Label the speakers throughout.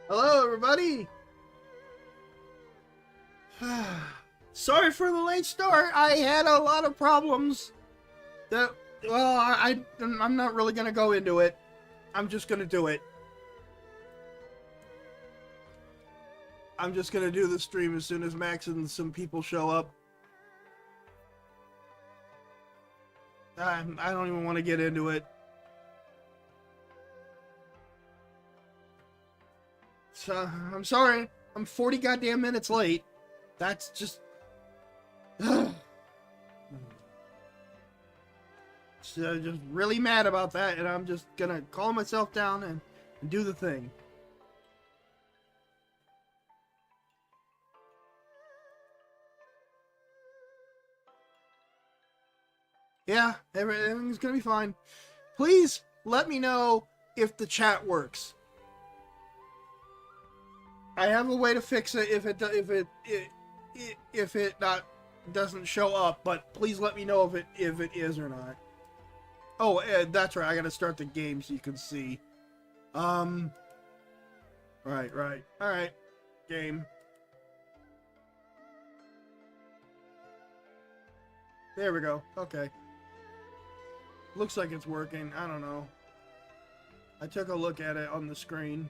Speaker 1: Hello, everybody. Sorry for the late start. I had a lot of problems. That well, I'm not really gonna go into it. I'm just gonna do it. I'm just gonna do the stream as soon as Max and some people show up. I don't even want to get into it. So, I'm sorry. I'm 40 goddamn minutes late. That's just... So just really mad about that, and I'm just gonna calm myself down and do the thing. Yeah, everything's gonna be fine. Please let me know if the chat works. I have a way to fix it if it not doesn't show up, but please let me know if it is or not. Oh, that's right. I gotta start the game so you can see. Right. All right. Game. There we go. Okay. Looks like it's working. I don't know. I took a look at it on the screen.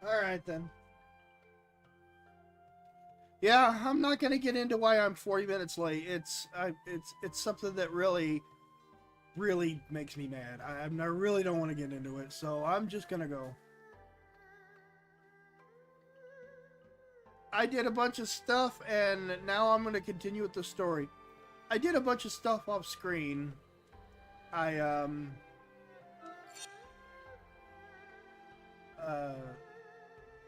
Speaker 1: Alright then. Yeah, I'm not gonna get into why I'm 40 minutes late. It's something that really makes me mad. I really don't want to get into it, so I'm just gonna go. I did a bunch of stuff, and now I'm gonna continue with the story. I did a bunch of stuff off screen.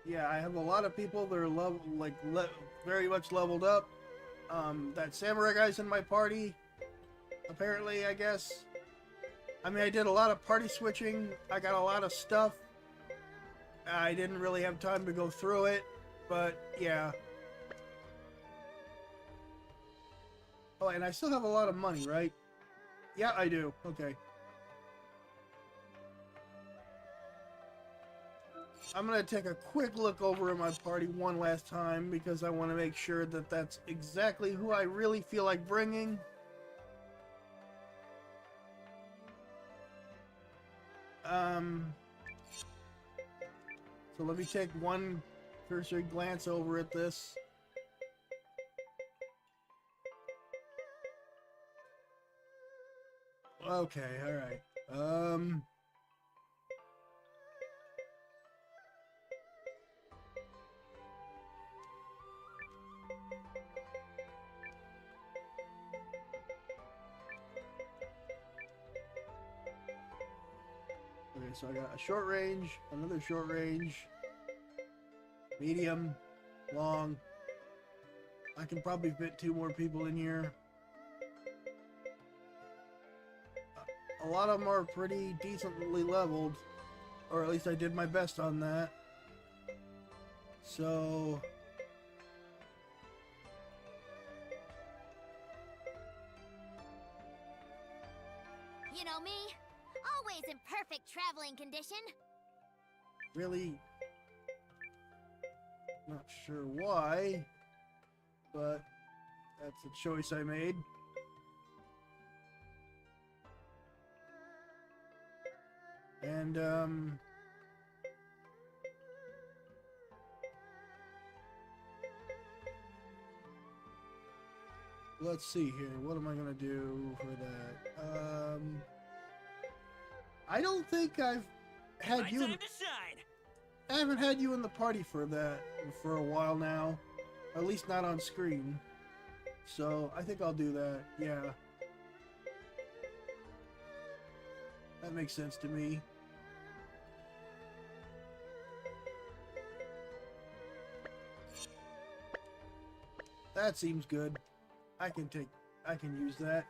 Speaker 1: Yeah, I have a lot of people that are very much leveled up. That samurai guy's in my party, apparently, I guess. I mean, I did a lot of party switching. I got a lot of stuff. I didn't really have time to go through it, but yeah. Oh, and I still have a lot of money, right? Yeah, I do. Okay. I'm going to take a quick look over at my party one last time because I want to make sure that that's exactly who I really feel like bringing. So let me take one cursory glance over at this. Okay, alright. Okay, so I got a short range, another short range, medium, long. I can probably fit 2 more people in here. A lot of them are pretty decently leveled, or at least I did my best on that. So...
Speaker 2: You know me, always in perfect traveling condition.
Speaker 1: Really not sure why, but that's a choice I made. And let's see here. What am I gonna do for that? I don't think I've had you. I haven't had you in the party for that for a while now, at least not on screen. So I think I'll do that. Yeah, that makes sense to me. That seems good. I can use that.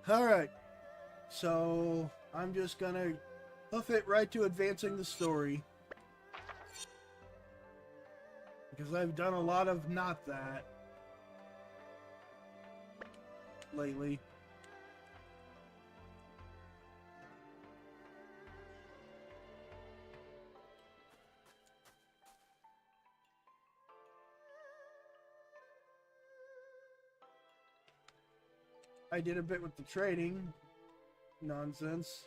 Speaker 1: Alright. So, I'm just gonna hoof it right to advancing the story. Because I've done a lot of not that lately. I did a bit with the trading nonsense.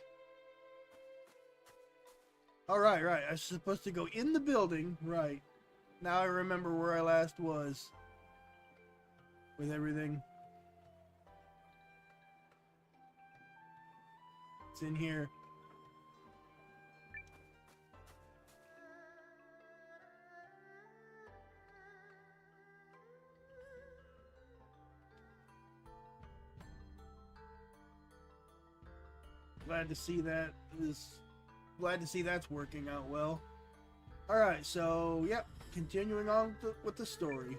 Speaker 1: All right, right. I was supposed to go in the building. Right. Now I remember where I last was with everything. It's in here. Glad to see that glad to see that's working out well. All right, so yep, continuing on with the story.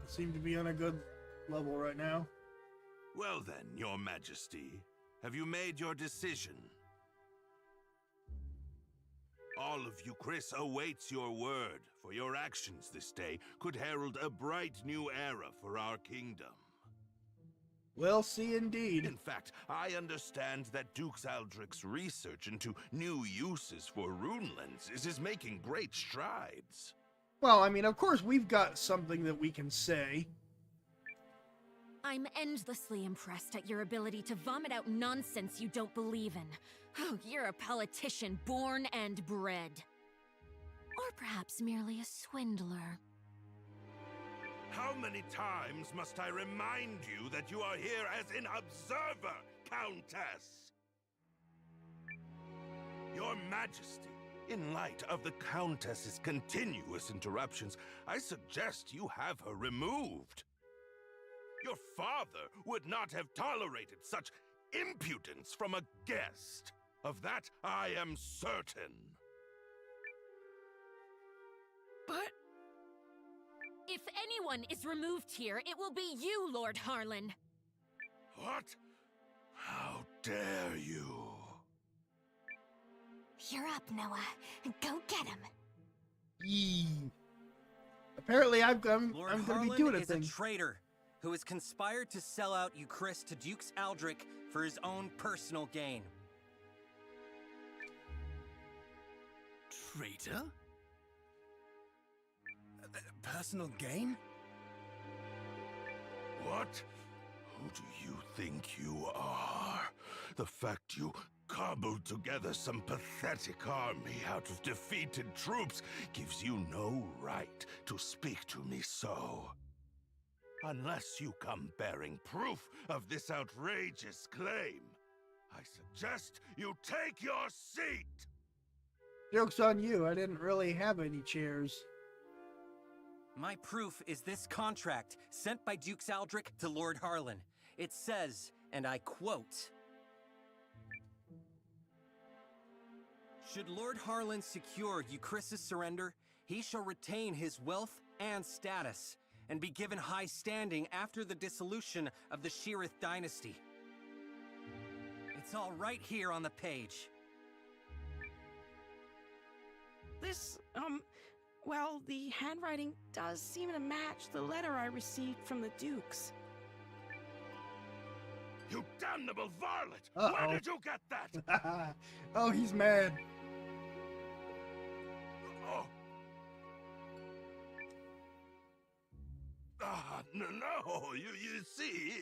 Speaker 1: I seem to be on a good level right now.
Speaker 3: Well then, Your Majesty, have you made your decision? All of you, Chris, awaits your word, for your actions this day could herald a bright new era for our kingdom.
Speaker 1: We'll see indeed.
Speaker 3: In fact, I understand that Duke Aldrich's research into new uses for rune lenses is making great strides.
Speaker 1: Well, I mean, of course, we've got something that we can say.
Speaker 4: I'm endlessly impressed at your ability to vomit out nonsense you don't believe in. Oh, you're a politician born and bred. Or perhaps merely a swindler.
Speaker 3: How many times must I remind you that you are here as an observer, Countess? Your Majesty, in light of the Countess's continuous interruptions, I suggest you have her removed. Your father would not have tolerated such impudence from a guest. Of that I am certain.
Speaker 4: But if anyone is removed here, it will be you, Lord Harlan.
Speaker 3: What? How dare you?
Speaker 2: You're up, Noah. Go get him.
Speaker 1: Yee. Apparently, I'm going
Speaker 5: Lord
Speaker 1: to be
Speaker 5: Harlan
Speaker 1: doing a
Speaker 5: is
Speaker 1: thing.
Speaker 5: a traitor who has conspired to sell out Euchris to Dukes Aldrich for his own personal gain.
Speaker 6: Traitor? Personal gain?
Speaker 3: What? Who do you think you are? The fact you cobbled together some pathetic army out of defeated troops gives you no right to speak to me so. Unless you come bearing proof of this outrageous claim, I suggest you take your seat!
Speaker 1: Joke's on you. I didn't really have any chairs.
Speaker 5: My proof is this contract sent by Dukes Aldrich to Lord Harlan. It says, and I quote, "Should Lord Harlan secure Euchris' surrender, he shall retain his wealth and status, and be given high standing after the dissolution of the Sheerith dynasty." It's all right here on the page.
Speaker 7: This, well, the handwriting does seem to match the letter I received from the Dukes.
Speaker 3: You damnable varlet!
Speaker 1: Uh-oh.
Speaker 3: Where did you get that?
Speaker 1: Oh, he's mad.
Speaker 3: Oh. No, you see...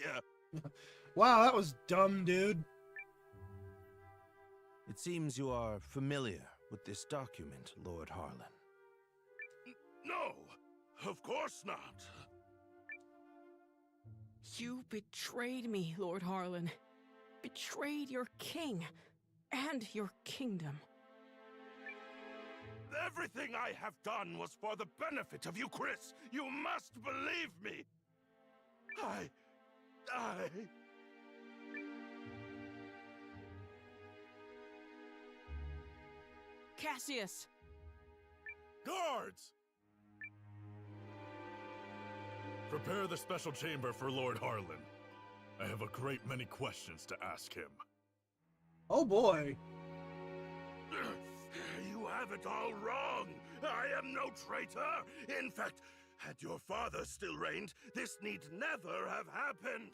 Speaker 1: Wow, that was dumb, dude.
Speaker 8: It seems you are familiar with this document, Lord Harlan.
Speaker 3: No, of course not.
Speaker 7: You betrayed me, Lord Harlan. Betrayed your king and your kingdom.
Speaker 3: Everything I have done was for the benefit of you, Chris. You must believe me. I...
Speaker 7: Cassius!
Speaker 6: Guards! Prepare the special chamber for Lord Harlan. I have a great many questions to ask him.
Speaker 1: Oh boy.
Speaker 3: You have it all wrong. I am no traitor. In fact, had your father still reigned, this need never have happened.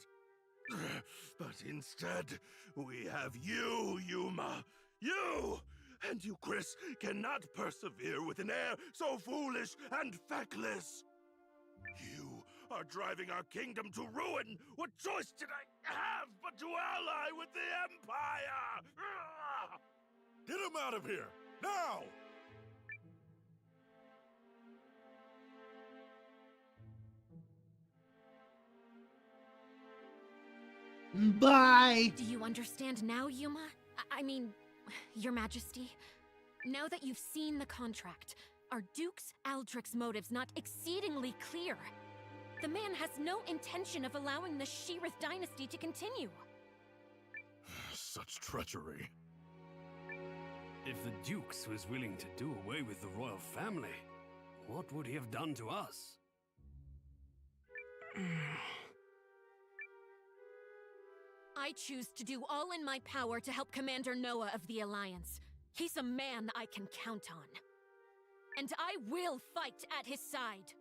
Speaker 3: But instead, we have you, Yuma. You! And you, Chris, cannot persevere with an heir so foolish and feckless. You are driving our kingdom to ruin. What choice did I have but to ally with the Empire?
Speaker 6: Get him out of here! Now!
Speaker 1: Bye!
Speaker 4: Do you understand now, Yuma? I mean, Your Majesty? Now that you've seen the contract, are Duke's Aldrich's motives not exceedingly clear? The man has no intention of allowing the Sheerith dynasty to continue.
Speaker 6: Such treachery.
Speaker 9: If the Dukes was willing to do away with the royal family, what would he have done to us?
Speaker 4: I choose to do all in my power to help Commander Noah of the Alliance. He's a man I can count on. And I will fight at his side.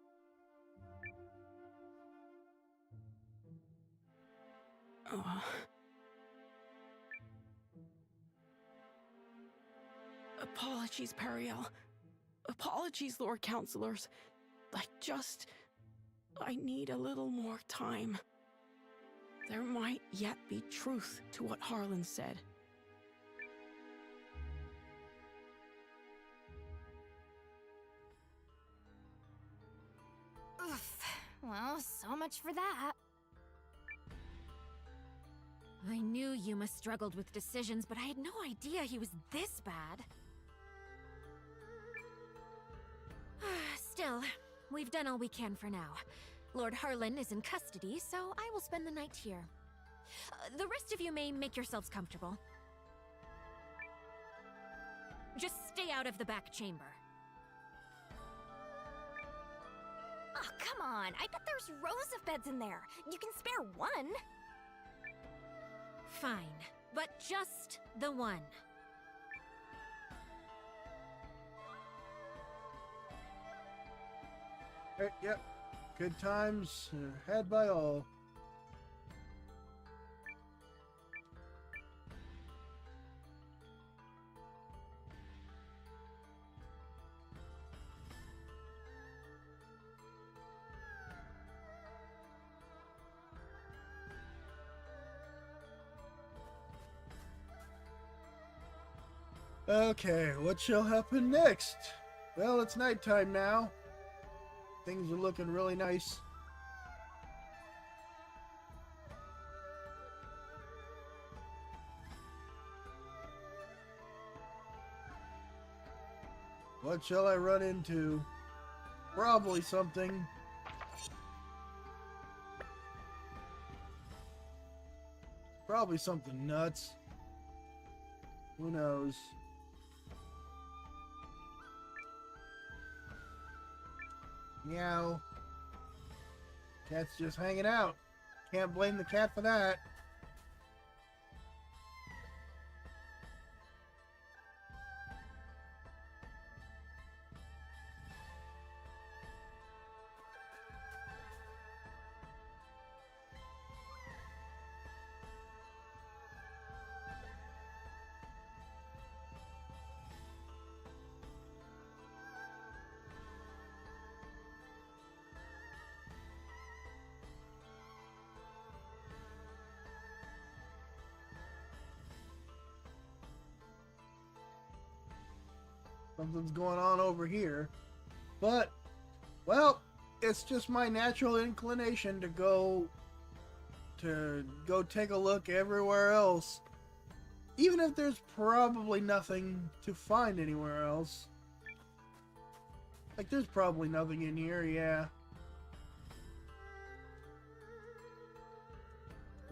Speaker 7: Apologies, Periel. Apologies, Lord Counselors. I need a little more time. There might yet be truth to what Harlan said.
Speaker 2: Oof. Well, so much for that.
Speaker 4: I knew Yuma struggled with decisions, but I had no idea he was this bad. Still, we've done all we can for now. Lord Harlan is in custody, so I will spend the night here. The rest of you may make yourselves comfortable. Just stay out of the back chamber.
Speaker 2: Oh, come on. I bet there's rows of beds in there. You can spare one.
Speaker 4: Fine, but just the one.
Speaker 1: Yep. Good times had by all. Okay, what shall happen next? Well, it's nighttime now. Things are looking really nice. What shall I run into? Probably something. Probably something nuts. Who knows? Meow. Cat's just hanging out. Can't blame the cat for that. Something's going on over here. But, well, it's just my natural inclination to go take a look everywhere else. Even if there's probably nothing to find anywhere else. Like, there's probably nothing in here, yeah.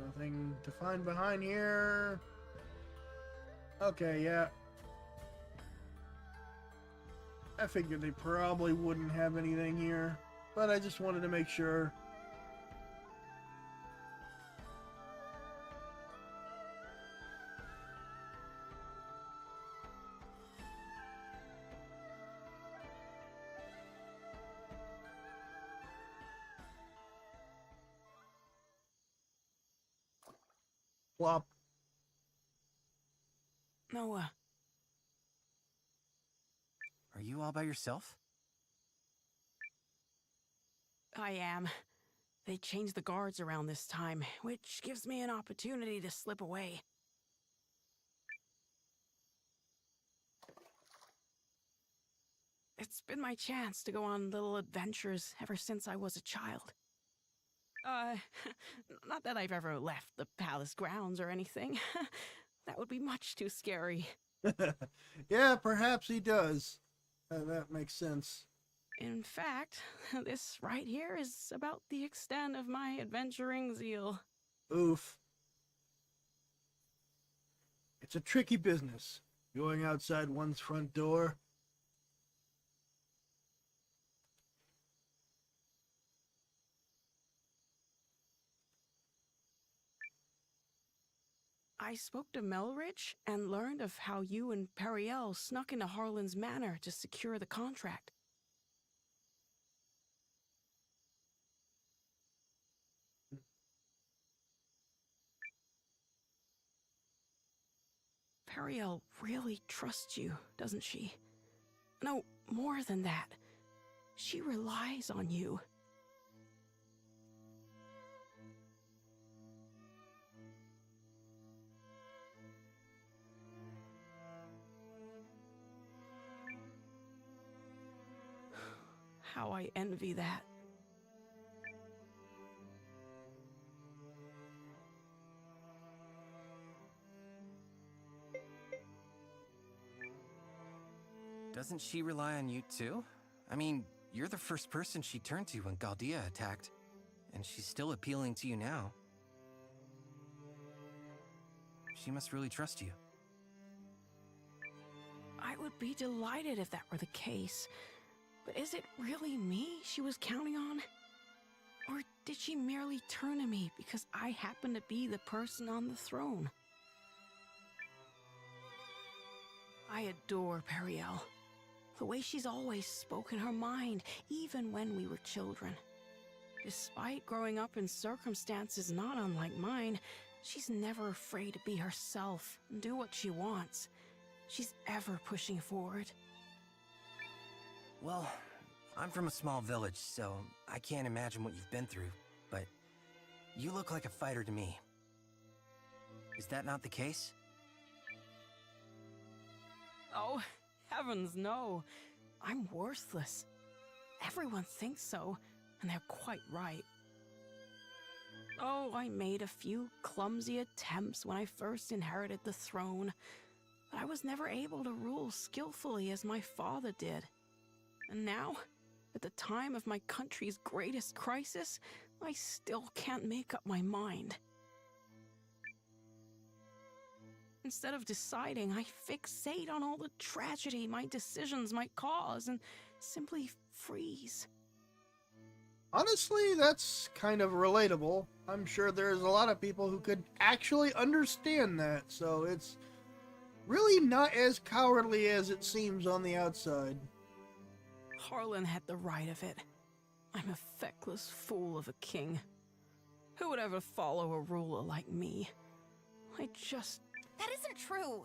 Speaker 1: Nothing to find behind here. Okay, yeah. I figured they probably wouldn't have anything here, but I just wanted to make sure. Plop.
Speaker 7: Noah,
Speaker 5: Are you all by yourself?
Speaker 7: I am. They changed the guards around this time, which gives me an opportunity to slip away. It's been my chance to go on little adventures ever since I was a child. Not that I've ever left the palace grounds or anything. That would be much too scary.
Speaker 1: Yeah, perhaps he does. That makes sense.
Speaker 7: In fact, this right here is about the extent of my adventuring zeal.
Speaker 1: Oof. It's a tricky business, going outside one's front door.
Speaker 7: I spoke to Melridge and learned of how you and Periel snuck into Harlan's manor to secure the contract. Periel really trusts you, doesn't she? No, more than that. She relies on you. How I envy that.
Speaker 5: Doesn't she rely on you too? I mean, you're the first person she turned to when Galdia attacked, and she's still appealing to you now. She must really trust you.
Speaker 7: I would be delighted if that were the case. But is it really me she was counting on? Or did she merely turn to me because I happen to be the person on the throne? I adore Periel. The way she's always spoken her mind, even when we were children. Despite growing up in circumstances not unlike mine, she's never afraid to be herself and do what she wants. She's ever pushing forward.
Speaker 5: Well, I'm from a small village, so I can't imagine what you've been through, but you look like a fighter to me. Is that not the case?
Speaker 7: Oh, heavens no. I'm worthless. Everyone thinks so, and they're quite right. Oh, I made a few clumsy attempts when I first inherited the throne, but I was never able to rule skillfully as my father did. And now, at the time of my country's greatest crisis, I still can't make up my mind. Instead of deciding, I fixate on all the tragedy my decisions might cause and simply freeze.
Speaker 1: Honestly, that's kind of relatable. I'm sure there's a lot of people who could actually understand that, so it's really not as cowardly as it seems on the outside.
Speaker 7: Harlan had the right of it. I'm a feckless fool of a king. Who would ever follow a ruler like me?
Speaker 2: That isn't true.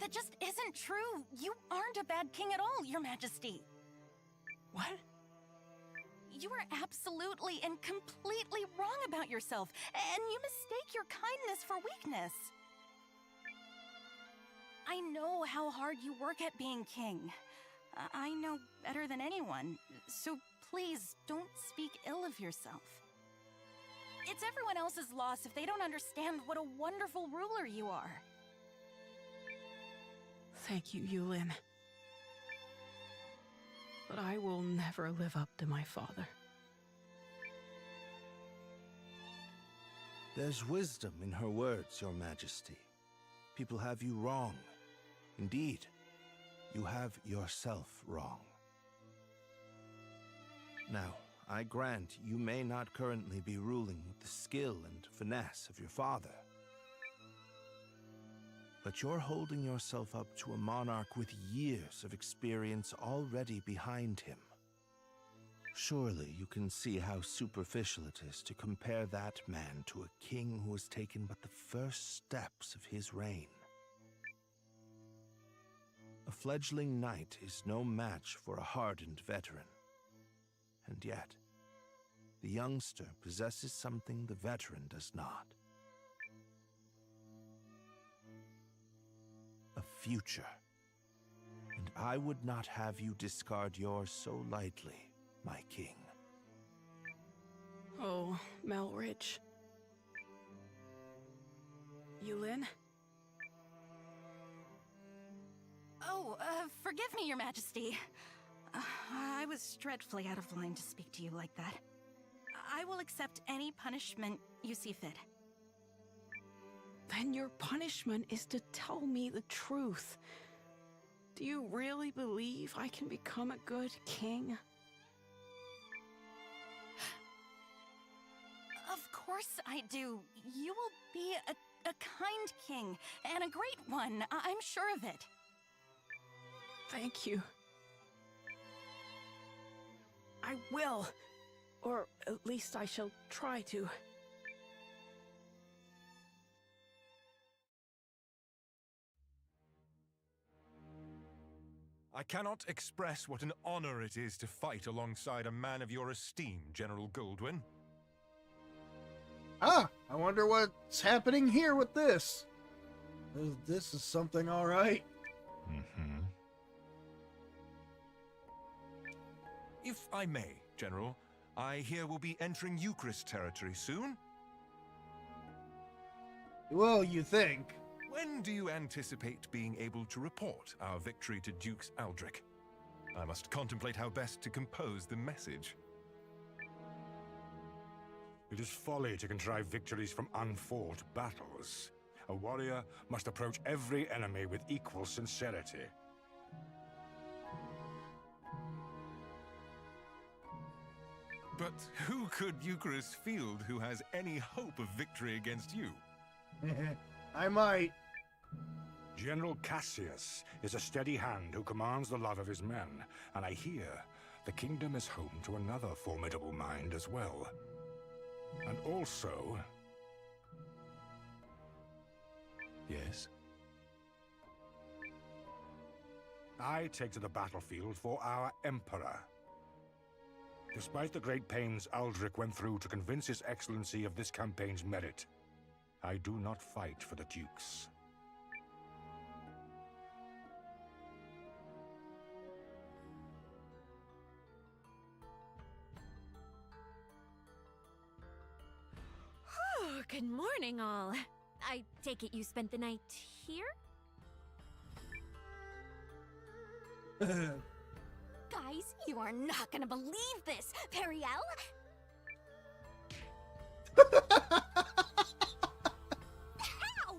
Speaker 2: That just isn't true. You aren't a bad king at all, Your Majesty.
Speaker 7: What?
Speaker 2: You are absolutely and completely wrong about yourself, and you mistake your kindness for weakness. I know how hard you work at being king. I know better than anyone, so please don't speak ill of yourself. It's everyone else's loss if they don't understand what a wonderful ruler you are.
Speaker 7: Thank you, Eiyuden. But I will never live up to my father.
Speaker 8: There's wisdom in her words, Your Majesty. People have you wrong. Indeed, you have yourself wrong. Now, I grant you may not currently be ruling with the skill and finesse of your father. But you're holding yourself up to a monarch with years of experience already behind him. Surely you can see how superficial it is to compare that man to a king who has taken but the first steps of his reign. A fledgling knight is no match for a hardened veteran. And yet, the youngster possesses something the veteran does not. A future. And I would not have you discard yours so lightly, my king.
Speaker 7: Oh, Melridge. Eiyuden?
Speaker 2: Oh, forgive me, Your Majesty. I was dreadfully out of line to speak to you like that. I will accept any punishment you see fit.
Speaker 7: Then your punishment is to tell me the truth. Do you really believe I can become a good king?
Speaker 2: Of course I do. You will be a kind king, and a great one. I'm sure of it.
Speaker 7: Thank you. I will. Or at least I shall try to.
Speaker 10: I cannot express what an honor it is to fight alongside a man of your esteem, General Goldwyn.
Speaker 1: Ah, I wonder what's happening here with this. This is something all right.
Speaker 10: Mm-hmm. If I may, General, I hear we'll be entering Eucharist territory soon.
Speaker 1: Well, you think.
Speaker 10: When do you anticipate being able to report our victory to Dukes Aldrich? I must contemplate how best to compose the message.
Speaker 11: It is folly to contrive victories from unfought battles. A warrior must approach every enemy with equal sincerity.
Speaker 10: But who could Eucharist field who has any hope of victory against you?
Speaker 1: I might.
Speaker 11: General Cassius is a steady hand who commands the love of his men, and I hear the kingdom is home to another formidable mind as well. And also...
Speaker 10: Yes?
Speaker 11: I take to the battlefield for our Emperor. Despite the great pains Aldrich went through to convince His Excellency of this campaign's merit, I do not fight for the Dukes.
Speaker 4: Oh, good morning, all. I take it you spent the night here? Guys, you are not gonna believe this! Periel? How?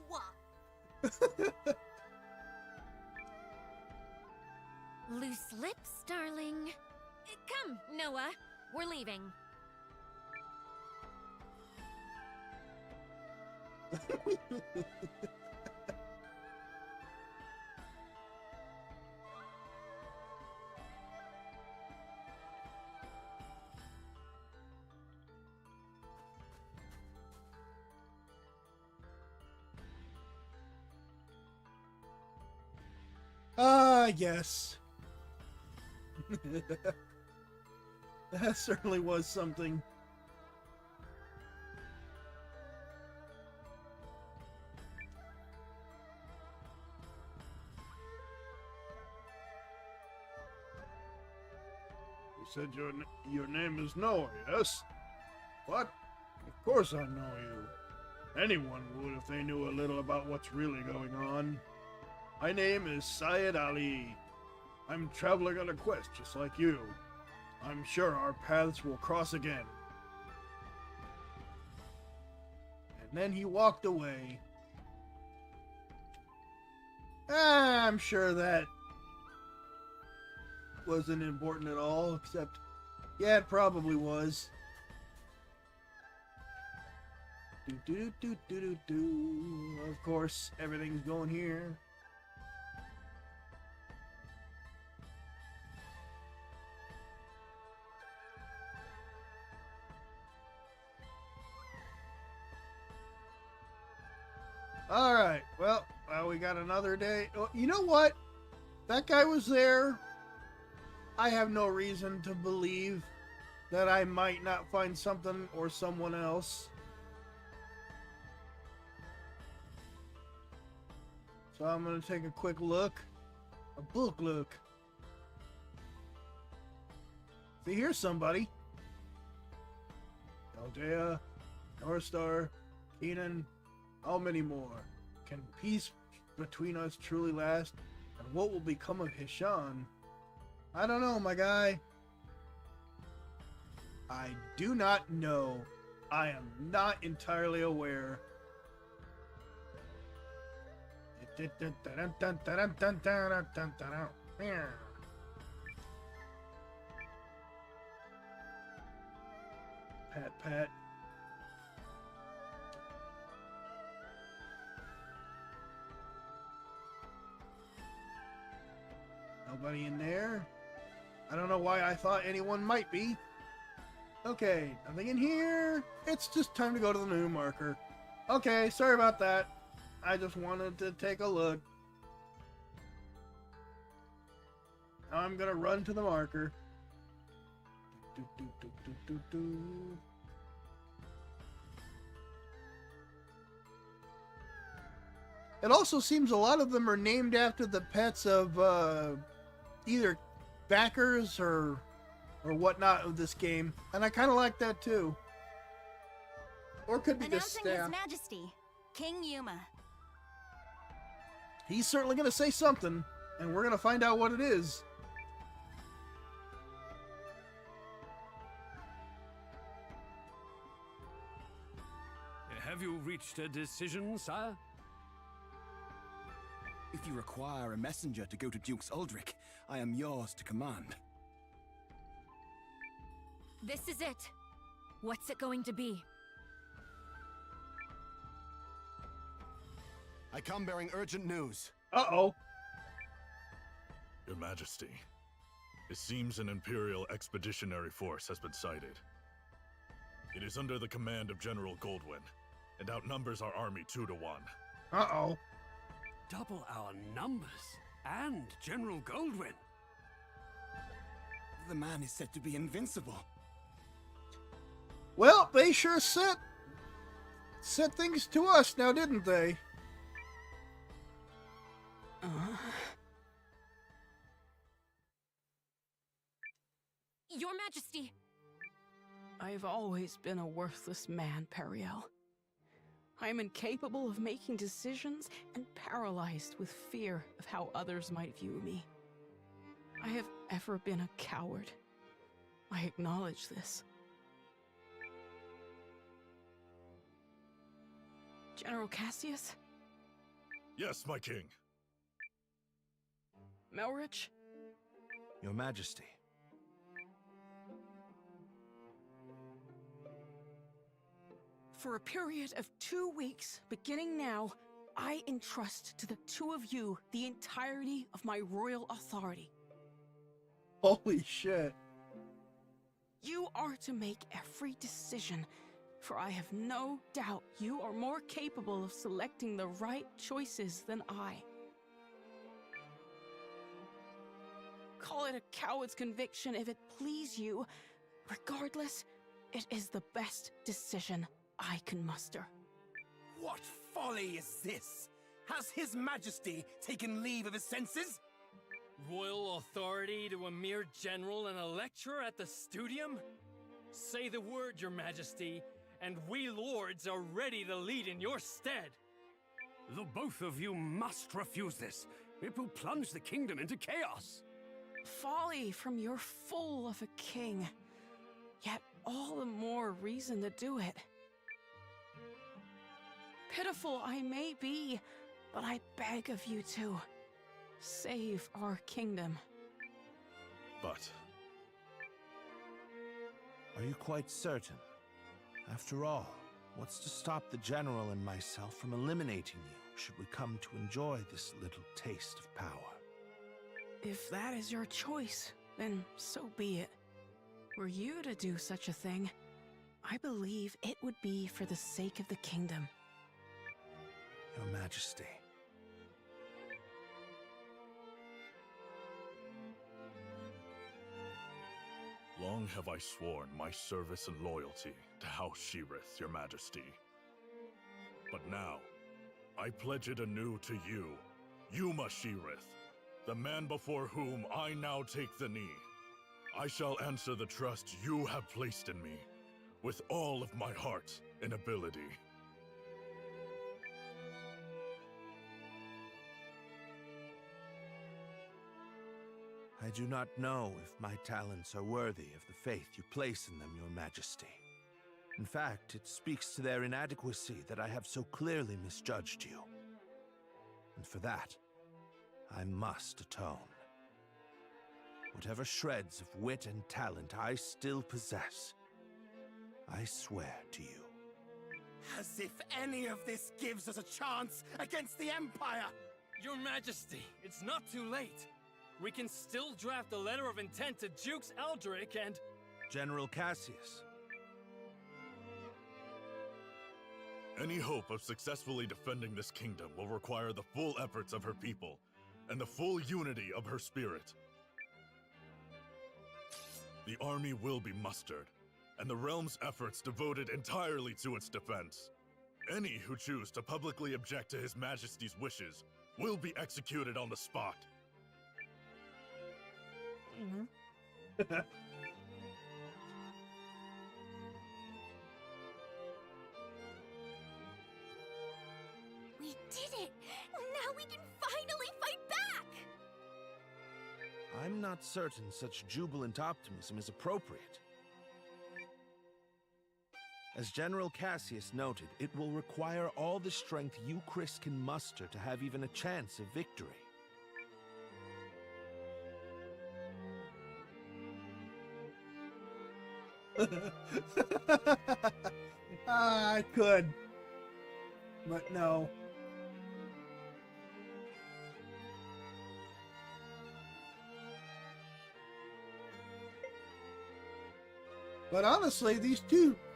Speaker 4: Loose lips, darling. Come, Noah. We're leaving.
Speaker 1: Yes. That certainly was something. You said your name is Noah, yes? What? Of course I know you. Anyone would if they knew a little about what's really going on. My name is Syed Ali. I'm traveling on a quest just like you. I'm sure our paths will cross again. And then he walked away. I'm sure that wasn't important at all, except, yeah, it probably was. Of course, everything's going here. Alright, well, we got another day. Oh, you know what? That guy was there. I have no reason to believe that I might not find something or someone else. So I'm going to take a quick look. A book look. See, here's somebody. Aldea, Northstar, Keenan, how many more? Can peace between us truly last? And what will become of Hishan? I don't know, my guy. I do not know. I am not entirely aware. Pat, pat. Nobody in there? I don't know why I thought anyone might be. Okay, nothing in here. It's just time to go to the new marker. Okay, sorry about that. I just wanted to take a look. Now I'm gonna run to the marker. It also seems a lot of them are named after the pets of either backers or whatnot of this game, and I kind of like that too. Or could be the
Speaker 2: Announcing
Speaker 1: staff.
Speaker 2: His Majesty, King Yuma.
Speaker 1: He's certainly going to say something, and we're going to find out what it is.
Speaker 9: Have you reached a decision, sire?
Speaker 12: If you require a messenger to go to Duke's Aldrich, I am yours to command.
Speaker 4: This is it. What's it going to be?
Speaker 12: I come bearing urgent news.
Speaker 1: Uh-oh.
Speaker 6: Your Majesty, it seems an Imperial Expeditionary Force has been sighted. It is under the command of General Goldwyn, and outnumbers our army 2 to 1.
Speaker 1: Uh-oh.
Speaker 9: Double our numbers, and General Goldwyn.
Speaker 12: The man is said to be invincible.
Speaker 1: Well, they sure said things to us now, didn't they?
Speaker 4: Your Majesty!
Speaker 7: I've always been a worthless man, Periel. I am incapable of making decisions and paralyzed with fear of how others might view me. I have ever been a coward. I acknowledge this. General Cassius?
Speaker 6: Yes, my king.
Speaker 7: Melrich?
Speaker 8: Your Majesty.
Speaker 7: For a period of 2 weeks, beginning now, I entrust to the two of you the entirety of my royal authority.
Speaker 1: Holy shit.
Speaker 7: You are to make every decision, for I have no doubt you are more capable of selecting the right choices than I. Call it a coward's conviction if it please you. Regardless, it is the best decision I can muster.
Speaker 12: What folly is this? Has His Majesty taken leave of his senses?
Speaker 13: Royal authority to a mere general and a lecturer at the studium? Say the word, Your Majesty, and we lords are ready to lead in your stead.
Speaker 9: The both of you must refuse this. It will plunge the kingdom into chaos.
Speaker 7: Folly from your fool of a king. Yet all the more reason to do it. Pitiful I may be, but I beg of you to save our kingdom.
Speaker 6: But
Speaker 8: Are you quite certain? After all, what's to stop the General and myself from eliminating you, should we come to enjoy this little taste of power?
Speaker 7: If that is your choice, then so be it. Were you to do such a thing, I believe it would be for the sake of the kingdom.
Speaker 8: Your Majesty.
Speaker 6: Long have I sworn my service and loyalty to House Sheerith, Your Majesty. But now, I pledge it anew to you, Yuma Sheerith, the man before whom I now take the knee. I shall answer the trust you have placed in me, with all of my heart and ability.
Speaker 8: I do not know if my talents are worthy of the faith you place in them, Your Majesty. In fact, it speaks to their inadequacy that I have so clearly misjudged you. And for that, I must atone. Whatever shreds of wit and talent I still possess, I swear to you.
Speaker 12: As if any of this gives us a chance against the Empire!
Speaker 13: Your Majesty, it's not too late. We can still draft a letter of intent to Dukes Aldrich and...
Speaker 8: General Cassius.
Speaker 6: Any hope of successfully defending this kingdom will require the full efforts of her people, and the full unity of her spirit. The army will be mustered, and the realm's efforts devoted entirely to its defense. Any who choose to publicly object to His Majesty's wishes will be executed on the spot.
Speaker 4: We did it! Now we can finally fight back!
Speaker 8: I'm not certain such jubilant optimism is appropriate. As General Cassius noted, it will require all the strength you, Chris, can muster to have even a chance of victory.
Speaker 1: I could. But no. But honestly, these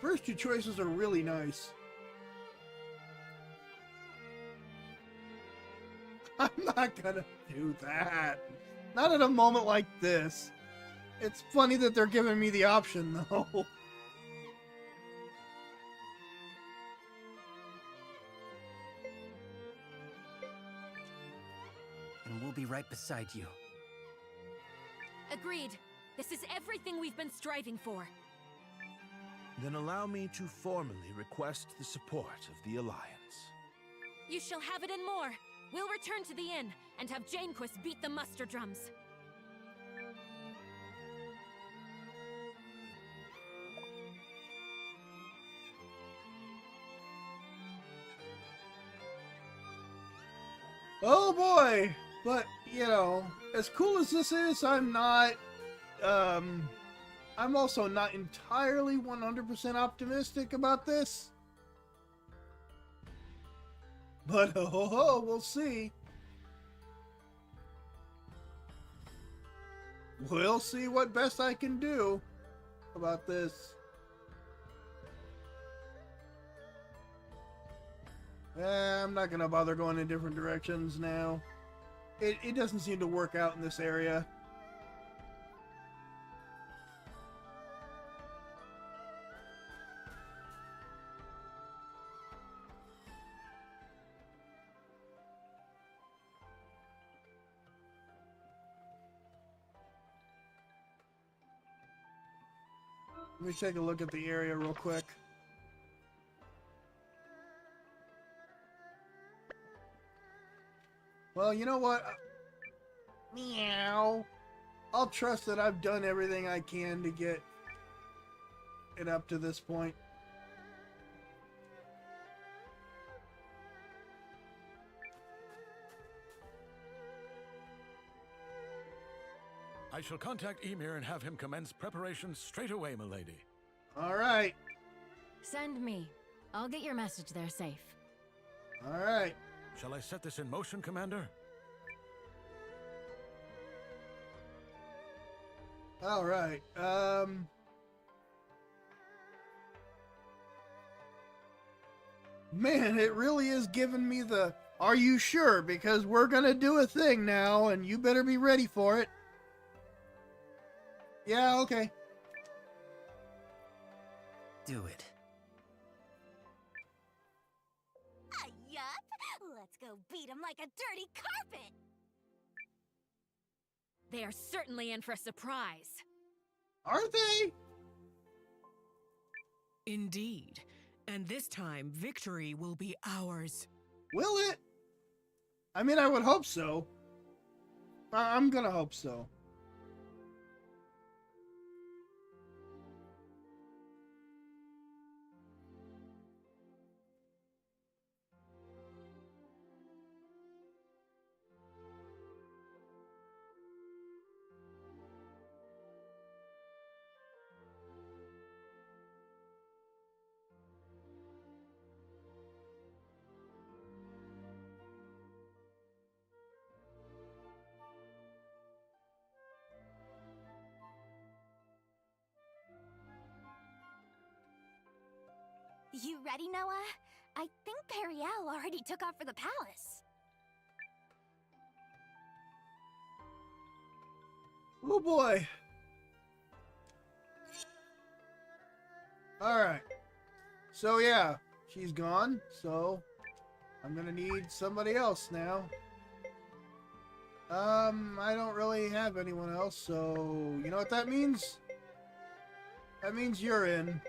Speaker 1: first two choices are really nice. I'm not gonna do that. Not at a moment like this. It's funny that they're giving me the option, though.
Speaker 5: And we'll be right beside you.
Speaker 4: Agreed. This is everything we've been striving for.
Speaker 8: Then allow me to formally request the support of the Alliance.
Speaker 4: You shall have it and more. We'll return to the inn and have Janequist beat the muster drums.
Speaker 1: Oh boy! But, you know, as cool as this is, I'm not, I'm also not entirely 100% optimistic about this. But, we'll see. We'll see what best I can do about this. I'm not gonna bother going in different directions now. It doesn't seem to work out in this area. Let me take a look at the area real quick. Well, you know what? Meow. I'll trust that I've done everything I can to get it up to this point.
Speaker 14: I shall contact Emir and have him commence preparations straight away, milady.
Speaker 1: All right.
Speaker 4: Send me. I'll get your message there safe.
Speaker 1: All right.
Speaker 14: Shall I set this in motion, Commander?
Speaker 1: All right. Man, it really is giving me the, are you sure? Because we're gonna do a thing now, and you better be ready for it. Yeah, okay.
Speaker 5: Do it.
Speaker 4: Yup. Let's go beat him like a dirty carpet. They are certainly in for a surprise.
Speaker 1: Are they?
Speaker 15: Indeed. And this time, victory will be ours.
Speaker 1: Will it? I mean, I would hope so. I'm gonna hope so.
Speaker 4: You ready, Noah? I think Periel already took off for the palace.
Speaker 1: Oh boy. Alright. So yeah, she's gone, so I'm gonna need somebody else now. I don't really have anyone else, so you know what that means? That means you're in.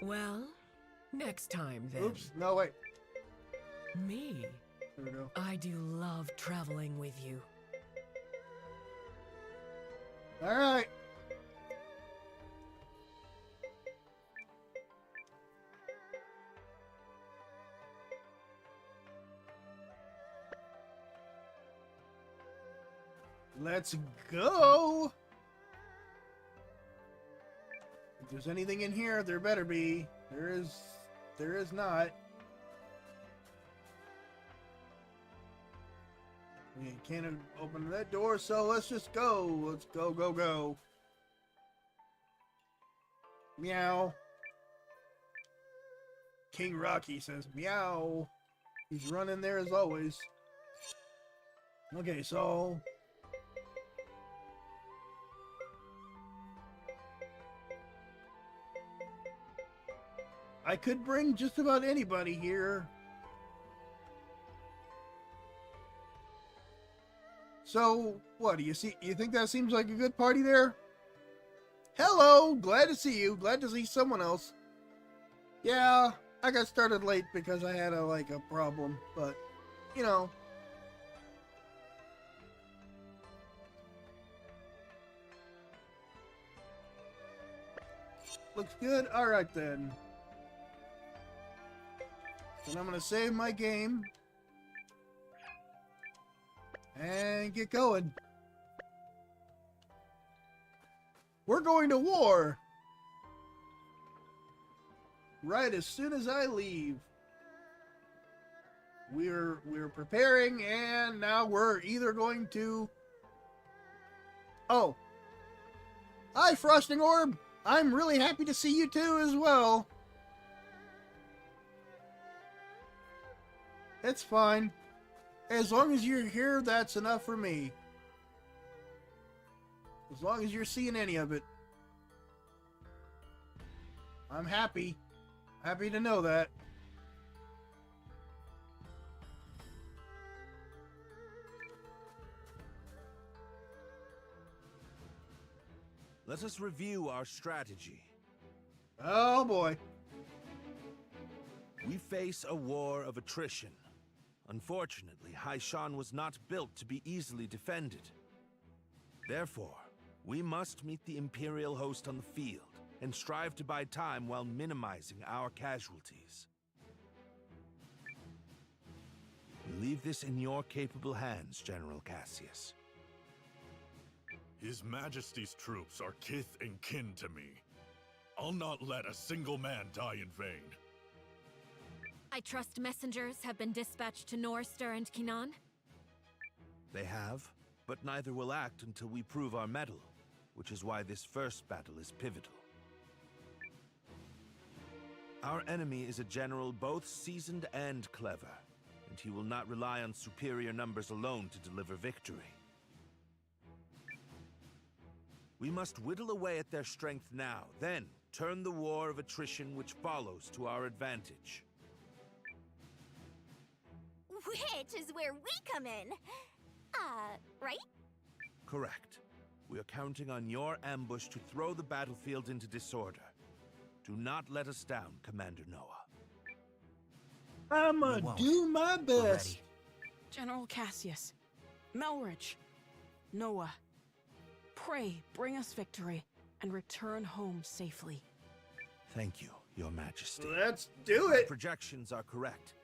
Speaker 15: Well, next time then.
Speaker 1: Oops, no wait.
Speaker 15: Me?
Speaker 1: There we go.
Speaker 15: I do love traveling with you.
Speaker 1: Alright. Let's go! If there's anything in here, there better be. There is not. We can't open that door, so let's just go. Let's go, go, go. Meow. King Rocky says meow. He's running there as always. Okay, so I could bring just about anybody here. So, what do you see? You think that seems like a good party there? Hello, glad to see you. Glad to see someone else. Yeah, I got started late because I had a problem, but you know. Looks good. All right then. Then I'm gonna save my game and get going. We're going to war right as soon as I leave. We're preparing, and now we're either going to. Oh, hi, Frosting Orb. I'm really happy to see you too as well. It's fine. As long as you're here, that's enough for me. As long as you're seeing any of it. I'm happy. Happy to know that.
Speaker 8: Let us review our strategy.
Speaker 1: Oh boy.
Speaker 8: We face a war of attrition. Unfortunately, Haishan was not built to be easily defended. Therefore, we must meet the Imperial host on the field and strive to buy time while minimizing our casualties. We leave this in your capable hands, General Cassius.
Speaker 6: His Majesty's troops are kith and kin to me. I'll not let a single man die in vain.
Speaker 4: I trust messengers have been dispatched to Norster and Kinan?
Speaker 8: They have, but neither will act until we prove our mettle, which is why this first battle is pivotal. Our enemy is a general both seasoned and clever, and he will not rely on superior numbers alone to deliver victory. We must whittle away at their strength now, then turn the war of attrition which follows to our advantage.
Speaker 16: Which is where we come in. Right?
Speaker 8: Correct. We are counting on your ambush to throw the battlefield into disorder. Do not let us down, Commander Noah.
Speaker 1: I'ma do my best.
Speaker 7: General Cassius, Melridge, Noah, pray bring us victory and return home safely.
Speaker 8: Thank you, Your Majesty.
Speaker 1: Let's do
Speaker 8: My
Speaker 1: it!
Speaker 8: projections are correct.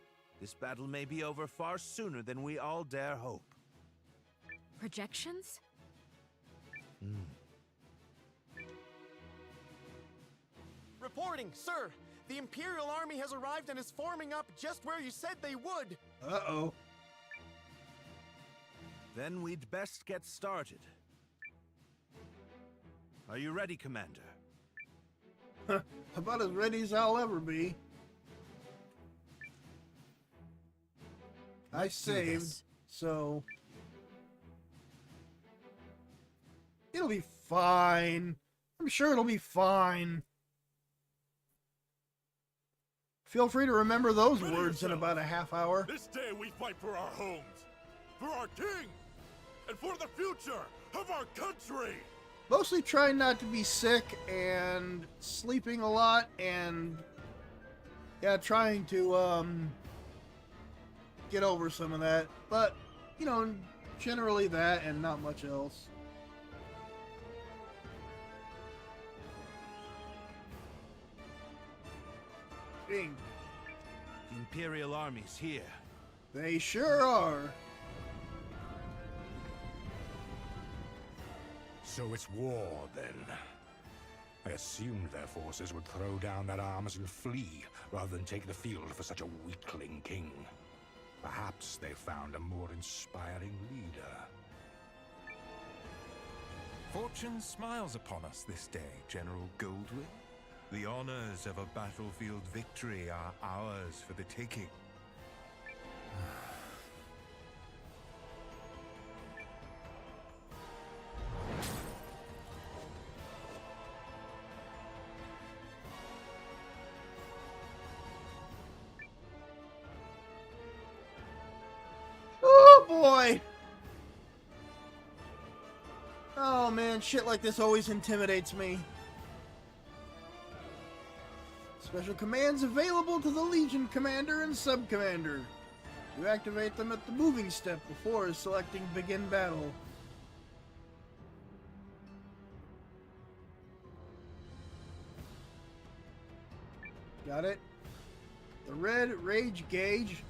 Speaker 8: This battle may be over far sooner than we all dare hope.
Speaker 4: Projections?
Speaker 12: Reporting, sir. The Imperial Army has arrived and is forming up just where you said they would.
Speaker 1: Uh-oh.
Speaker 8: Then we'd best get started. Are you ready, Commander?
Speaker 1: About as ready as I'll ever be. I saved, so it'll be fine. I'm sure it'll be fine. Feel free to remember those words in about a half hour.
Speaker 6: This day we fight for our homes, for our king, and for the future of our country!
Speaker 1: Mostly trying not to be sick and sleeping a lot and yeah, trying to get over some of that. But, you know, generally that and not much else. Bing.
Speaker 8: The Imperial Army's here.
Speaker 1: They sure are.
Speaker 11: So it's war, then. I assumed their forces would throw down their arms and flee, rather than take the field for such a weakling king. Perhaps they found a more inspiring leader.
Speaker 10: Fortune smiles upon us this day, General Goldwyn. The honors of a battlefield victory are ours for the taking.
Speaker 1: Oh boy! Oh man, shit like this always intimidates me. Special commands available to the Legion Commander and Sub-Commander. You activate them at the moving step before selecting Begin Battle. Got it? The red rage gauge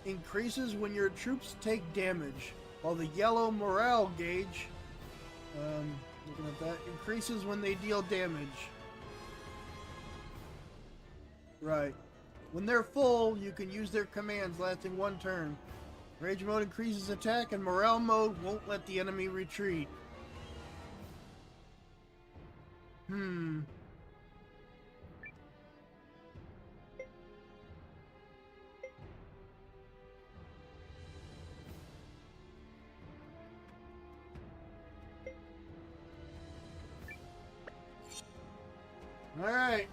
Speaker 1: increases when your troops take damage, while the yellow morale gauge, looking at that, increases when they deal damage. Right. When they're full, you can use their commands lasting one turn. Rage mode increases attack, and morale mode won't let the enemy retreat. Alright.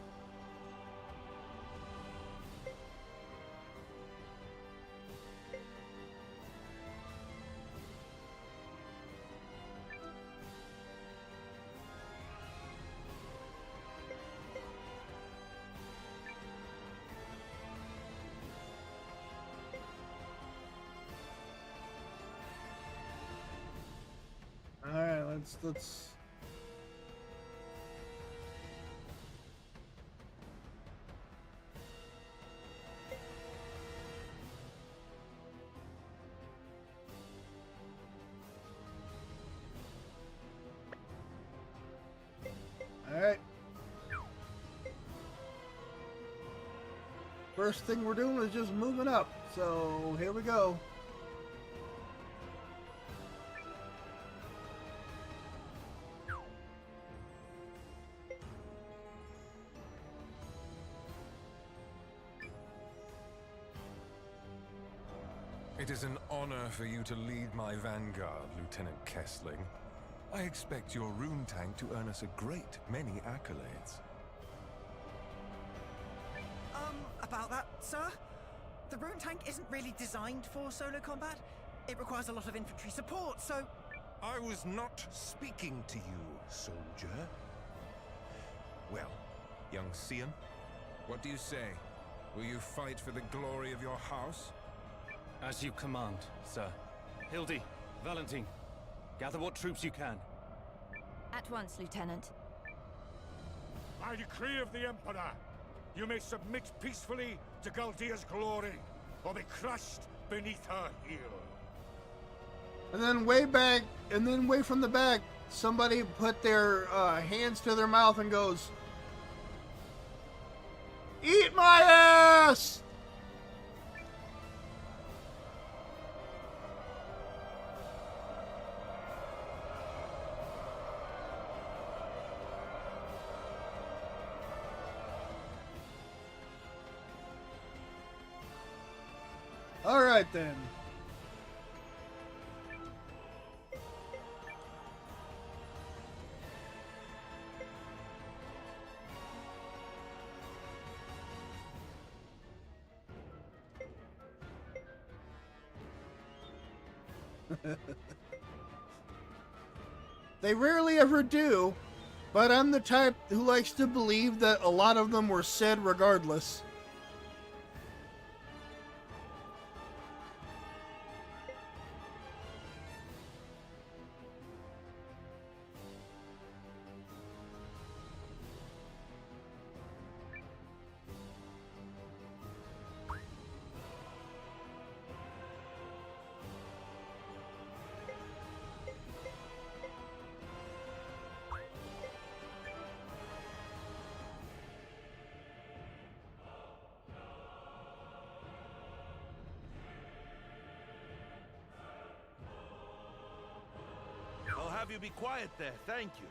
Speaker 1: Alright, let's Alright. First thing we're doing is just moving up, so here we go.
Speaker 10: It is an honor for you to lead my vanguard, Lieutenant Kessling. I expect your rune tank to earn us a great many accolades.
Speaker 17: About that, sir? The rune tank isn't really designed for solo combat. It requires a lot of infantry support, so...
Speaker 10: I was not speaking to you, soldier. Well, young Sion, what do you say? Will you fight for the glory of your house?
Speaker 5: As you command, sir. Hildy, Valentine, gather what troops you can.
Speaker 4: At once, Lieutenant.
Speaker 11: By decree of the Emperor, you may submit peacefully to Galdia's glory, or be crushed beneath her heel.
Speaker 1: And then way from the back, somebody put their hands to their mouth and goes, "Eat my ass!" All right then. They rarely ever do, but I'm the type who likes to believe that a lot of them were said regardless.
Speaker 8: I'll have you be quiet there, thank you.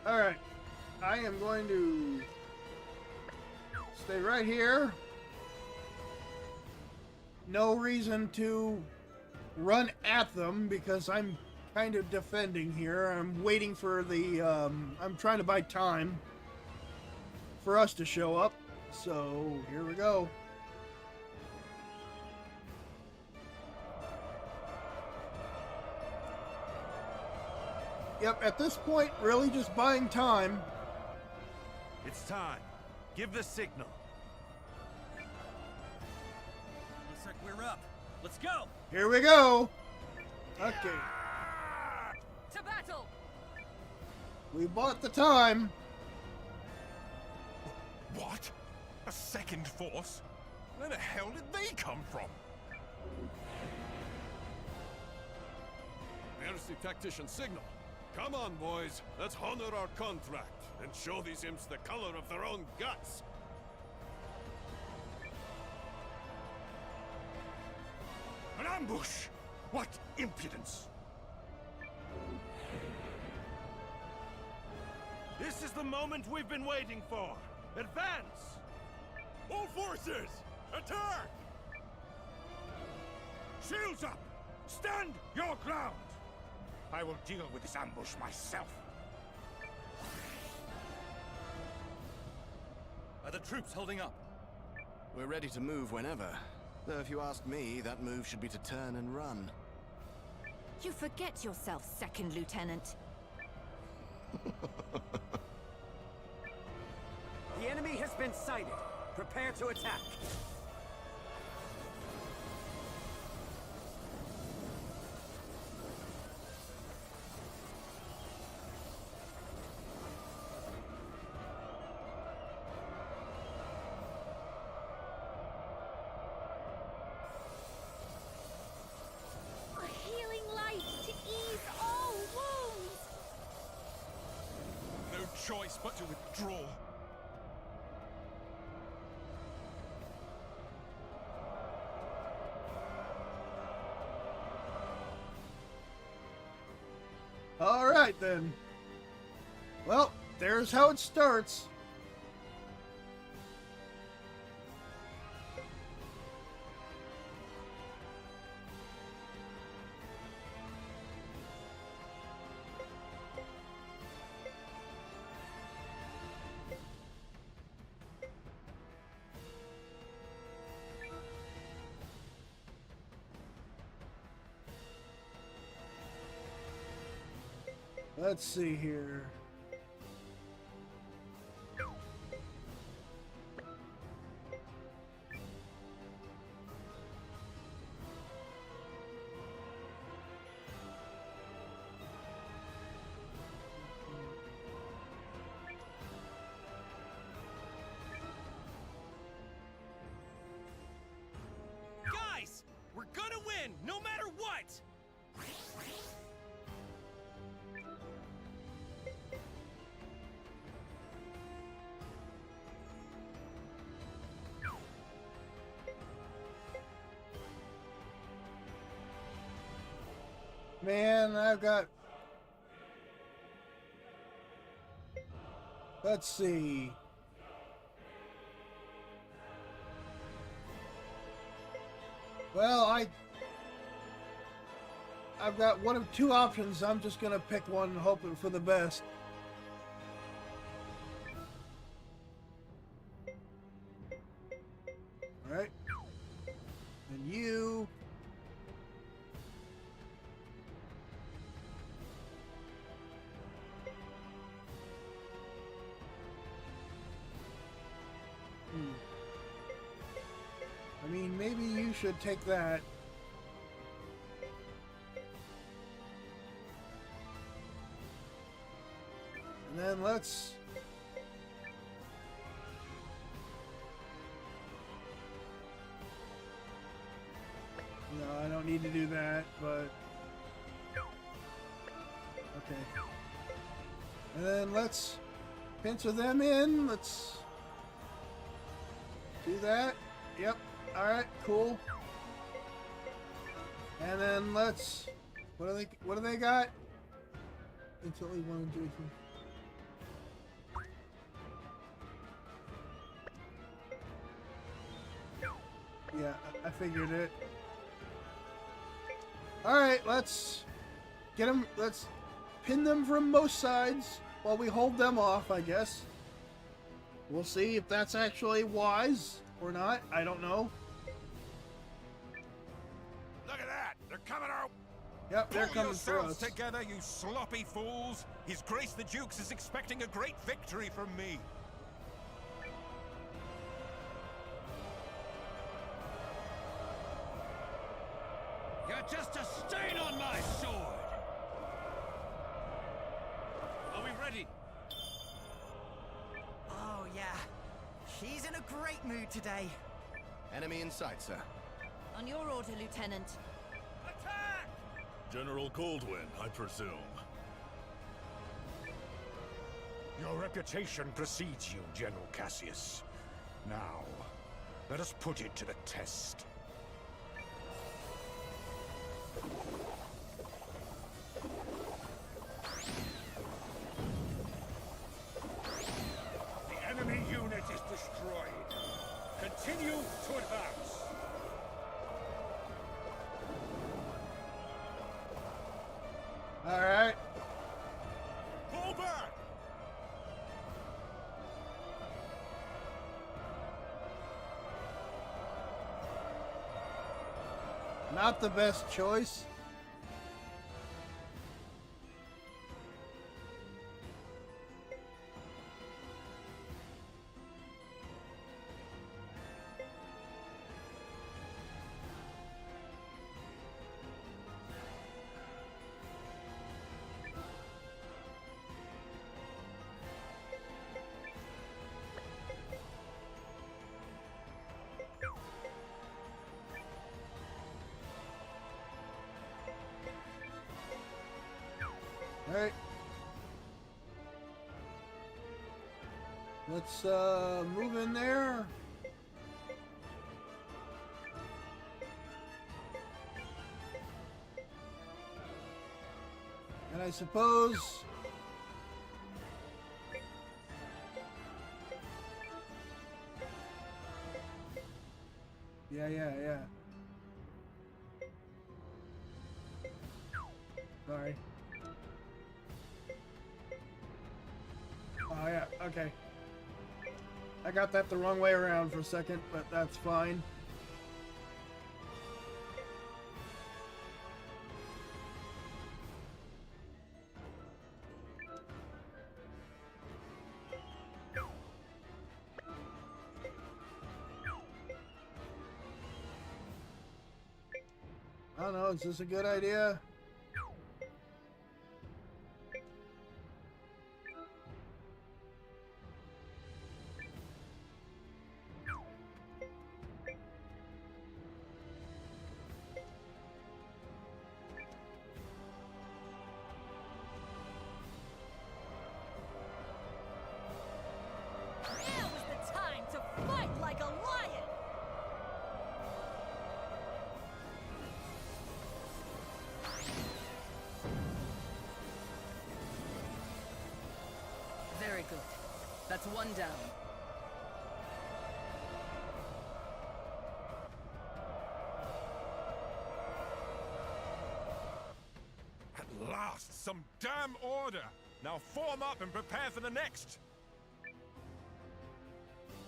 Speaker 1: Alright, I am going to stay right here. No reason to run at them because I'm kind of defending here. I'm waiting for the, I'm trying to buy time for us to show up. So, here we go. Yep, at this point, really just buying time.
Speaker 8: It's time. Give the signal.
Speaker 5: Looks like we're up. Let's go!
Speaker 1: Here we go. Okay.
Speaker 4: To battle!
Speaker 1: We bought the time.
Speaker 10: What? A second force? Where the hell did they come from?
Speaker 3: There's the tactician signal. Come on, boys. Let's honor our contract and show these imps the color of their own guts.
Speaker 11: An ambush! What impudence!
Speaker 8: This is the moment we've been waiting for. Advance!
Speaker 3: All forces, attack!
Speaker 11: Shields up! Stand your ground! I will deal with this ambush myself.
Speaker 5: Are the troops holding up?
Speaker 12: We're ready to move whenever. Though if you ask me, that move should be to turn and run.
Speaker 4: You forget yourself, Second Lieutenant.
Speaker 5: The enemy has been sighted. Prepare to attack.
Speaker 16: A healing light to ease all wounds!
Speaker 10: No choice but to withdraw.
Speaker 1: Alright then. Well, there's how it starts. Let's see here.
Speaker 5: Guys, we're gonna win, no matter what!
Speaker 1: Man, I've got... Let's see. Well, I've got one of two options. I'm just gonna pick one, hoping for the best. Alright. And you... I mean, maybe you should take that. And then let's... No, I don't need to do that, but... Okay. And then let's pincer them in. Let's do that. Yep. Alright, cool. And then let's... What do they got? Instantly 1 and 2, 3. Yeah, I figured it. Alright, let's get them. Let's pin them from both sides while we hold them off, I guess. We'll see if that's actually wise or not. I don't know.
Speaker 10: Look at that! They're coming out!
Speaker 1: Yep, they're coming for
Speaker 10: yourselves
Speaker 1: us.
Speaker 10: together, you sloppy fools! His Grace the Dukes is expecting a great victory from me!
Speaker 9: You're just a stain on my sword! Are we ready?
Speaker 17: Oh, yeah. He's in a great mood today.
Speaker 12: Enemy in sight, sir.
Speaker 4: On your order, Lieutenant.
Speaker 6: General Goldwyn, I presume.
Speaker 11: Your reputation precedes you, General Cassius. Now, let us put it to the test. The enemy unit is destroyed. Continue to advance.
Speaker 1: All right.
Speaker 10: Pull back!
Speaker 1: Not the best choice. Alright. Let's move in there. And I I suppose. Yeah. Sorry. Oh, yeah, okay. I got that the wrong way around for a second, but that's fine. I don't know, is this a good idea?
Speaker 2: Now is the time to fight like a lion!
Speaker 18: Very good. That's one down.
Speaker 10: At last, some damn order! Now form up and prepare for the next!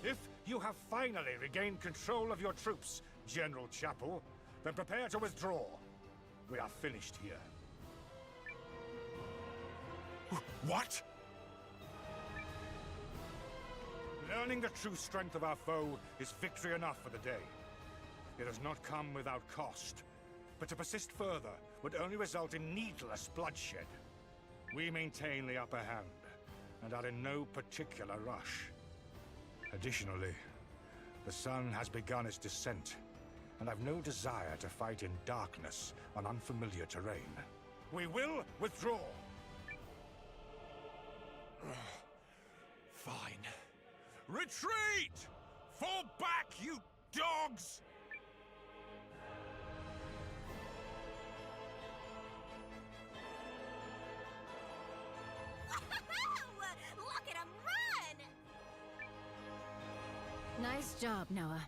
Speaker 11: If you have finally regained control of your troops, General Chapel, then prepare to withdraw. We are finished here.
Speaker 10: What?
Speaker 11: Learning the true strength of our foe is victory enough for the day. It has not come without cost, but to persist further would only result in needless bloodshed. We maintain the upper hand, and are in no particular rush. Additionally, the sun has begun its descent, and I've no desire to fight in darkness on unfamiliar terrain. We will withdraw!
Speaker 10: Fine. Retreat! Fall back, you dogs!
Speaker 16: Look at him run!
Speaker 4: Nice job, Noah.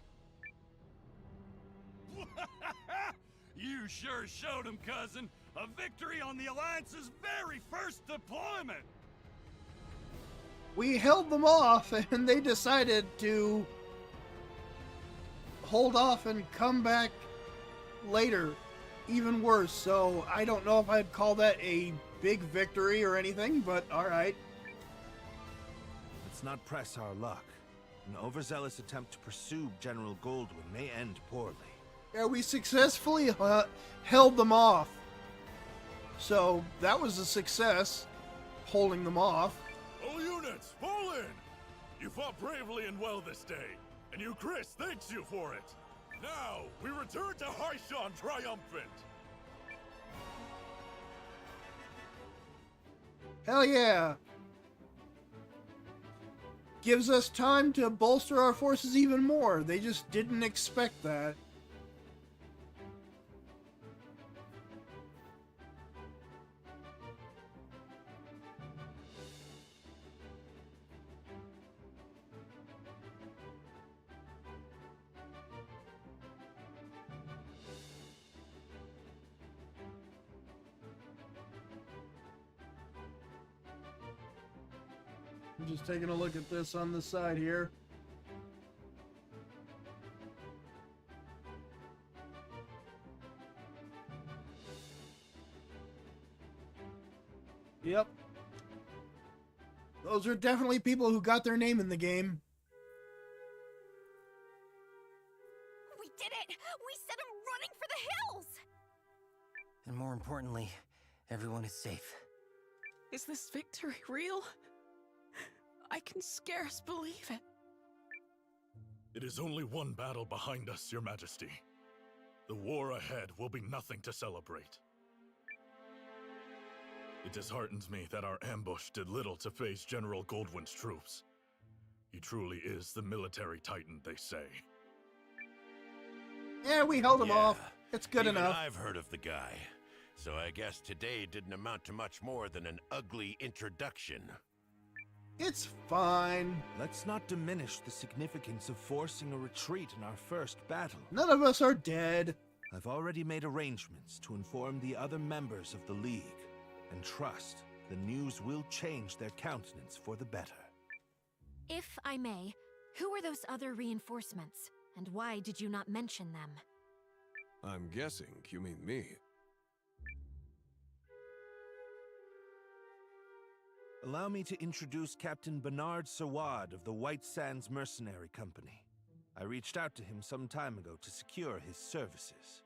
Speaker 9: You sure showed him, cousin. A victory on the Alliance's very first deployment!
Speaker 1: We held them off, and they decided to hold off and come back later. Even worse, so I don't know if I'd call that a big victory or anything, but alright.
Speaker 8: Let's not press our luck. An overzealous attempt to pursue General Goldwyn may end poorly.
Speaker 1: Yeah, we successfully held them off. So, that was a success, holding them off.
Speaker 6: All units, fall in! You fought bravely and well this day, and you, Chris, thanks you for it. Now, we return to Haishan triumphant!
Speaker 1: Hell yeah! Gives us time to bolster our forces even more. They just didn't expect that. I'm just taking a look at this on the side here. Yep. Those are definitely people who got their name in the game.
Speaker 2: We did it! We sent him running for the hills!
Speaker 5: And more importantly, everyone is safe.
Speaker 7: Is this victory real? I can scarce believe it.
Speaker 6: It is only one battle behind us, Your Majesty. The war ahead will be nothing to celebrate. It disheartens me that our ambush did little to face General Goldwyn's troops. He truly is the military titan, they say.
Speaker 1: Yeah, we held him off. It's good
Speaker 3: even
Speaker 1: enough.
Speaker 3: I've heard of the guy. So I guess today didn't amount to much more than an ugly introduction.
Speaker 1: It's fine.
Speaker 8: Let's not diminish the significance of forcing a retreat in our first battle.
Speaker 1: None of us are dead.
Speaker 8: I've already made arrangements to inform the other members of the League, and trust the news will change their countenance for the better.
Speaker 4: If I may, who are those other reinforcements, and why did you not mention them?
Speaker 19: I'm guessing you mean me.
Speaker 8: Allow me to introduce Captain Bernard Sawad of the White Sands Mercenary Company. I reached out to him some time ago to secure his services.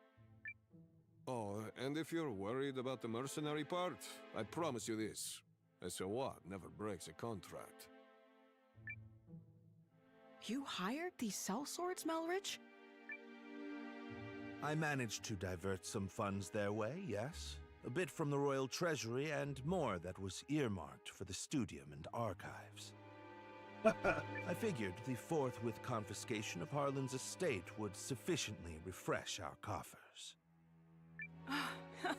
Speaker 19: Oh, and if you're worried about the mercenary part, I promise you this. A Sawad never breaks a contract.
Speaker 7: You hired these sellswords, Melrich?
Speaker 8: I managed to divert some funds their way, yes. A bit from the Royal Treasury and more that was earmarked for the Studium and Archives. I figured the forthwith confiscation of Harlan's estate would sufficiently refresh our coffers.
Speaker 7: Well,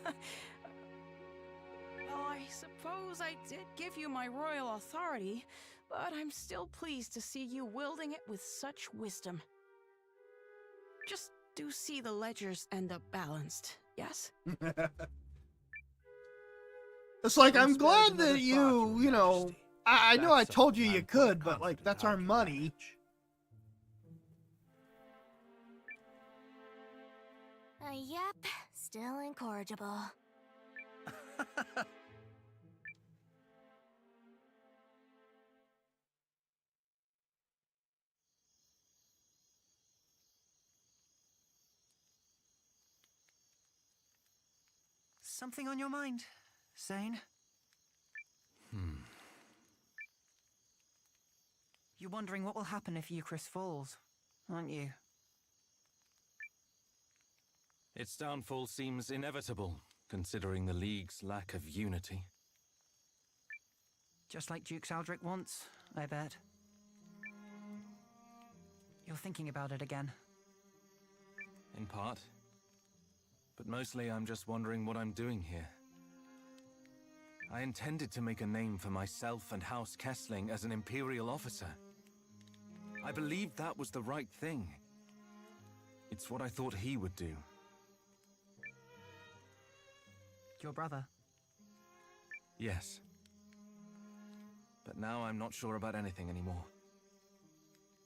Speaker 7: I suppose I did give you my royal authority, but I'm still pleased to see you wielding it with such wisdom. Just do see the ledgers end up balanced, yes?
Speaker 1: It's like, I'm glad that you know, I know I told you you could, but like, that's our money.
Speaker 16: Yep, still incorrigible.
Speaker 17: Something on your mind, Zane? You're wondering what will happen if Eucharist falls, aren't you?
Speaker 5: Its downfall seems inevitable, considering the League's lack of unity.
Speaker 17: Just like Duke Saldric wants, I bet. You're thinking about it again.
Speaker 5: In part. But mostly I'm just wondering what I'm doing here. I intended to make a name for myself and House Kessling as an Imperial officer. I believed that was the right thing. It's what I thought he would do.
Speaker 17: Your brother?
Speaker 5: Yes. But now I'm not sure about anything anymore.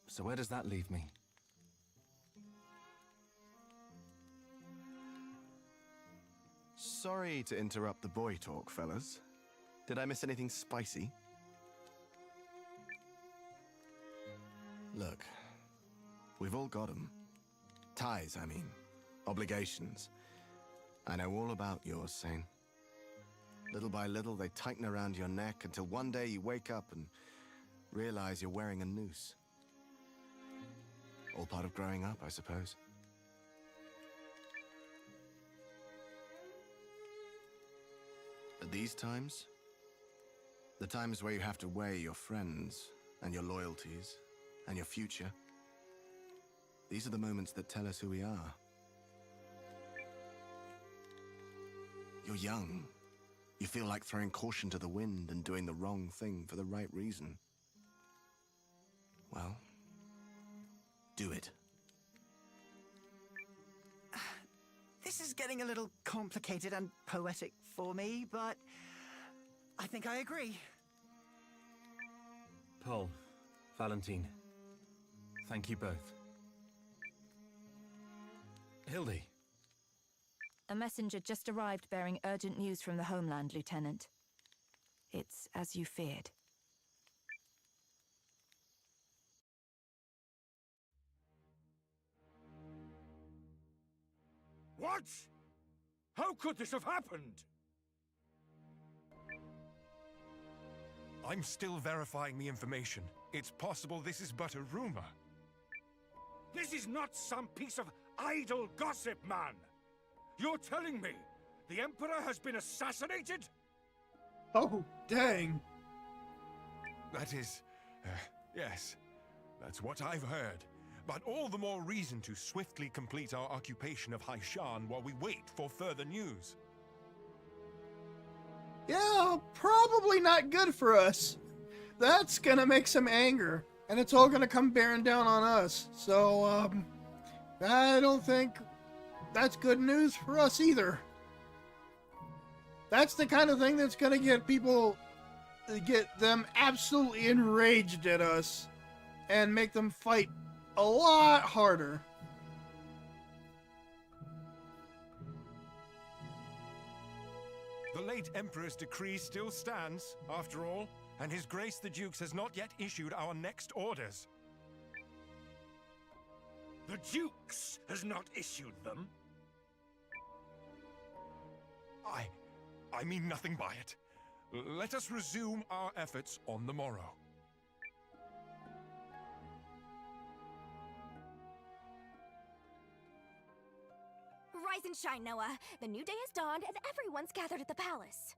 Speaker 5: So where does that leave me?
Speaker 12: Sorry to interrupt the boy talk, fellas. Did I miss anything spicy? Look, we've all got them. Ties, I mean. Obligations. I know all about yours, Zane. Little by little, they tighten around your neck until one day you wake up and realize you're wearing a noose. All part of growing up, I suppose. But these times, the times where you have to weigh your friends and your loyalties and your future, these are the moments that tell us who we are. You're young. You feel like throwing caution to the wind and doing the wrong thing for the right reason. Well, do it.
Speaker 17: This is getting a little complicated and poetic for me, but I think I agree.
Speaker 5: Paul, Valentine, thank you both. Hildy.
Speaker 20: A messenger just arrived bearing urgent news from the homeland, Lieutenant. It's as you feared.
Speaker 11: What? How could this have happened?
Speaker 10: I'm still verifying the information. It's possible this is but a rumor.
Speaker 11: This is not some piece of idle gossip, man! You're telling me the Emperor has been assassinated?
Speaker 1: Oh, dang.
Speaker 10: That is... yes. That's what I've heard. But all the more reason to swiftly complete our occupation of Haishan while we wait for further news.
Speaker 1: Yeah, probably not good for us. That's gonna make some anger, and it's all gonna come bearing down on us. So, I don't think that's good news for us either. That's the kind of thing that's gonna get them absolutely enraged at us and make them fight a lot harder.
Speaker 10: The late Emperor's decree still stands, after all, and His Grace the Dukes has not yet issued our next orders.
Speaker 11: The Dukes has not issued them?
Speaker 10: I mean nothing by it. Let us resume our efforts on the morrow.
Speaker 16: Rise and shine, Noah. The new day has dawned and everyone's gathered at the palace.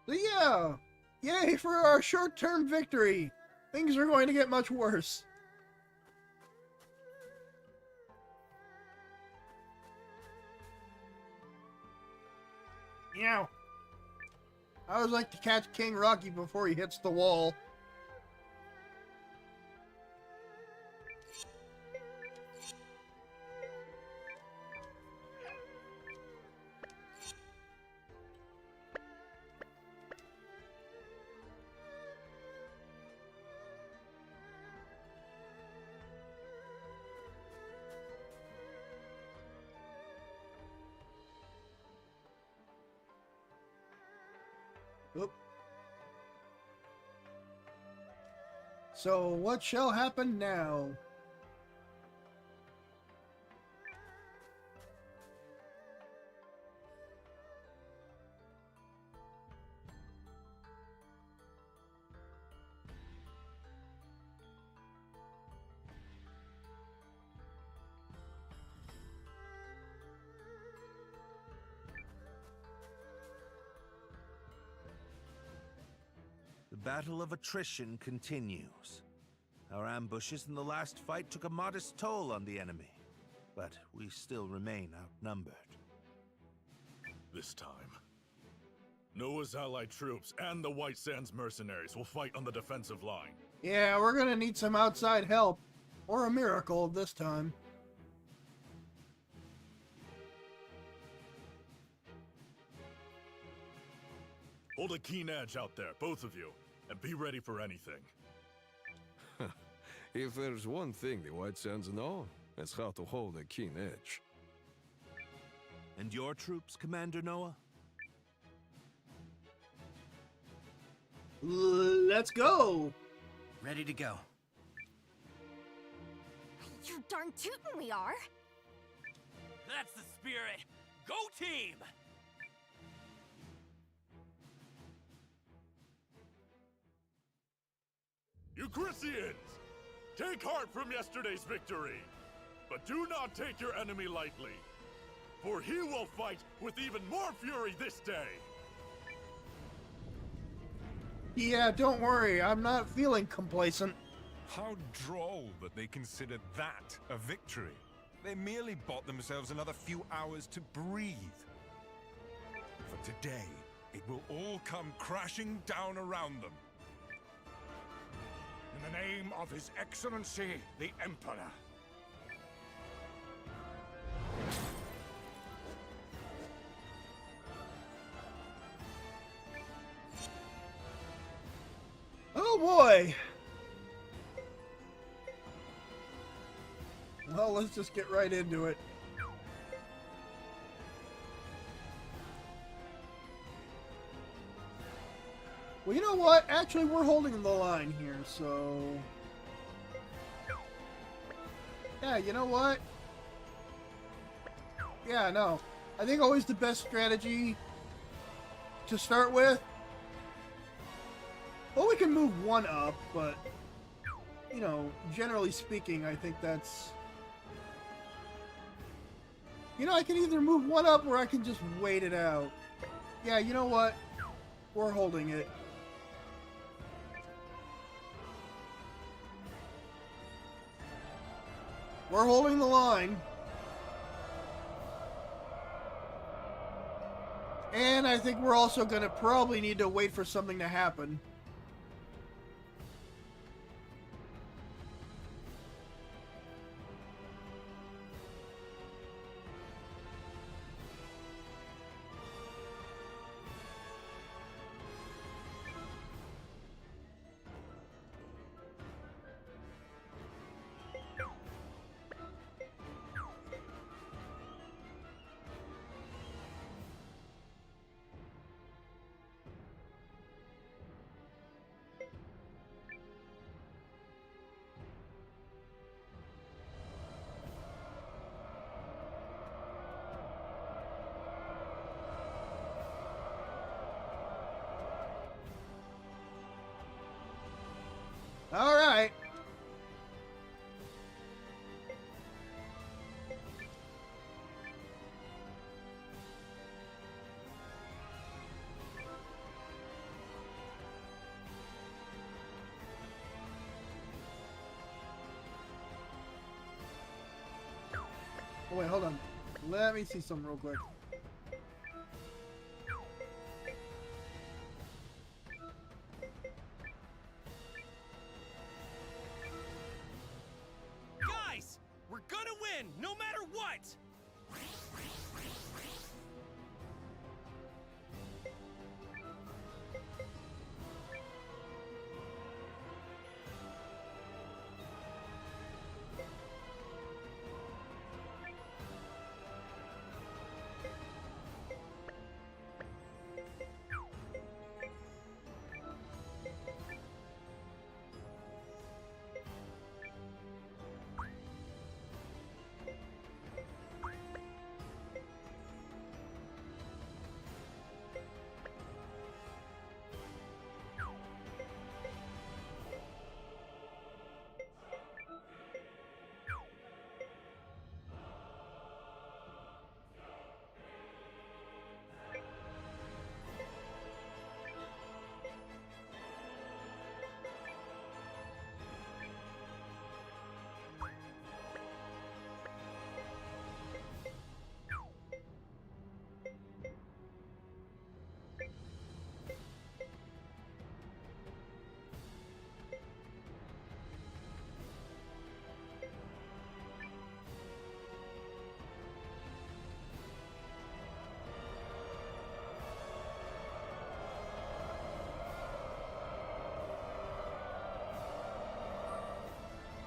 Speaker 1: So yeah, yay for our short-term victory. Things are going to get much worse. Meow. I always like to catch King Rocky before he hits the wall. Oop. So, what shall happen now?
Speaker 8: The battle of attrition continues. Our ambushes in the last fight took a modest toll on the enemy, but we still remain outnumbered.
Speaker 6: This time, Noah's allied troops and the White Sands mercenaries will fight on the defensive line.
Speaker 1: Yeah, we're gonna need some outside help. Or a miracle this time.
Speaker 6: Hold a keen edge out there, both of you, and be ready for anything.
Speaker 19: If there's one thing the White Sands know, it's how to hold a keen edge.
Speaker 8: And your troops, Commander Noah?
Speaker 1: Let's go!
Speaker 5: Ready to go.
Speaker 16: You darn tootin' we are!
Speaker 13: That's the spirit! Go team!
Speaker 6: Euchrysians! Take heart from yesterday's victory, but do not take your enemy lightly, for he will fight with even more fury this day.
Speaker 1: Yeah, don't worry, I'm not feeling complacent.
Speaker 10: How droll that they consider that a victory. They merely bought themselves another few hours to breathe. For today, it will all come crashing down around them.
Speaker 11: In the name of His Excellency, the Emperor.
Speaker 1: Oh boy! Well, let's just get right into it. Well, you know what? Actually, we're holding the line here, so... Yeah, you know what? Yeah, no. I think always the best strategy to start with... Well, we can move one up, but... You know, generally speaking, I think that's... You know, I can either move one up or I can just wait it out. Yeah, you know what? We're holding it. We're holding the line. And I think we're also going to probably need to wait for something to happen. All right. Oh, wait, hold on. Let me see something real quick.
Speaker 5: Guys, we're gonna win, no matter what!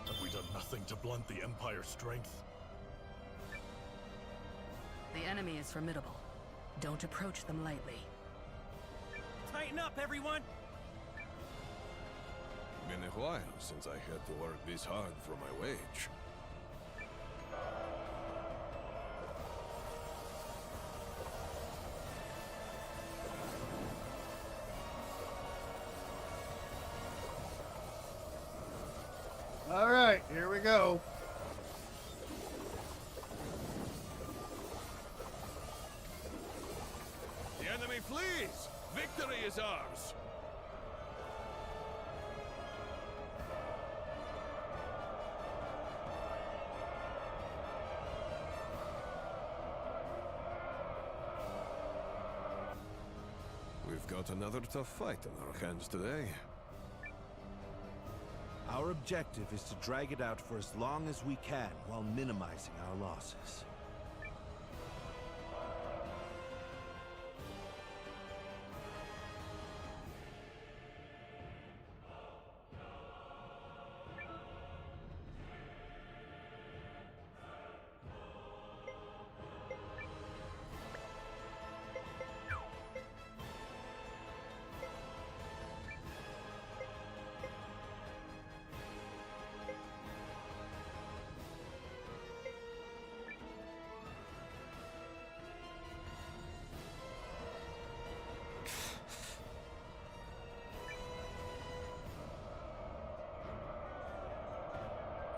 Speaker 6: Have we done nothing to blunt the Empire's strength?
Speaker 18: The enemy is formidable. Don't approach them lightly.
Speaker 5: Tighten up, everyone!
Speaker 19: Been a while since I had to work this hard for my wage.
Speaker 1: All right, here we go.
Speaker 3: The enemy flees! Victory is ours!
Speaker 19: We've got another tough fight on our hands today.
Speaker 8: Our objective is to drag it out for as long as we can while minimizing our losses.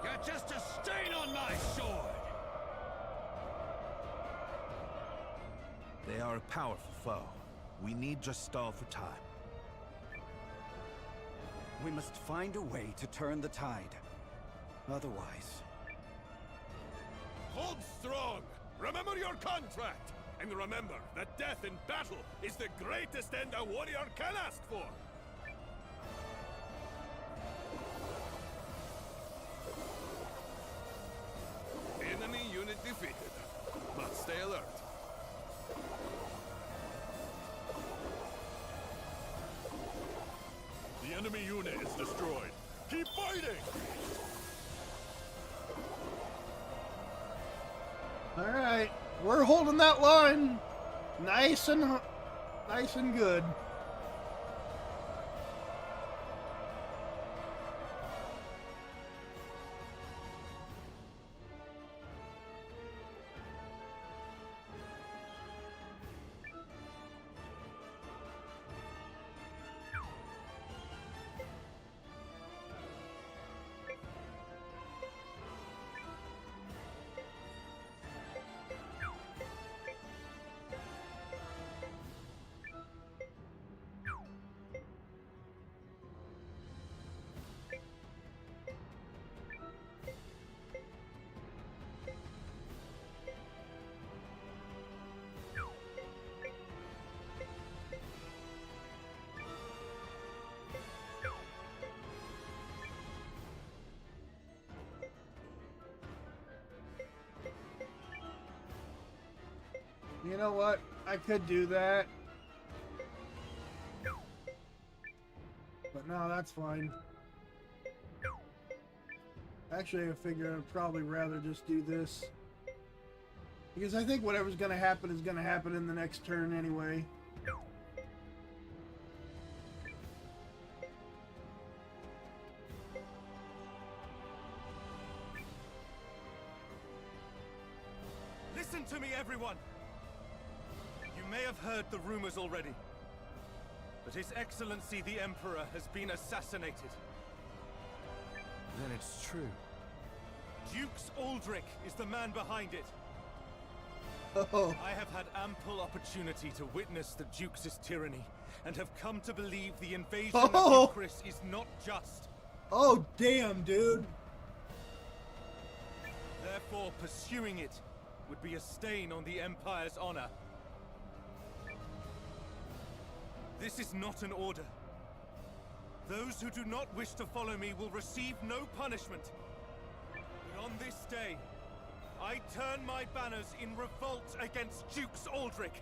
Speaker 9: You're just a stain on my sword!
Speaker 8: They are a powerful foe. We need just stall for time.
Speaker 21: We must find a way to turn the tide. Otherwise...
Speaker 3: Hold strong! Remember your contract!
Speaker 19: And remember that death in battle is the greatest end a warrior can ask for! Enemy unit defeated, but stay alert.
Speaker 6: The enemy unit is destroyed. Keep fighting!
Speaker 1: All right, we're holding that line, nice and good. You know what? I could do that. But no, that's fine. Actually, I figure I'd probably rather just do this. Because I think whatever's gonna happen is gonna happen in the next turn anyway.
Speaker 5: Listen to me, everyone! You may have heard the rumors already, but His Excellency the Emperor has been assassinated.
Speaker 8: Then it's true.
Speaker 5: Dukes Aldrich is the man behind it.
Speaker 1: Oh.
Speaker 5: I have had ample opportunity to witness the Duke's tyranny, and have come to believe the invasion of Eucharist is not just.
Speaker 1: Oh, damn, dude.
Speaker 5: Therefore, pursuing it would be a stain on the Empire's honor. This is not an order. Those who do not wish to follow me will receive no punishment. But on this day, I turn my banners in revolt against Dukes Aldrich.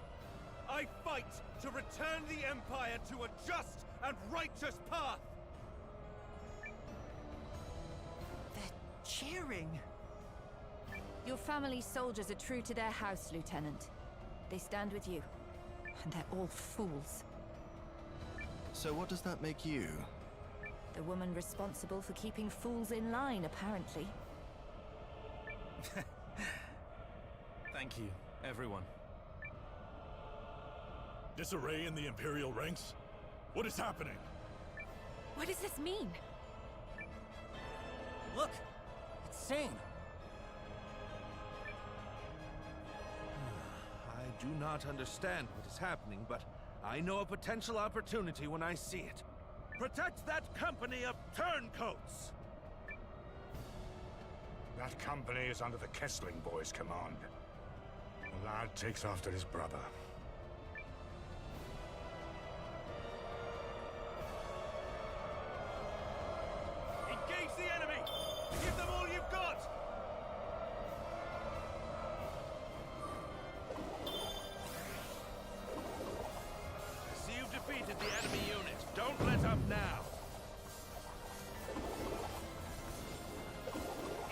Speaker 5: I fight to return the Empire to a just and righteous path.
Speaker 17: They're cheering.
Speaker 20: Your family's soldiers are true to their house, Lieutenant. They stand with you. And they're all fools.
Speaker 12: So what does that make you?
Speaker 20: The woman responsible for keeping fools in line, apparently.
Speaker 5: Thank you, everyone.
Speaker 6: Disarray in the Imperial ranks? What is happening?
Speaker 4: What does this mean?
Speaker 5: Look! It's Sane!
Speaker 8: I do not understand what is happening, but I know a potential opportunity when I see it. Protect that company of turncoats!
Speaker 11: That company is under the Kessling boys' command. The lad takes after his brother.
Speaker 5: Engage the enemy! Give them all you've got!
Speaker 8: See, you've defeated the enemy unit. Don't let up now.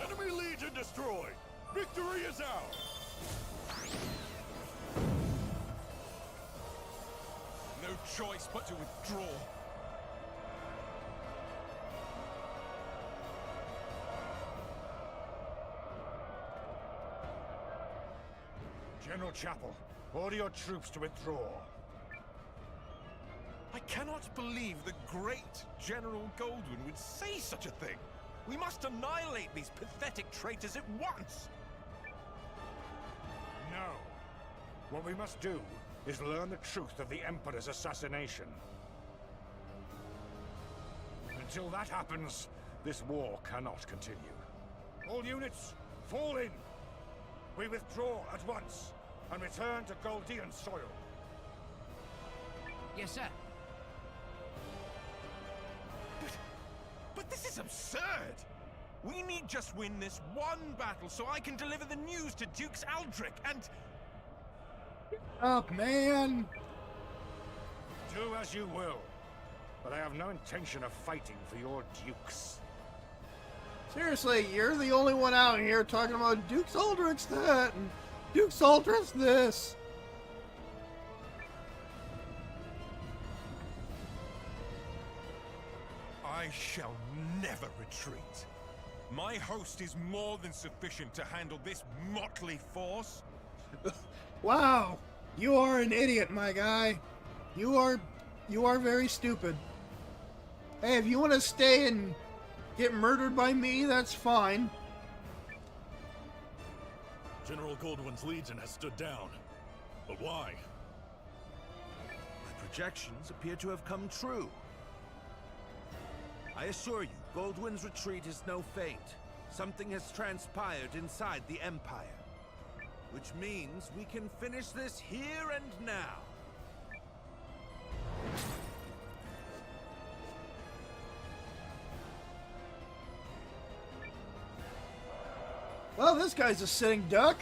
Speaker 6: Enemy Legion destroyed! Victory is ours!
Speaker 10: No choice but to withdraw.
Speaker 11: General Chapel, order your troops to withdraw.
Speaker 10: I cannot believe the great General Goldwyn would say such a thing. We must annihilate these pathetic traitors at once!
Speaker 11: No. What we must do is learn the truth of the Emperor's assassination. Until that happens, this war cannot continue. All units, fall in! We withdraw at once. and return to Goldean soil.
Speaker 14: Yes, sir.
Speaker 10: But this is absurd! We need just win this one battle so I can deliver the news to Dukes Aldrich and...
Speaker 1: Oh, man!
Speaker 11: Do as you will, but I have no intention of fighting for your dukes.
Speaker 1: Seriously, you're the only one out here talking about Dukes Aldrich that and Dukes Aldrich this.
Speaker 10: I shall never retreat. My host is more than sufficient to handle this motley force.
Speaker 1: Wow, you are an idiot, my guy. You are very stupid. Hey, if you want to stay and get murdered by me, that's fine.
Speaker 6: General Goldwyn's legion has stood down. But why?
Speaker 8: My projections appear to have come true. I assure you, Goldwyn's retreat is no feint. Something has transpired inside the Empire. Which means we can finish this here and now.
Speaker 1: Well, this guy's a sitting duck.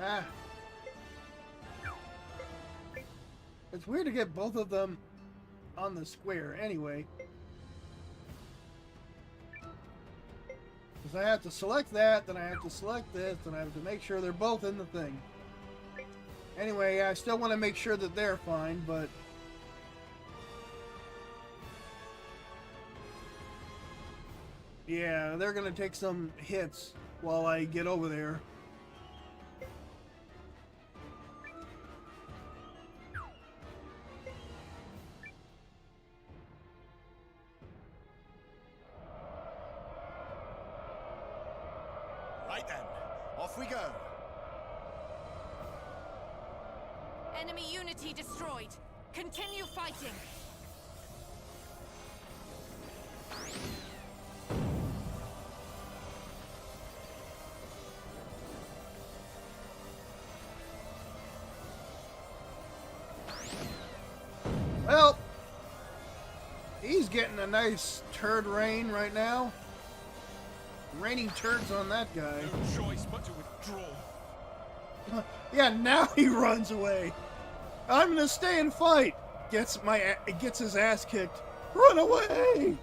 Speaker 1: Ah. It's weird to get both of them on the square anyway. Because I have to select that, then I have to select this, then I have to make sure they're both in the thing. Anyway, I still want to make sure that they're fine, but... yeah, they're going to take some hits while I get over there.
Speaker 12: Right then, off we go.
Speaker 18: Enemy unity destroyed. Continue fighting.
Speaker 1: Well, he's getting a nice turd rain right now. Raining turds on that guy.
Speaker 10: No choice but to withdraw.
Speaker 1: Yeah, now he runs away. I'm gonna stay and fight. Gets his ass kicked. Run away!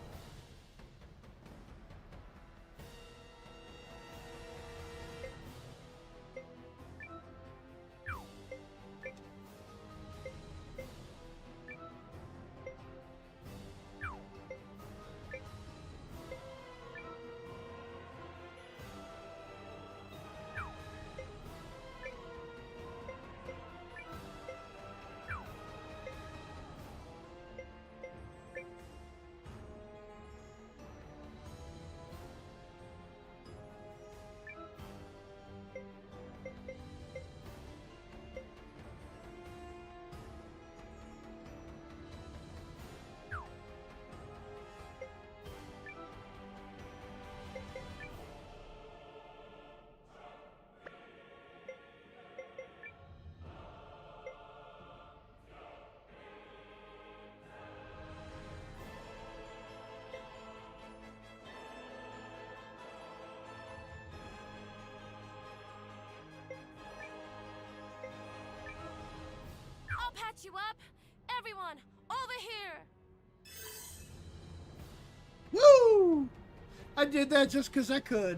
Speaker 16: I'll patch you up. Everyone, over here.
Speaker 1: Woo! I did that just because I could.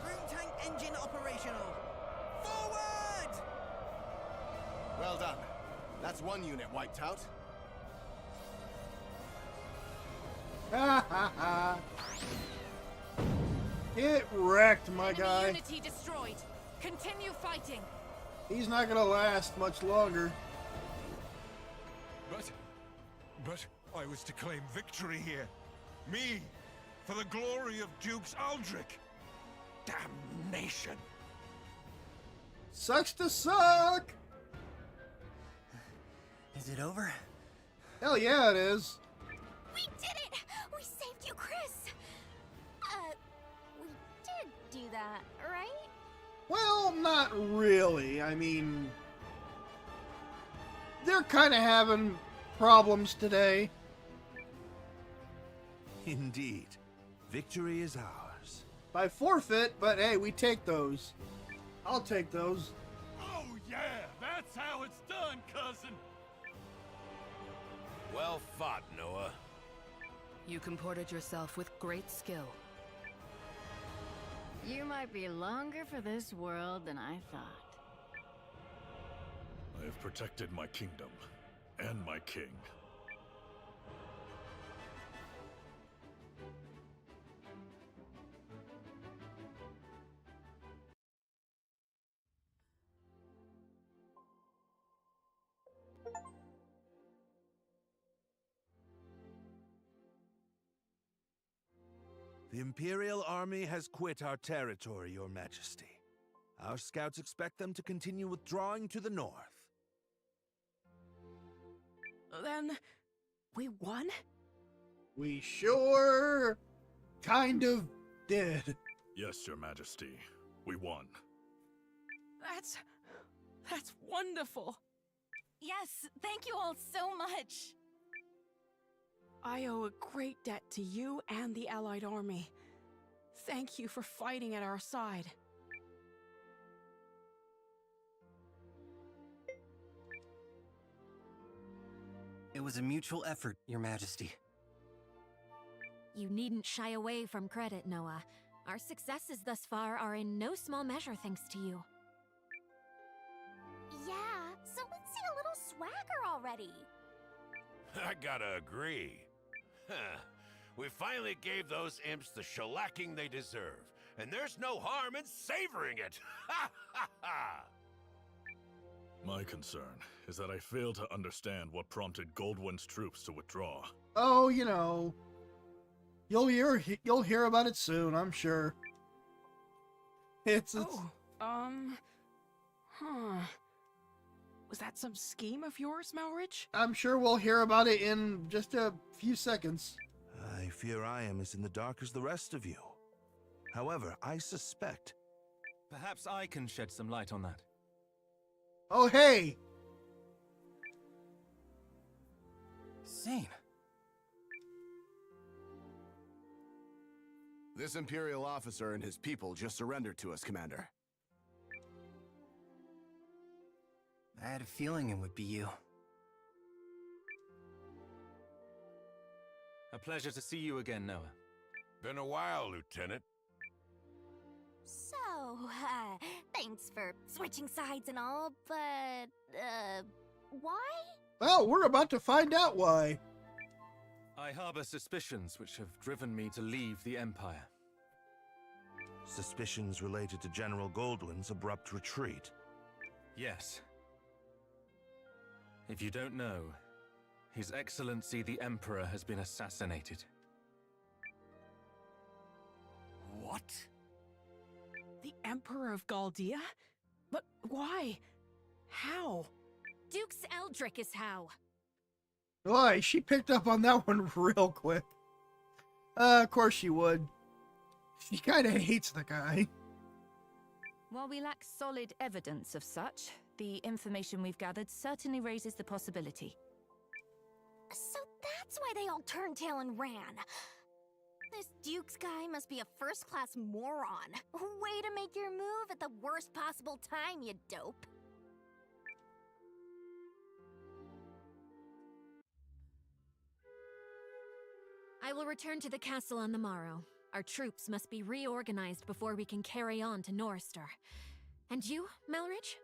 Speaker 17: Room tank engine operational. Forward!
Speaker 12: Well done. That's one unit wiped out.
Speaker 1: Ha ha ha. Get wrecked, my guy.
Speaker 4: Unity destroyed. Continue fighting.
Speaker 1: He's not gonna last much longer.
Speaker 10: But I was to claim victory here. Me, for the glory of Dukes Aldrich. Damnation.
Speaker 1: Sucks to suck.
Speaker 5: Is it over?
Speaker 1: Hell yeah, it is.
Speaker 16: We did it! We saved you, Chris! We did do that, right?
Speaker 1: Well, not really. I mean, they're kind of having problems today.
Speaker 8: Indeed. Victory is ours.
Speaker 1: By forfeit, but hey, we take those. I'll take those.
Speaker 9: Oh yeah, that's how it's done, cousin.
Speaker 3: Well fought, Noah.
Speaker 18: You comported yourself with great skill.
Speaker 14: You might be longer for this world than I thought.
Speaker 6: I have protected my kingdom and my king.
Speaker 8: The Imperial Army has quit our territory, Your Majesty. Our scouts expect them to continue withdrawing to the north.
Speaker 7: Then, we won?
Speaker 1: We sure kind of did.
Speaker 6: Yes, Your Majesty. We won.
Speaker 7: That's wonderful.
Speaker 2: Yes, thank you all so much.
Speaker 7: I owe a great debt to you and the Allied Army. Thank you for fighting at our side.
Speaker 5: It was a mutual effort, Your Majesty.
Speaker 4: You needn't shy away from credit, Noah. Our successes thus far are in no small measure thanks to you.
Speaker 16: Yeah, so let's see a little swagger already.
Speaker 3: I gotta agree. Huh. We finally gave those imps the shellacking they deserve, and there's no harm in savoring it! Ha ha ha!
Speaker 6: My concern is that I fail to understand what prompted Goldwyn's troops to withdraw.
Speaker 1: Oh, you know, you'll hear about it soon, I'm sure. It's
Speaker 7: Was that some scheme of yours, Malrich?
Speaker 1: I'm sure we'll hear about it in just a few seconds.
Speaker 8: I fear I am as in the dark as the rest of you. However, I suspect...
Speaker 5: Perhaps I can shed some light on that.
Speaker 1: Oh, hey!
Speaker 5: Zane.
Speaker 12: This Imperial officer and his people just surrendered to us, Commander.
Speaker 5: I had a feeling it would be you. A pleasure to see you again, Noah.
Speaker 3: Been a while, Lieutenant.
Speaker 16: So, thanks for switching sides and all, but, why?
Speaker 1: Well, we're about to find out why.
Speaker 5: I harbor suspicions which have driven me to leave the Empire.
Speaker 8: Suspicions related to General Goldwyn's abrupt retreat.
Speaker 5: Yes. If you don't know, His Excellency the Emperor has been assassinated.
Speaker 9: What?
Speaker 7: The Emperor of Galdia? But why? How?
Speaker 4: Dukes Aldrich is how.
Speaker 1: Boy, she picked up on that one real quick. Of course she would. She kind of hates the guy.
Speaker 20: While we lack solid evidence of such, the information we've gathered certainly raises the possibility.
Speaker 16: So that's why they all turned tail and ran. This Dukes guy must be a first-class moron. Way to make your move at the worst possible time, you dope.
Speaker 4: I will return to the castle on the morrow. Our troops must be reorganized before we can carry on to Norrister. And you, Malrich?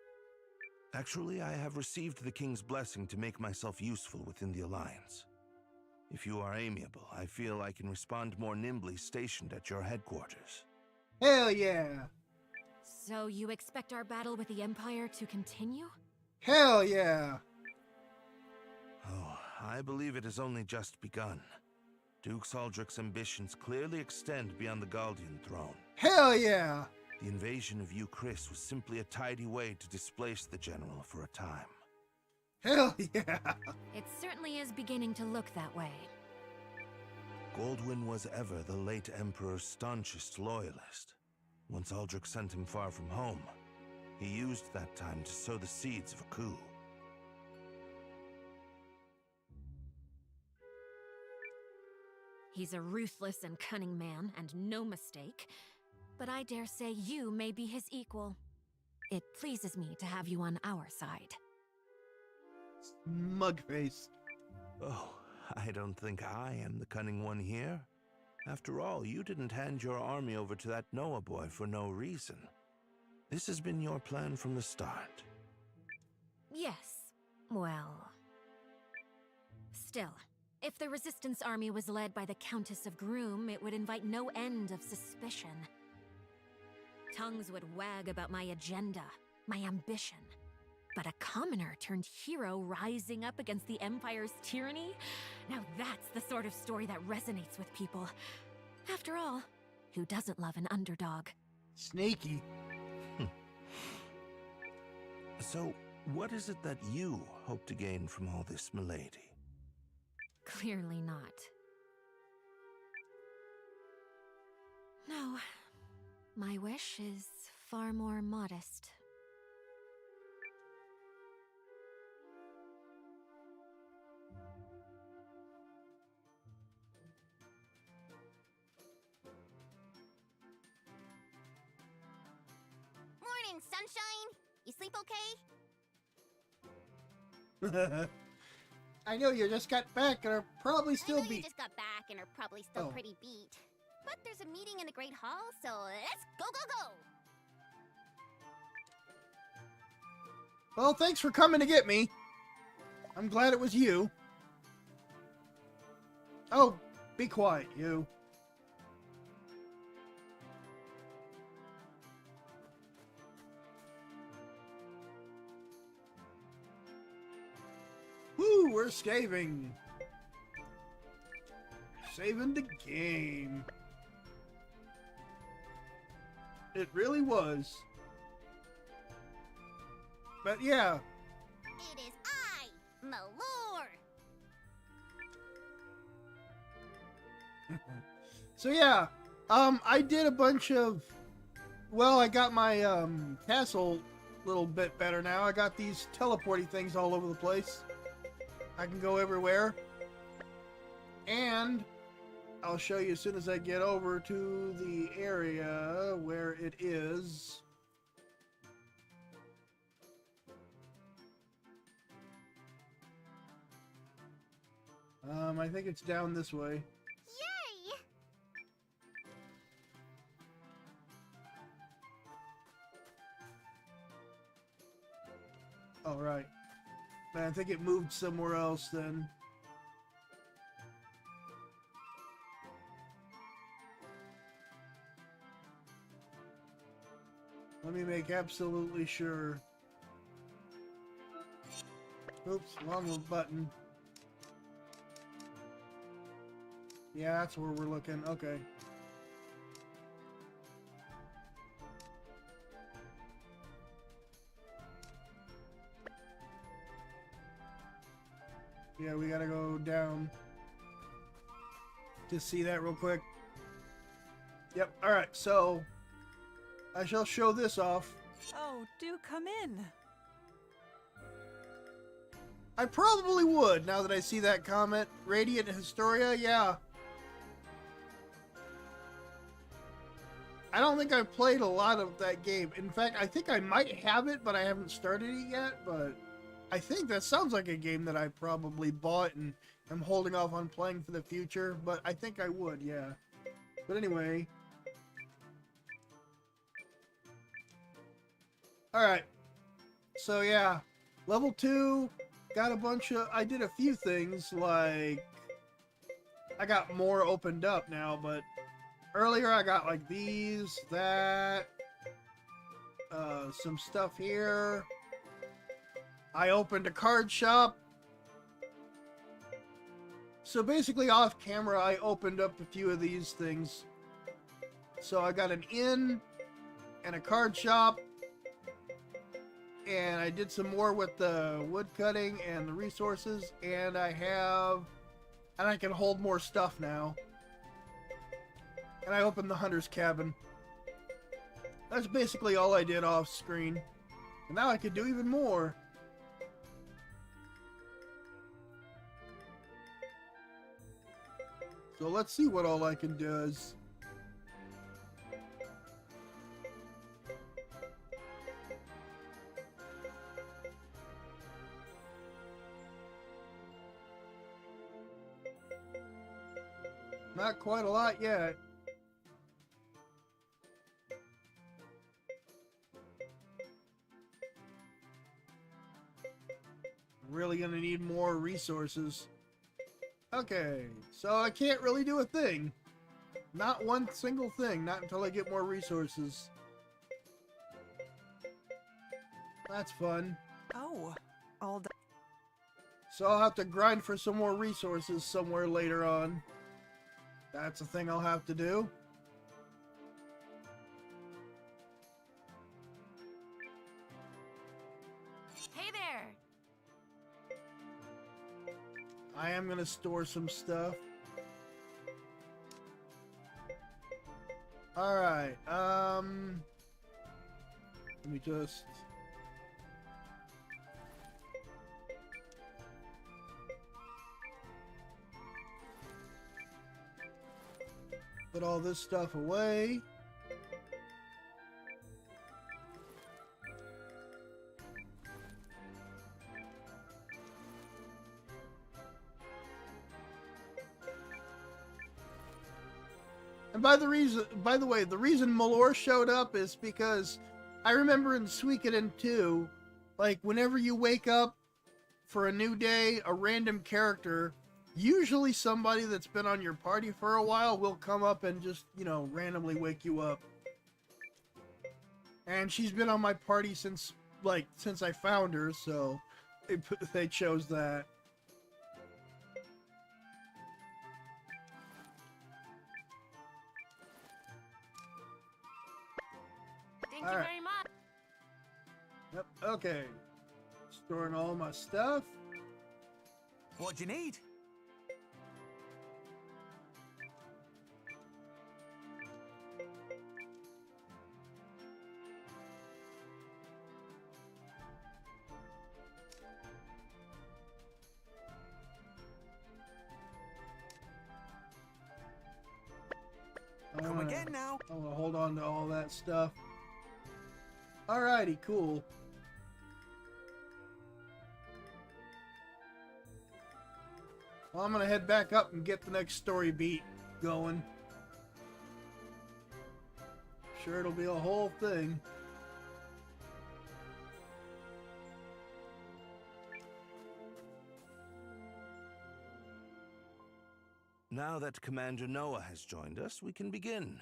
Speaker 8: Actually, I have received the King's blessing to make myself useful within the Alliance. If you are amiable, I feel I can respond more nimbly stationed at your headquarters.
Speaker 1: Hell yeah!
Speaker 4: So you expect our battle with the Empire to continue?
Speaker 1: Hell yeah!
Speaker 8: Oh, I believe it has only just begun. Duke Saldric's ambitions clearly extend beyond the Galdian throne.
Speaker 1: Hell yeah!
Speaker 8: The invasion of Chris was simply a tidy way to displace the general for a time.
Speaker 1: Hell yeah!
Speaker 4: It certainly is beginning to look that way.
Speaker 8: Goldwyn was ever the late Emperor's staunchest loyalist. Once Aldrich sent him far from home, he used that time to sow the seeds of a coup.
Speaker 4: He's a ruthless and cunning man, and no mistake. But I dare say you may be his equal. It pleases me to have you on our side.
Speaker 1: Mugface.
Speaker 8: Oh, I don't think I am the cunning one here. After all, you didn't hand your army over to that Noah boy for no reason. This has been your plan from the start.
Speaker 4: Yes. Well... Still, if the Resistance army was led by the Countess of Groom, it would invite no end of suspicion. Tongues would wag about my agenda, my ambition. But a commoner turned hero rising up against the Empire's tyranny? Now that's the sort of story that resonates with people. After all, who doesn't love an underdog?
Speaker 1: Sneaky.
Speaker 8: So, what is it that you hope to gain from all this, milady?
Speaker 4: Clearly not. No. My wish is far more modest.
Speaker 16: Morning, sunshine! You sleep okay?
Speaker 1: I know you just got back and are probably still
Speaker 16: I know you
Speaker 1: beat.
Speaker 16: just got back and are probably still
Speaker 1: Oh.
Speaker 16: pretty beat. But there's a meeting in the Great Hall, so let's go, go, go!
Speaker 1: Well, thanks for coming to get me. I'm glad it was you. Oh, be quiet, you. Woo, we're saving. Saving the game. It really was. But yeah.
Speaker 16: It is I, Malor!
Speaker 1: So yeah, I did a bunch of, well, I got my castle a little bit better now. I got these teleporting things all over the place. I can go everywhere. And I'll show you as soon as I get over to the area where it is. I think it's down this way.
Speaker 16: Yay!
Speaker 1: All right. Man, I think it moved somewhere else then. Let me make absolutely sure. Oops, wrong button. Yeah, that's where we're looking. Okay. Yeah, we gotta go down to see that real quick. Yep, alright, so I shall show this off.
Speaker 15: Oh, do come in.
Speaker 1: I probably would, now that I see that comment. Radiant Historia, yeah. I don't think I've played a lot of that game. In fact, I think I might have it, but I haven't started it yet. But I think that sounds like a game that I probably bought and I'm holding off on playing for the future. But I think I would, yeah. But anyway. Alright. So yeah, level 2, got a bunch of, I did a few things, like, I got more opened up now, but earlier I got like these, that, some stuff here. I opened a card shop. So basically off camera, I opened up a few of these things. So I got an inn and a card shop. And I did some more with the wood cutting and the resources. And I can hold more stuff now. And I opened the hunter's cabin. That's basically all I did off screen. And now I could do even more. So let's see what all I can do. Not quite a lot yet. Really gonna need more resources. Okay, so I can't really do a thing. Not one single thing, not until I get more resources. That's fun.
Speaker 15: Oh, all done.
Speaker 1: So I'll have to grind for some more resources somewhere later on. That's a thing I'll have to do.
Speaker 16: Hey there!
Speaker 1: I am gonna store some stuff. Alright, let me just... put all this stuff away. And by the way, the reason Malor showed up is because I remember in Suikoden 2, like whenever you wake up for a new day, a random character, usually somebody that's been on your party for a while, will come up and just, you know, randomly wake you up. And she's been on my party since I found her, so they chose that.
Speaker 16: Thank you very much.
Speaker 1: Yep, okay. Storing all my stuff.
Speaker 17: What do you need? Come again now.
Speaker 1: I'm gonna hold on to all that stuff. Alrighty, cool. Well, I'm gonna head back up and get the next story beat going. Sure, it'll be a whole thing.
Speaker 8: Now that Commander Noah has joined us, we can begin.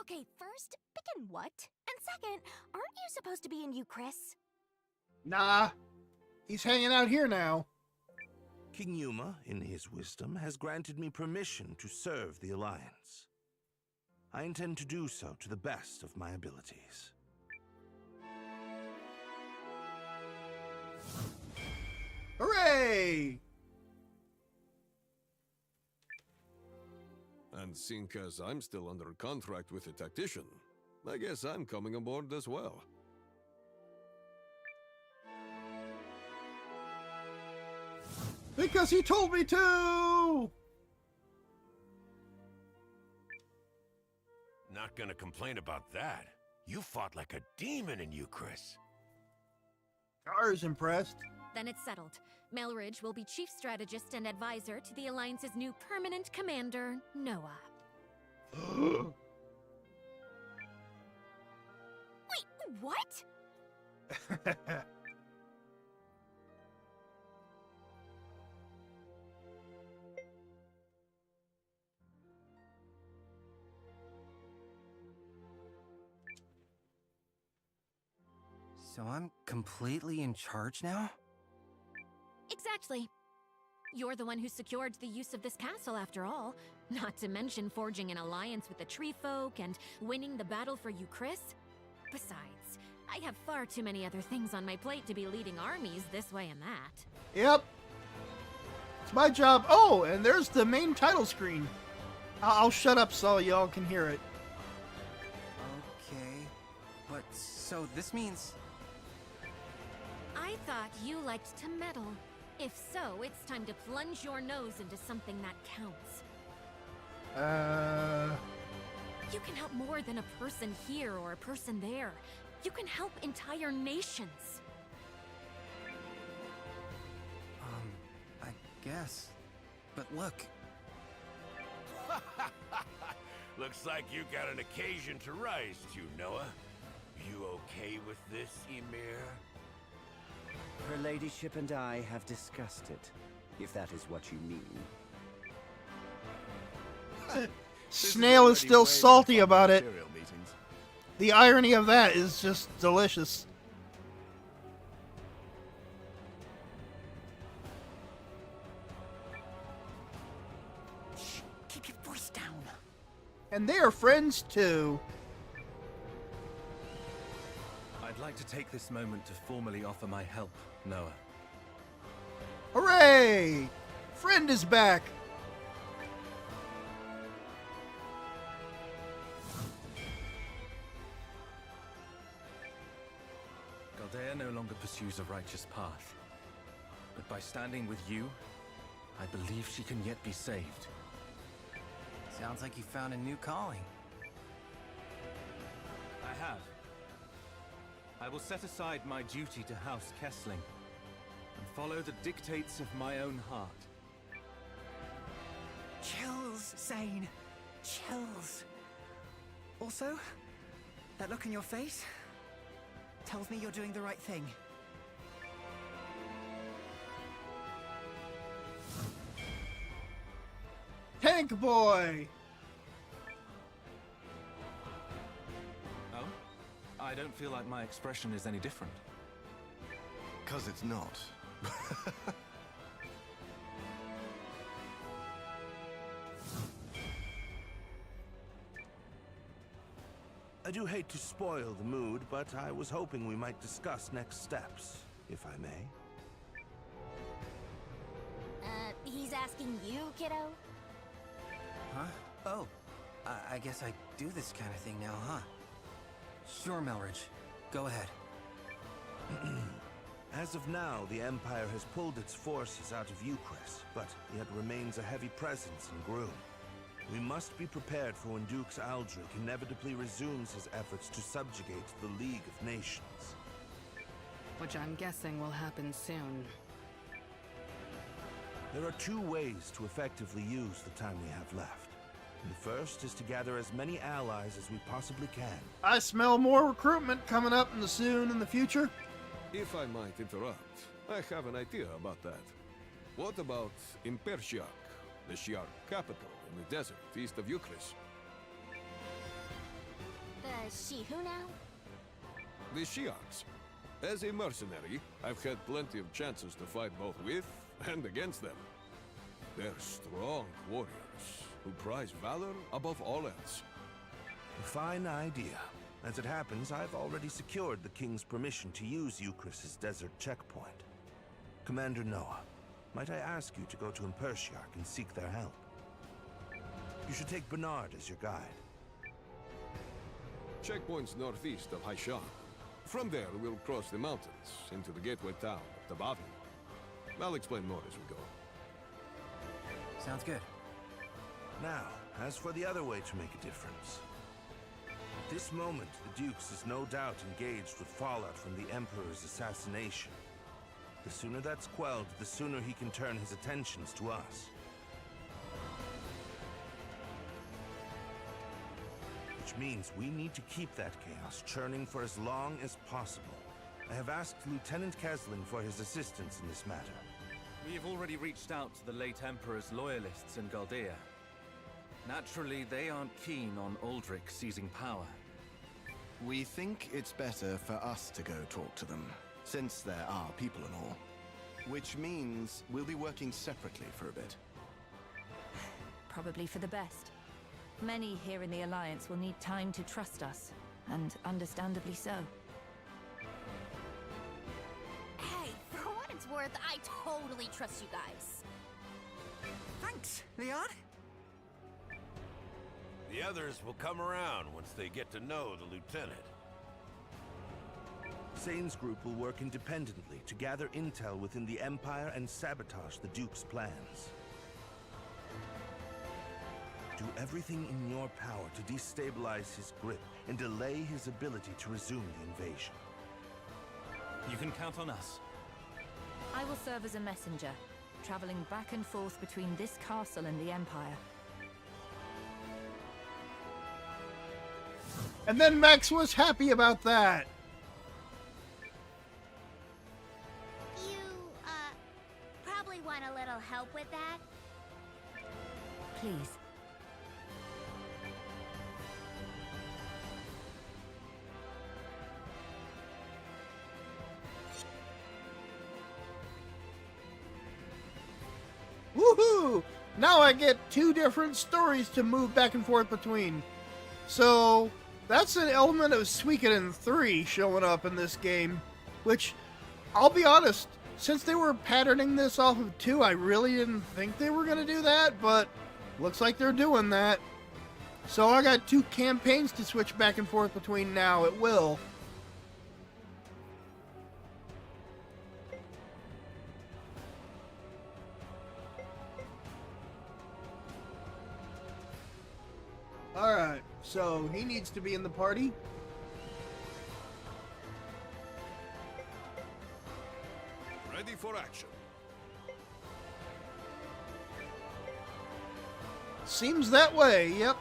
Speaker 16: Okay, first, begin what? And second, aren't you supposed to be in Euchris?
Speaker 1: Nah, he's hanging out here now.
Speaker 8: King Yuma, in his wisdom, has granted me permission to serve the Alliance. I intend to do so to the best of my abilities.
Speaker 1: Hooray!
Speaker 19: And seeing as I'm still under contract with a tactician, I guess I'm coming aboard as well.
Speaker 1: Because he told me to!
Speaker 3: Not gonna complain about that. You fought like a demon in Euchris.
Speaker 1: Gar's impressed.
Speaker 4: Then it's settled. Melridge will be chief strategist and advisor to the Alliance's new permanent commander, Noah.
Speaker 16: Wait, what?
Speaker 5: So I'm completely in charge now?
Speaker 4: Exactly. You're the one who secured the use of this castle, after all. Not to mention forging an alliance with the tree folk and winning the battle for Euchris. Besides, I have far too many other things on my plate to be leading armies this way and that.
Speaker 1: Yep. It's my job. Oh, and there's the main title screen. I'll shut up so y'all can hear it.
Speaker 5: Okay. But so this means...
Speaker 4: I thought you liked to meddle. If so, it's time to plunge your nose into something that counts. You can help more than a person here or a person there. You can help entire nations.
Speaker 5: I guess. But look.
Speaker 3: Looks like you got an occasion to rise to, Noah. You okay with this, Ymir?
Speaker 21: Her ladyship and I have discussed it, if that is what you mean.
Speaker 1: Snail is still salty about it. The irony of that is just delicious.
Speaker 17: Shh, keep your voice down.
Speaker 1: And they are friends too.
Speaker 13: I'd like to take this moment to formally offer my help, Noah.
Speaker 1: Hooray! Friend is back.
Speaker 13: Galdea no longer pursues a righteous path. But by standing with you, I believe she can yet be saved.
Speaker 5: Sounds like you found a new calling.
Speaker 13: I have. I will set aside my duty to House Kessling and follow the dictates of my own heart.
Speaker 17: Chills, Zane. Chills. Also, that look in your face tells me you're doing the right thing.
Speaker 1: Tank Boy!
Speaker 13: Oh? I don't feel like my expression is any different.
Speaker 12: 'Cause it's not.
Speaker 8: I do hate to spoil the mood, but I was hoping we might discuss next steps, if I may.
Speaker 16: He's asking you, kiddo?
Speaker 5: Huh? Oh, I guess I do this kind of thing now, huh? Sure, Melridge. Go ahead.
Speaker 8: As of now, the Empire has pulled its forces out of Euchris, but yet remains a heavy presence in Groom. We must be prepared for when Dux Aldrich inevitably resumes his efforts to subjugate the League of Nations.
Speaker 18: Which I'm guessing will happen soon.
Speaker 8: There are two ways to effectively use the time we have left. The first is to gather as many allies as we possibly can.
Speaker 1: I smell more recruitment coming up in the future.
Speaker 19: If I might interrupt, I have an idea about that. What about Impershiak, the Shi'ar capital in the desert east of Euchris?
Speaker 16: She who now?
Speaker 19: The Shi'ars. As a mercenary, I've had plenty of chances to fight both with and against them. They're strong warriors who prize valor above all else.
Speaker 8: A fine idea. As it happens, I've already secured the King's permission to use Euchris' desert checkpoint. Commander Noah, might I ask you to go to Impershiak and seek their help? You should take Bernard as your guide.
Speaker 19: Checkpoint's northeast of Haishan. From there, we'll cross the mountains into the gateway town of Tabavi. I'll explain more as we go.
Speaker 5: Sounds good.
Speaker 8: Now, as for the other way to make a difference. At this moment, the Dukes is no doubt engaged with fallout from the Emperor's assassination. The sooner that's quelled, the sooner he can turn his attentions to us. Which means we need to keep that chaos churning for as long as possible. I have asked Lieutenant Kesling for his assistance in this matter.
Speaker 13: We have already reached out to the late Emperor's loyalists in Galdea. Naturally, they aren't keen on Aldrich seizing power.
Speaker 12: We think it's better for us to go talk to them, since there are people and all. Which means we'll be working separately for a bit.
Speaker 20: Probably for the best. Many here in the Alliance will need time to trust us, and understandably so.
Speaker 16: Hey, for what it's worth, I totally trust you guys.
Speaker 17: Thanks, Leon.
Speaker 3: The others will come around once they get to know the lieutenant.
Speaker 8: Zane's group will work independently to gather intel within the Empire and sabotage the Duke's plans. Do everything in your power to destabilize his grip and delay his ability to resume the invasion.
Speaker 13: You can count on us.
Speaker 20: I will serve as a messenger, traveling back and forth between this castle and the Empire.
Speaker 1: And then Max was happy about that.
Speaker 16: You, probably want a little help with that?
Speaker 20: Please.
Speaker 1: Woohoo! Now I get 2 different stories to move back and forth between. So, that's an element of Suikoden 3 showing up in this game. Which, I'll be honest, since they were patterning this off of 2, I really didn't think they were going to do that, but looks like they're doing that. So I got 2 campaigns to switch back and forth between now at will. Alright, so he needs to be in the party.
Speaker 19: Ready for action.
Speaker 1: Seems that way, yep.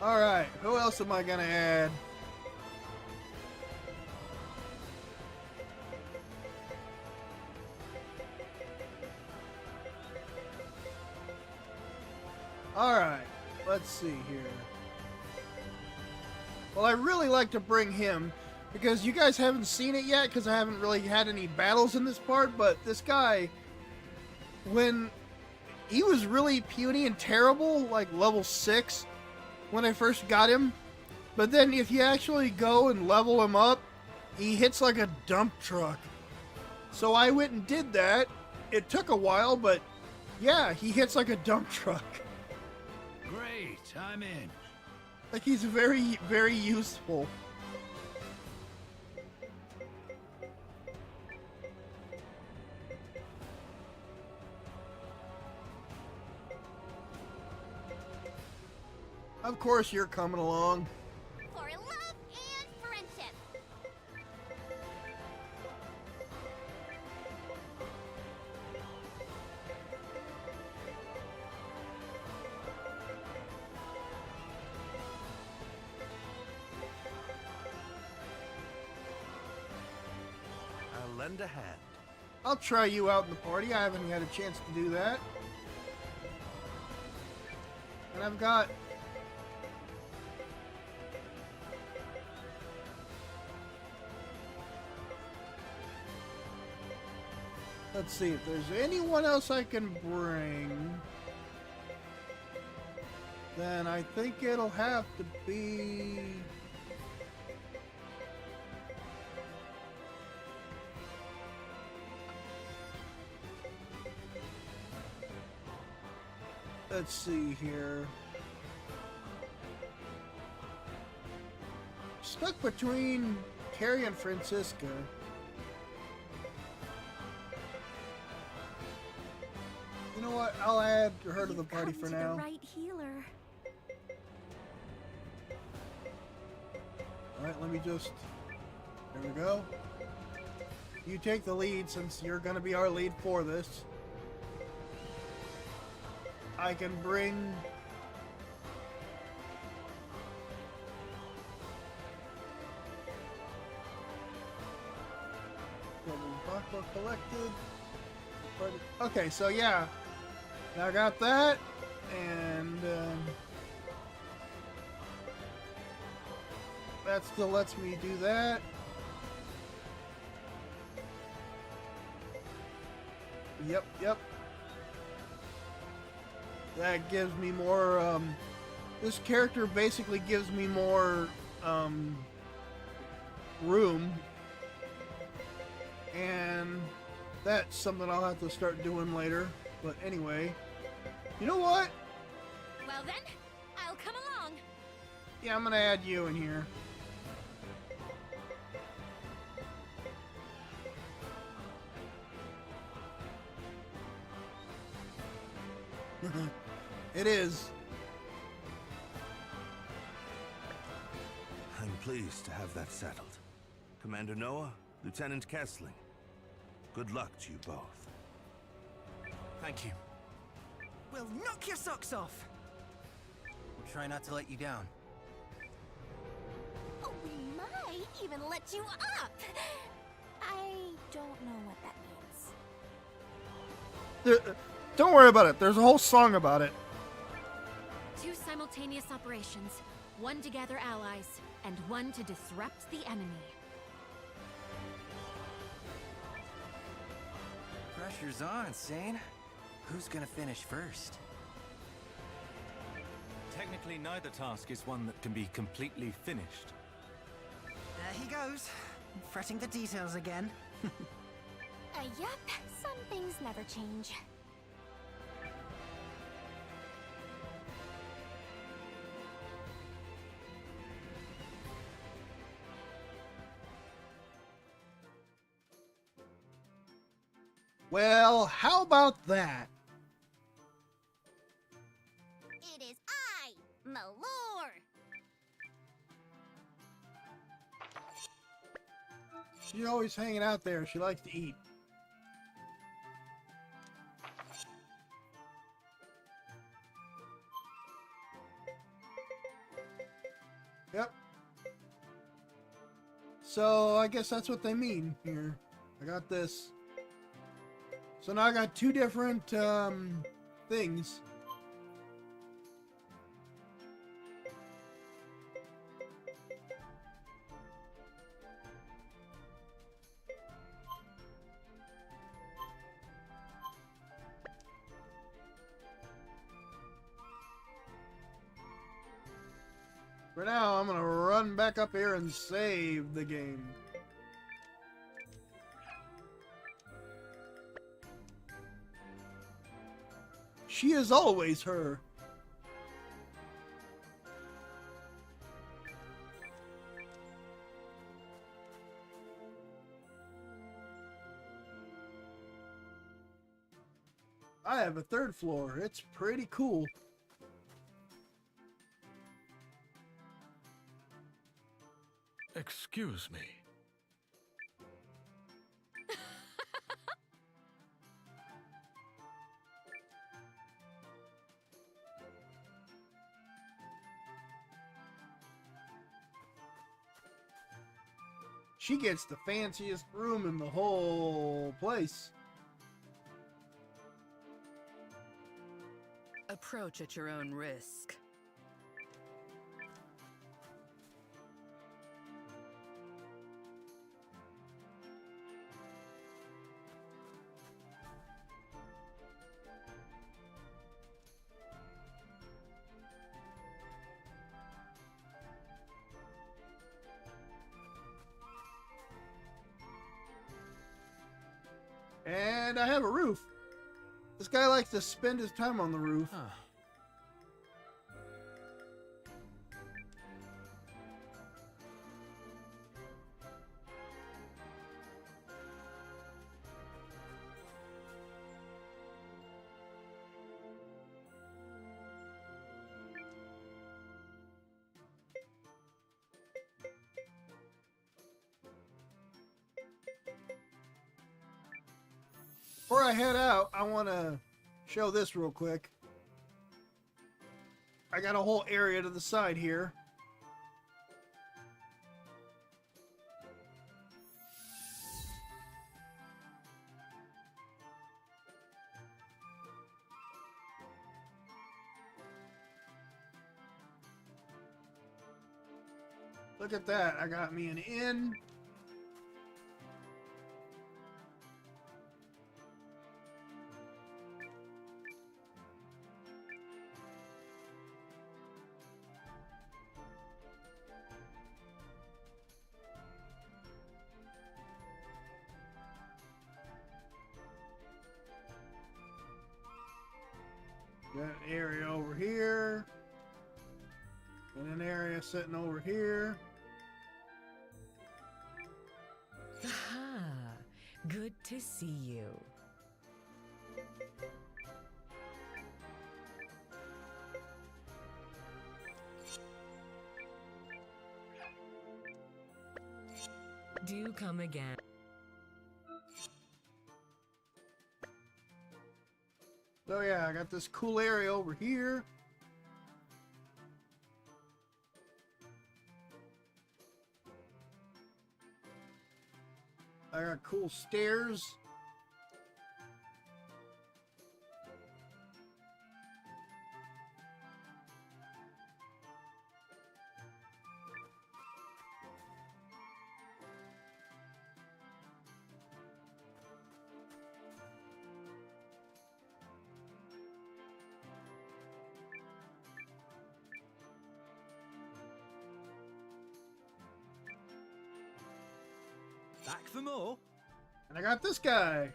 Speaker 1: Alright, who else am I gonna add? Alright, let's see here. Well, I really like to bring him, because you guys haven't seen it yet, because I haven't really had any battles in this part, but this guy, when he was really puny and terrible, like level 6, when I first got him, but then if you actually go and level him up, he hits like a dump truck. So I went and did that. It took a while, but yeah, he hits like a dump truck.
Speaker 9: Great, I'm in.
Speaker 1: Like, he's very, very useful. Of course you're coming along.
Speaker 16: For love and friendship.
Speaker 8: I'll lend a hand.
Speaker 1: I'll try you out in the party. I haven't had a chance to do that. And I've got... Let's see if there's anyone else I can bring. Then I think it'll have to be... Let's see here. Stuck between Carrie and Francisca. You know what? I'll add her to the party for now.
Speaker 16: The right healer.
Speaker 1: Alright, let me just... There we go. You take the lead since you're going to be our lead for this. I can bring Aqua collected. Okay, so yeah. Now I got that, and that still lets me do that. Yep. That gives me more, this character basically gives me more, room. And that's something I'll have to start doing later. But anyway, you know what?
Speaker 4: Well then, I'll come along.
Speaker 1: Yeah, I'm gonna add you in here. It is.
Speaker 8: I'm pleased to have that settled. Commander Noah, Lieutenant Kessling, good luck to you both.
Speaker 5: Thank you.
Speaker 17: We'll knock your socks off.
Speaker 5: We'll try not to let you down.
Speaker 16: Oh, we might even let you up. I don't know what that means.
Speaker 1: Don't worry about it. There's a whole song about it.
Speaker 4: 2 simultaneous operations. 1 to gather allies, and 1 to disrupt the enemy.
Speaker 5: Pressure's on, Sane. Who's gonna finish first?
Speaker 13: Technically, neither task is one that can be completely finished.
Speaker 17: There he goes, fretting the details again.
Speaker 16: Yep, some things never change.
Speaker 1: Well, how about that?
Speaker 16: It is I, Malor.
Speaker 1: She's always hanging out there. She likes to eat. Yep. So I guess that's what they mean here. I got this. So now I got 2 different things. For now, I'm gonna run back up here and save the game. She is always her. I have a 3rd floor. It's pretty cool.
Speaker 6: Excuse me.
Speaker 1: She gets the fanciest room in the whole place.
Speaker 18: Approach at your own risk.
Speaker 1: And I have a roof. This guy likes to spend his time on the roof.
Speaker 5: Huh.
Speaker 1: Before I head out, I want to show this real quick. I got a whole area to the side here. Look at that. I got me an inn. Got an area over here. And an area sitting over here.
Speaker 11: Aha! Good to see you. Do come again.
Speaker 1: So yeah, I got this cool area over here. I got cool stairs.
Speaker 22: Back for more?
Speaker 1: And I got this guy.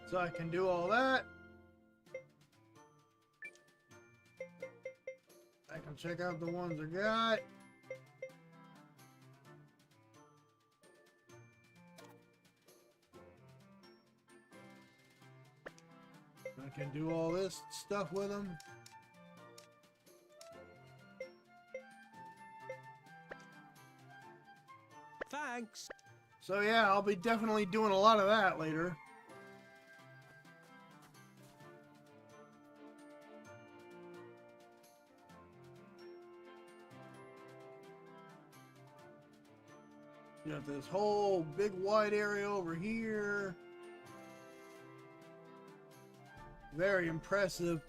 Speaker 1: So I can do all that. I can check out the ones I got. I can do all this stuff with them.
Speaker 22: Thanks.
Speaker 1: So yeah, I'll be definitely doing a lot of that later. You got this whole big wide area over here. Very impressive.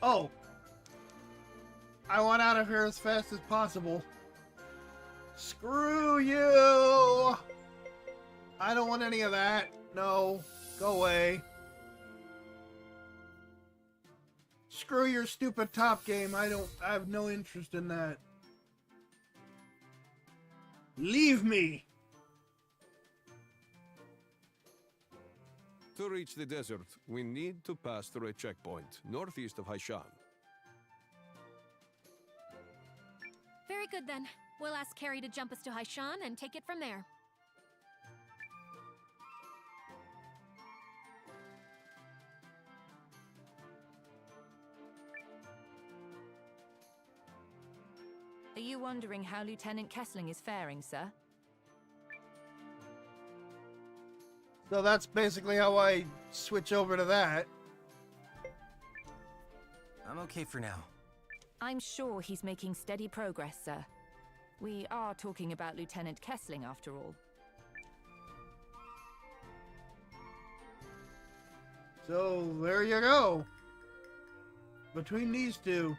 Speaker 1: Oh! I want out of here as fast as possible. Screw you! I don't want any of that. No. Go away. Screw your stupid top game. I have no interest in that. Leave me!
Speaker 19: To reach the desert, we need to pass through a checkpoint northeast of Haishan.
Speaker 4: Very good then. We'll ask Carrie to jump us to Haishan and take it from there.
Speaker 20: Are you wondering how Lieutenant Kessling is faring, sir?
Speaker 1: So that's basically how I switch over to that.
Speaker 5: I'm okay for now.
Speaker 20: I'm sure he's making steady progress, sir. We are talking about Lieutenant Kessling, after all.
Speaker 1: So, there you go. Between these two.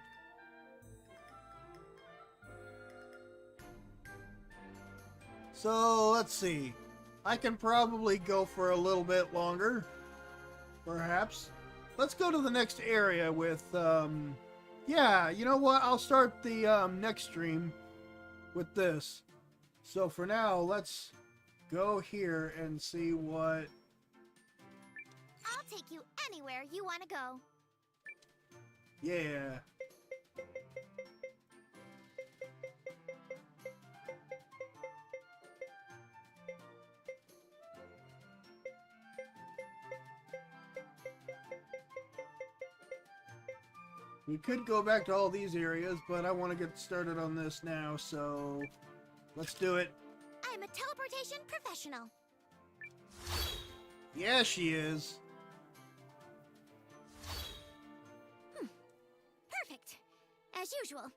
Speaker 1: So, let's see. I can probably go for a little bit longer. Perhaps. Let's go to the next area with, yeah, you know what? I'll start the next stream with this. So for now, let's go here and see what...
Speaker 16: I'll take you anywhere you want to go.
Speaker 1: Yeah. We could go back to all these areas, but I want to get started on this now, so let's do it.
Speaker 16: I'm a teleportation professional.
Speaker 1: Yeah, she is.
Speaker 16: Perfect. As usual.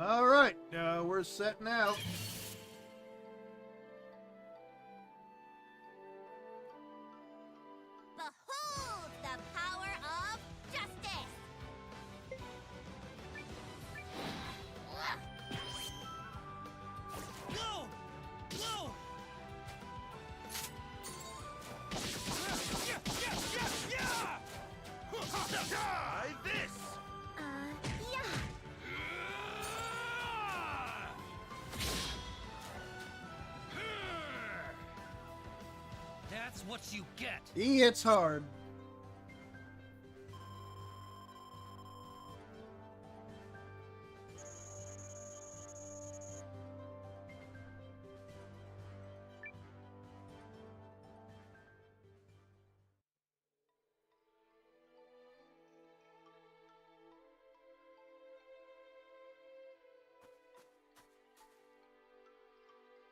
Speaker 1: All right, we're setting out.
Speaker 16: Behold the power of justice!
Speaker 5: Go! Go!
Speaker 3: Try this!
Speaker 16: Yeah.
Speaker 5: That's what you get.
Speaker 1: He hits hard.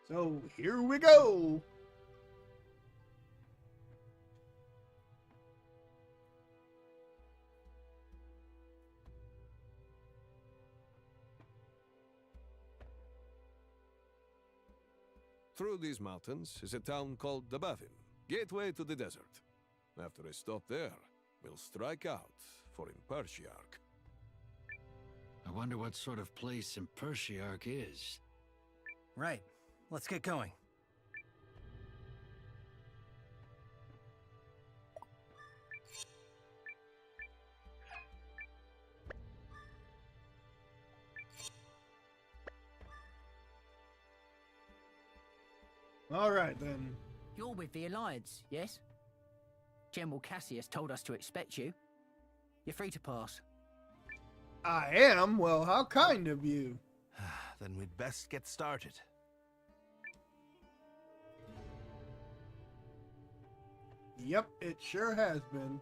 Speaker 1: So here we go.
Speaker 19: Through these mountains is a town called Dabavin, gateway to the desert. After a stop there, we'll strike out for Impertiarch.
Speaker 9: I wonder what sort of place Impertiarch is.
Speaker 5: Right. Let's get going.
Speaker 1: All right, then.
Speaker 10: You're with the Alliance, yes? General Cassius told us to expect you. You're free to pass.
Speaker 1: I am? Well, how kind of you.
Speaker 8: Then we'd best get started.
Speaker 1: Yep, it sure has been.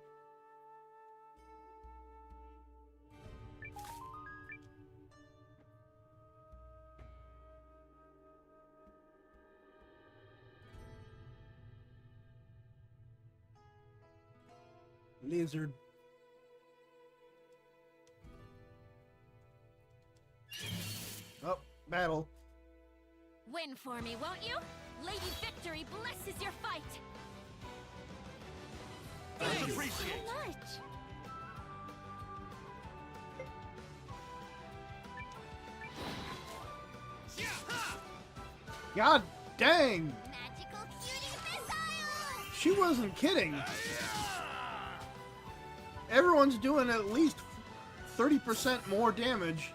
Speaker 1: Lizard. Oh, battle.
Speaker 4: Win for me, won't you? Lady Victory blesses your fight!
Speaker 3: Thanks
Speaker 16: so much.
Speaker 1: God dang!
Speaker 16: Magical cutie missile!
Speaker 1: She wasn't kidding. Everyone's doing at least 30% more damage.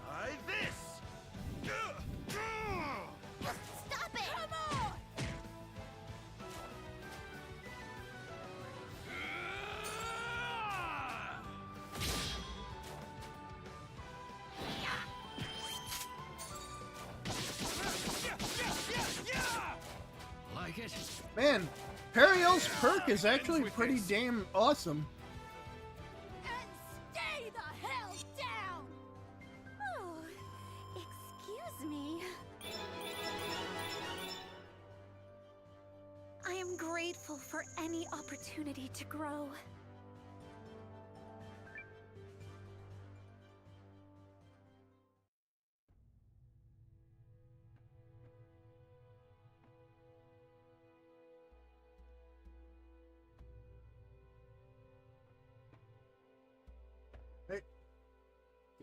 Speaker 3: Try this!
Speaker 16: Stop it! Come on!
Speaker 9: Like it?
Speaker 1: Man, Periel's perk is actually pretty damn awesome.
Speaker 16: Stay the hell down! Oh, excuse me. I am grateful for any opportunity to grow.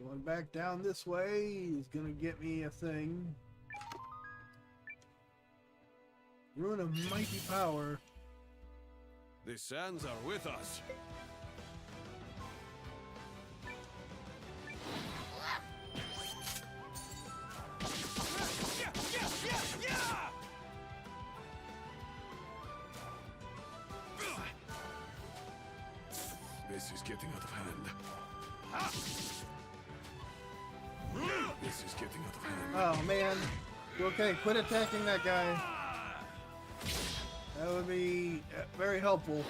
Speaker 1: Going back down this way is gonna get me a thing. Ruin of mighty power.
Speaker 19: The sands are with us. This is getting out of hand. This is getting out of hand.
Speaker 1: Oh man. Okay, quit attacking that guy. That would be very helpful.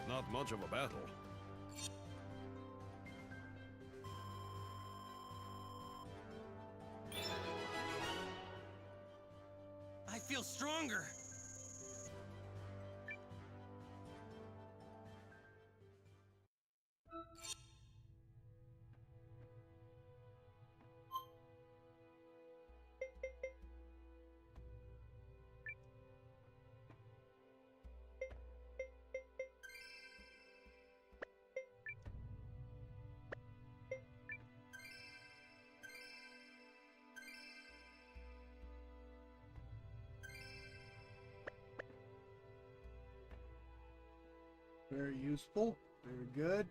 Speaker 19: Not much of a battle.
Speaker 5: I feel stronger.
Speaker 1: Very useful. Very good.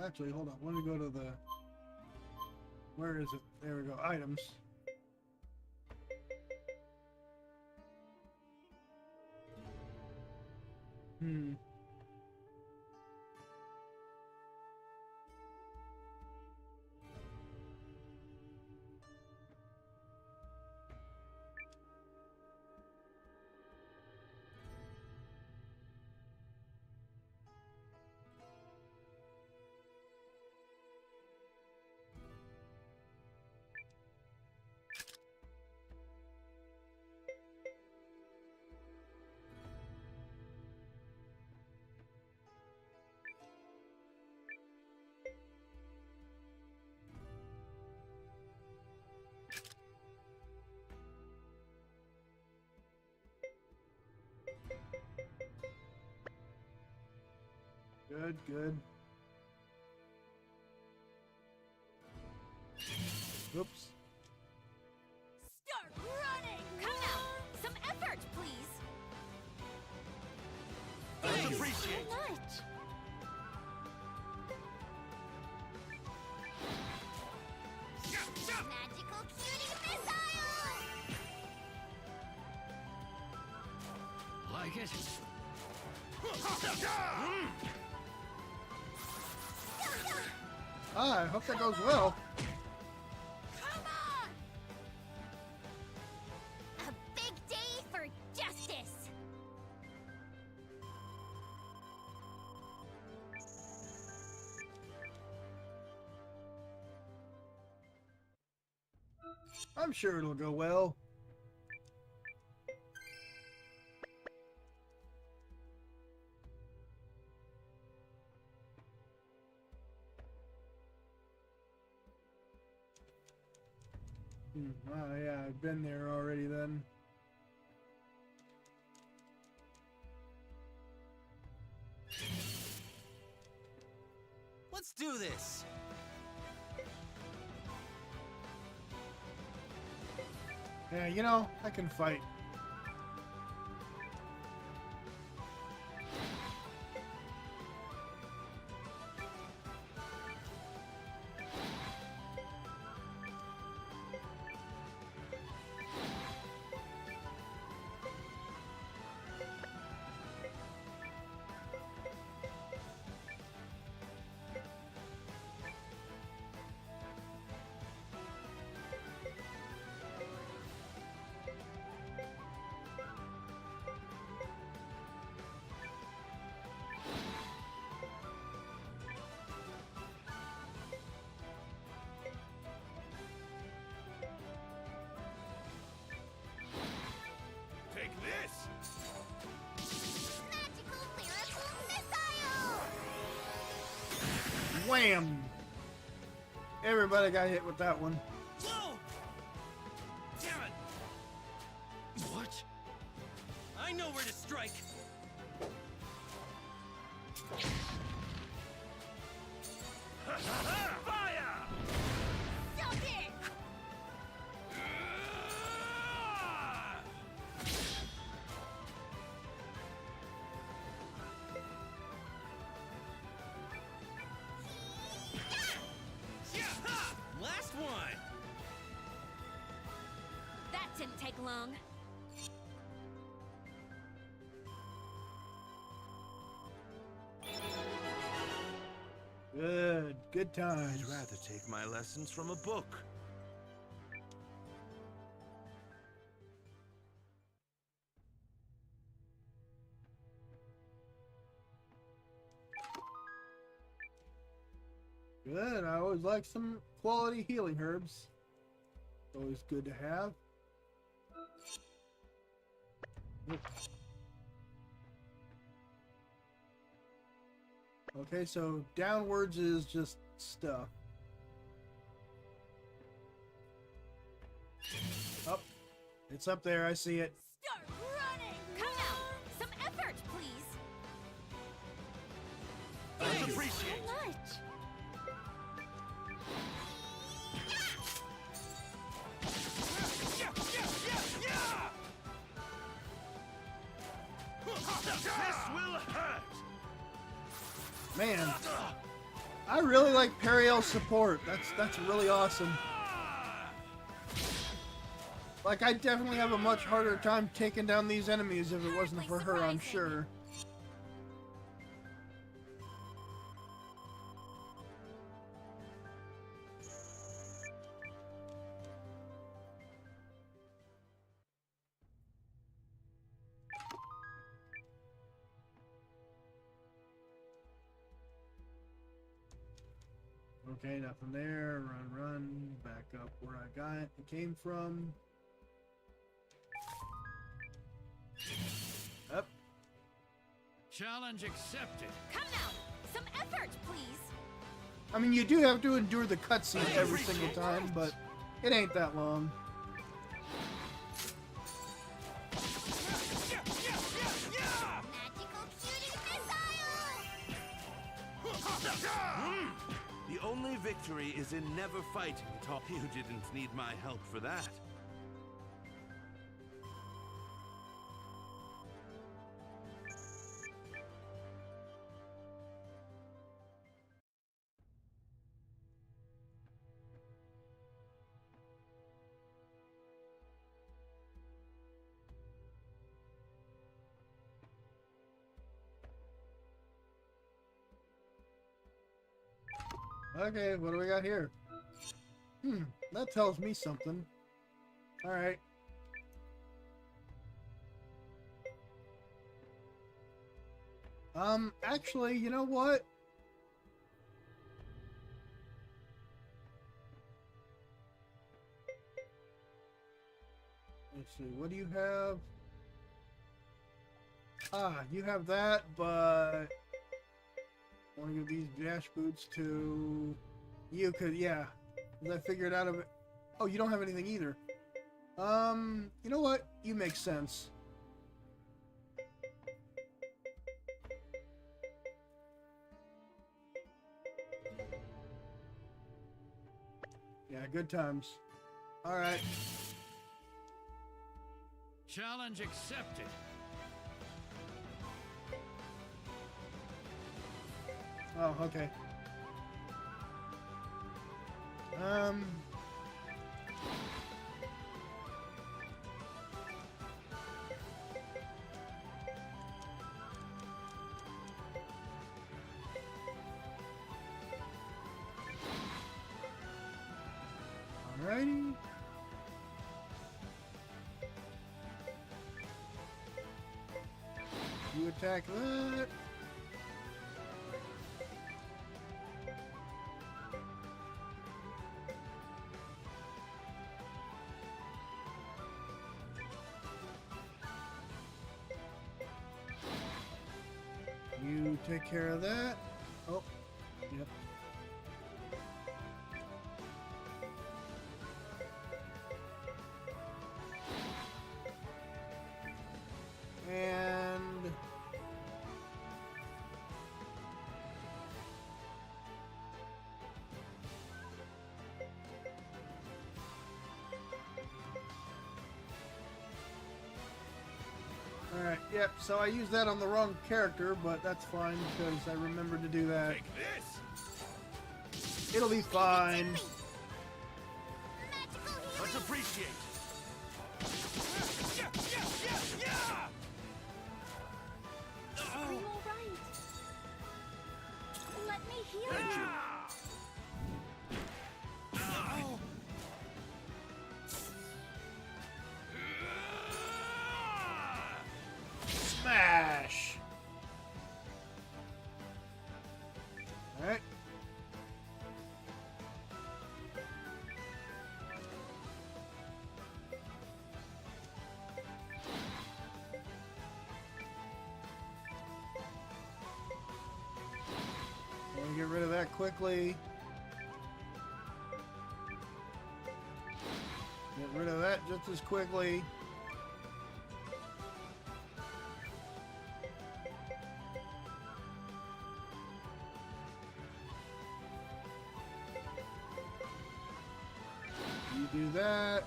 Speaker 1: Actually, hold on. Let me go to the... Where is it? There we go. Items. Hmm. Good, good. Oops.
Speaker 16: Start running! Come now! Some effort, please!
Speaker 5: Thank you.
Speaker 16: Appreciate so much! Magical cutie missile!
Speaker 9: Like it?
Speaker 1: Ah, I hope that goes well.
Speaker 16: Come on! A big day for justice!
Speaker 1: I'm sure it'll go well. Oh yeah, I've been there already then.
Speaker 5: Let's do this.
Speaker 1: Yeah, you know, I can fight. Wham! Everybody got hit with that one.
Speaker 5: Whoa! Damn it! What? I know where to strike. Fire!
Speaker 16: Stop it!
Speaker 5: Last one!
Speaker 4: That didn't take long.
Speaker 1: Good times.
Speaker 8: I'd rather take my lessons from a book.
Speaker 1: Good. I always like some quality healing herbs. Always good to have. Okay, so downwards is just stuff. Up. It's up there. I see it.
Speaker 16: Start running! Come now! Some effort, please!
Speaker 8: Much
Speaker 16: Thanks
Speaker 8: appreciated.
Speaker 16: so much!
Speaker 3: This will hurt!
Speaker 1: Man, I really like Periel's support. That's really awesome. Like, I'd definitely have a much harder time taking down these enemies if it wasn't for her, I'm sure. Okay, nothing there. Run, back up where I came from. Up.
Speaker 9: Challenge accepted.
Speaker 16: Come now! Some effort, please!
Speaker 1: I mean, you do have to endure the cutscene every single time, but it ain't that long.
Speaker 8: The only victory is in never fighting at all. You didn't need my help for that.
Speaker 1: Okay, what do we got here? That tells me something. Alright. Actually, you know what? Let's see, what do you have? Ah, you have that, but I want to give these dash boots to you, cause yeah, I figured out of it. Oh, you don't have anything either. You know what? You make sense. Yeah, good times. All right.
Speaker 9: Challenge accepted.
Speaker 1: Oh, okay. Alrighty. You attack that. You take care of that. Oh, yep. Alright, yep, so I used that on the wrong character, but that's fine because I remembered to do that.
Speaker 3: Take this.
Speaker 1: It'll be fine.
Speaker 3: Much appreciated.
Speaker 16: I'm all right. Let me heal
Speaker 3: Thank you.
Speaker 1: Smash! Alright. We'll get rid of that quickly. Get rid of that just as quickly. You do that.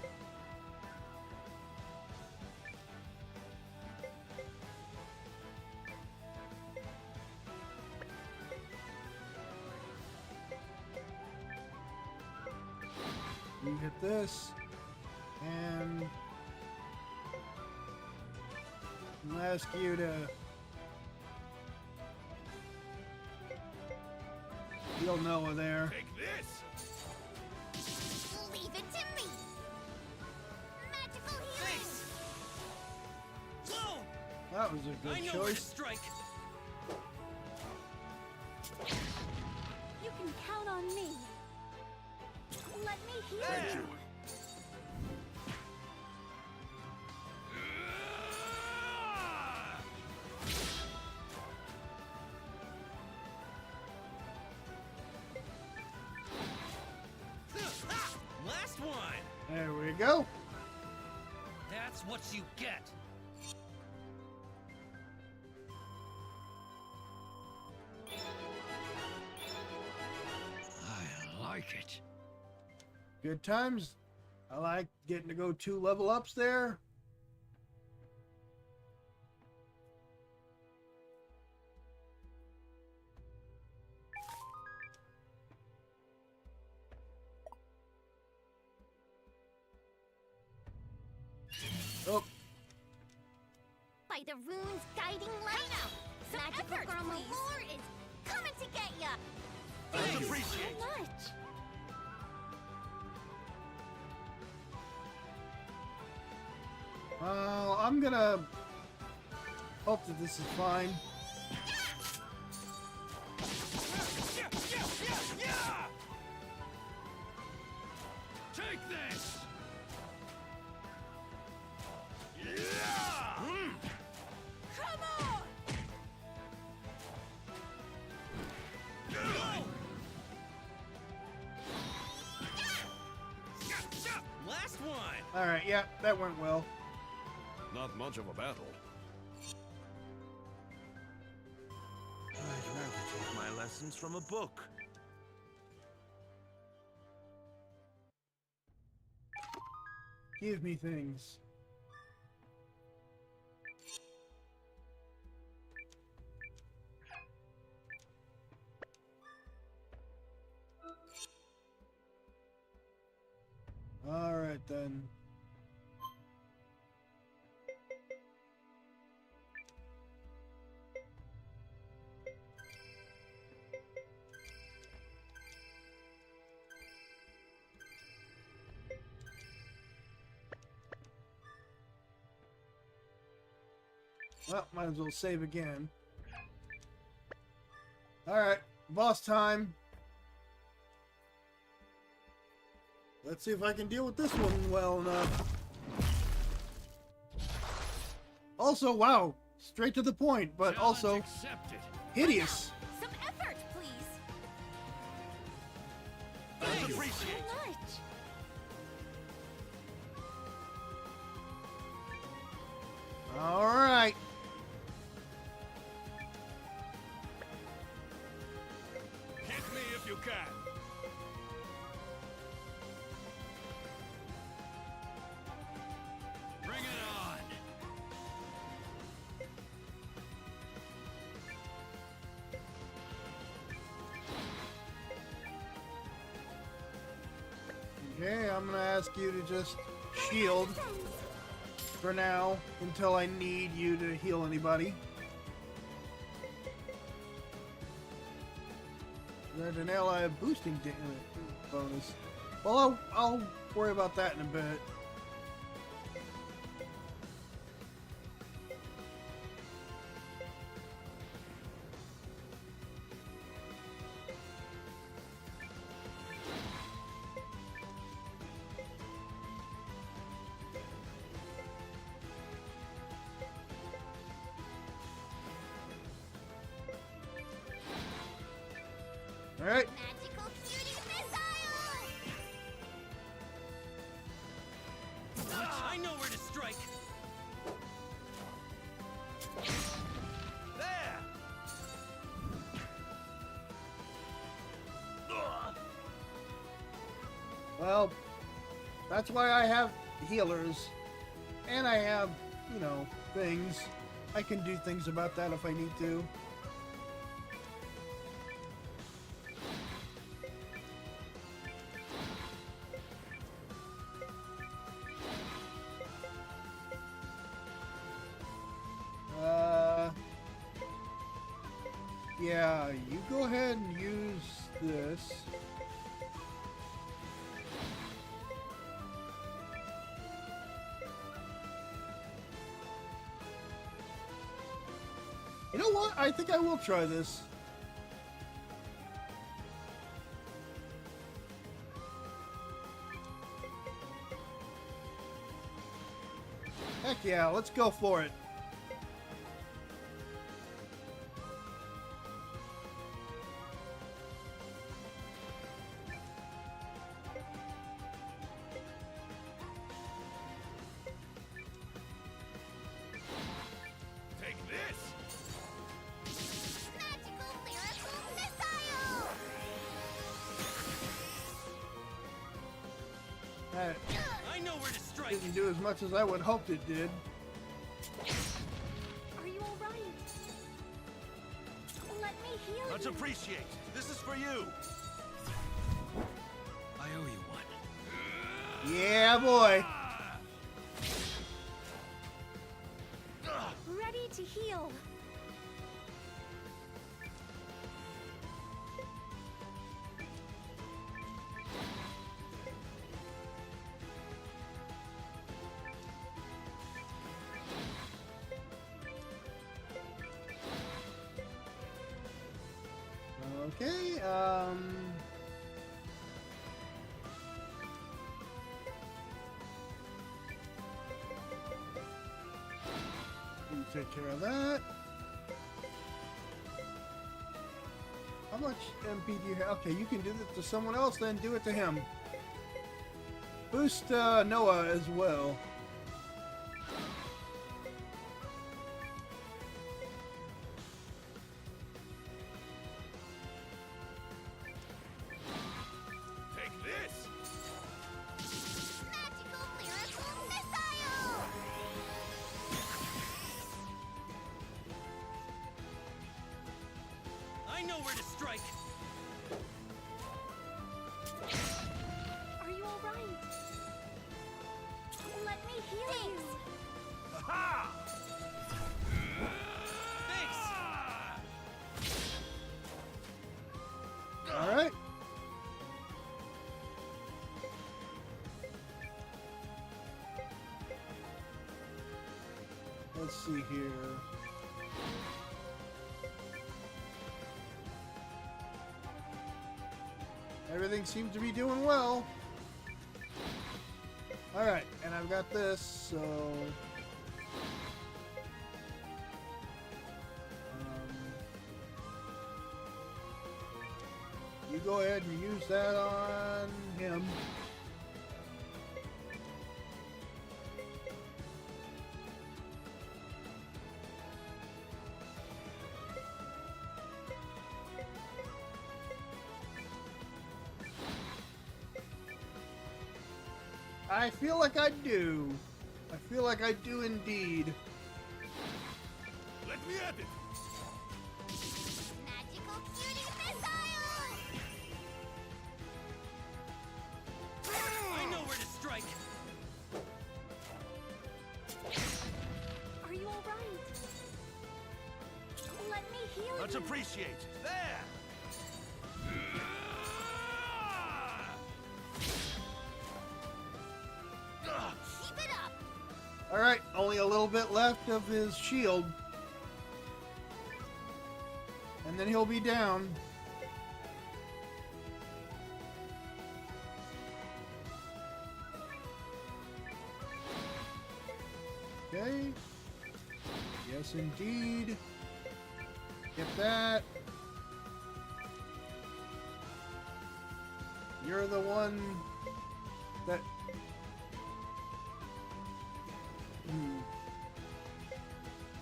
Speaker 1: You hit this, and I'll ask you to heal Noah there.
Speaker 3: Take this.
Speaker 16: Leave it to me. Magical healing.
Speaker 5: Whoa!
Speaker 1: That was a
Speaker 5: I
Speaker 1: good
Speaker 5: know where to
Speaker 1: choice.
Speaker 5: strike.
Speaker 16: You can count on me. Let me heal
Speaker 3: Thank
Speaker 16: you.
Speaker 3: you.
Speaker 5: Last one.
Speaker 1: There we go.
Speaker 5: That's what you get.
Speaker 9: I like it.
Speaker 1: Good times. I like getting to go 2 level ups there. Oh,
Speaker 16: By the runes guiding light.
Speaker 2: Some
Speaker 16: Magical
Speaker 2: effort,
Speaker 16: Girl
Speaker 2: please.
Speaker 16: Malore is coming to get ya.
Speaker 3: Much
Speaker 16: Thank you
Speaker 3: appreciated.
Speaker 16: so much.
Speaker 1: well, I'm gonna hope that this is fine.
Speaker 3: Take this.
Speaker 16: Come on.
Speaker 5: Last one.
Speaker 1: All right, yeah, that went well.
Speaker 19: Not much of a battle.
Speaker 8: I'd rather take my lessons from a book.
Speaker 1: Give me things. All right then. Well, might as well save again. Alright, boss time. Let's see if I can deal with this one well enough. Also, wow, straight to the point, but also
Speaker 9: Accepted.
Speaker 1: hideous.
Speaker 16: Some effort, please.
Speaker 3: Much
Speaker 16: Thank you so
Speaker 3: appreciated.
Speaker 16: much.
Speaker 1: Alright.
Speaker 3: Hit me if you can.
Speaker 9: Bring it on.
Speaker 1: I'm gonna ask you to just shield for now until I need you to heal anybody. There's an ally boosting bonus. Well, I'll worry about that in a bit. All right.
Speaker 16: Magical cutie missile!
Speaker 5: I know where to strike.
Speaker 3: There!
Speaker 1: Well, that's why I have healers. And I have, you know, things. I can do things about that if I need to. Yeah, you go ahead and use this. You know what? I think I will try this. Heck yeah, let's go for it.
Speaker 3: Take this!
Speaker 16: Magical lyrical missile!
Speaker 1: That
Speaker 5: I know where to strike.
Speaker 1: didn't do as much as I would hoped it did.
Speaker 16: Are you alright? Let me heal
Speaker 3: Much
Speaker 16: you.
Speaker 3: appreciate. This is for you.
Speaker 5: I owe you one.
Speaker 1: Yeah, boy.
Speaker 16: Ready to heal.
Speaker 1: Okay, you take care of that. How much MP do you have? Okay, you can do that to someone else, then do it to him. Boost Noah as well.
Speaker 3: Take this!
Speaker 16: Magical lyrical missile!
Speaker 5: I know where to strike.
Speaker 16: Are you alright? Let me heal you.
Speaker 3: Ha!
Speaker 5: Thanks.
Speaker 1: All right. Let's see here. Everything seems to be doing well. All right, and I've got this, so you go ahead and use that on him. I feel like I do. I feel like I do indeed.
Speaker 3: Let me at it!
Speaker 16: Magical cutie missile!
Speaker 5: I know where
Speaker 16: right. Let me heal
Speaker 3: Much
Speaker 16: you.
Speaker 3: appreciated. There!
Speaker 16: Keep it up.
Speaker 1: Alright, only a little bit left of his shield. And then he'll be down. Okay. Yes, indeed. Get that. You're the one that...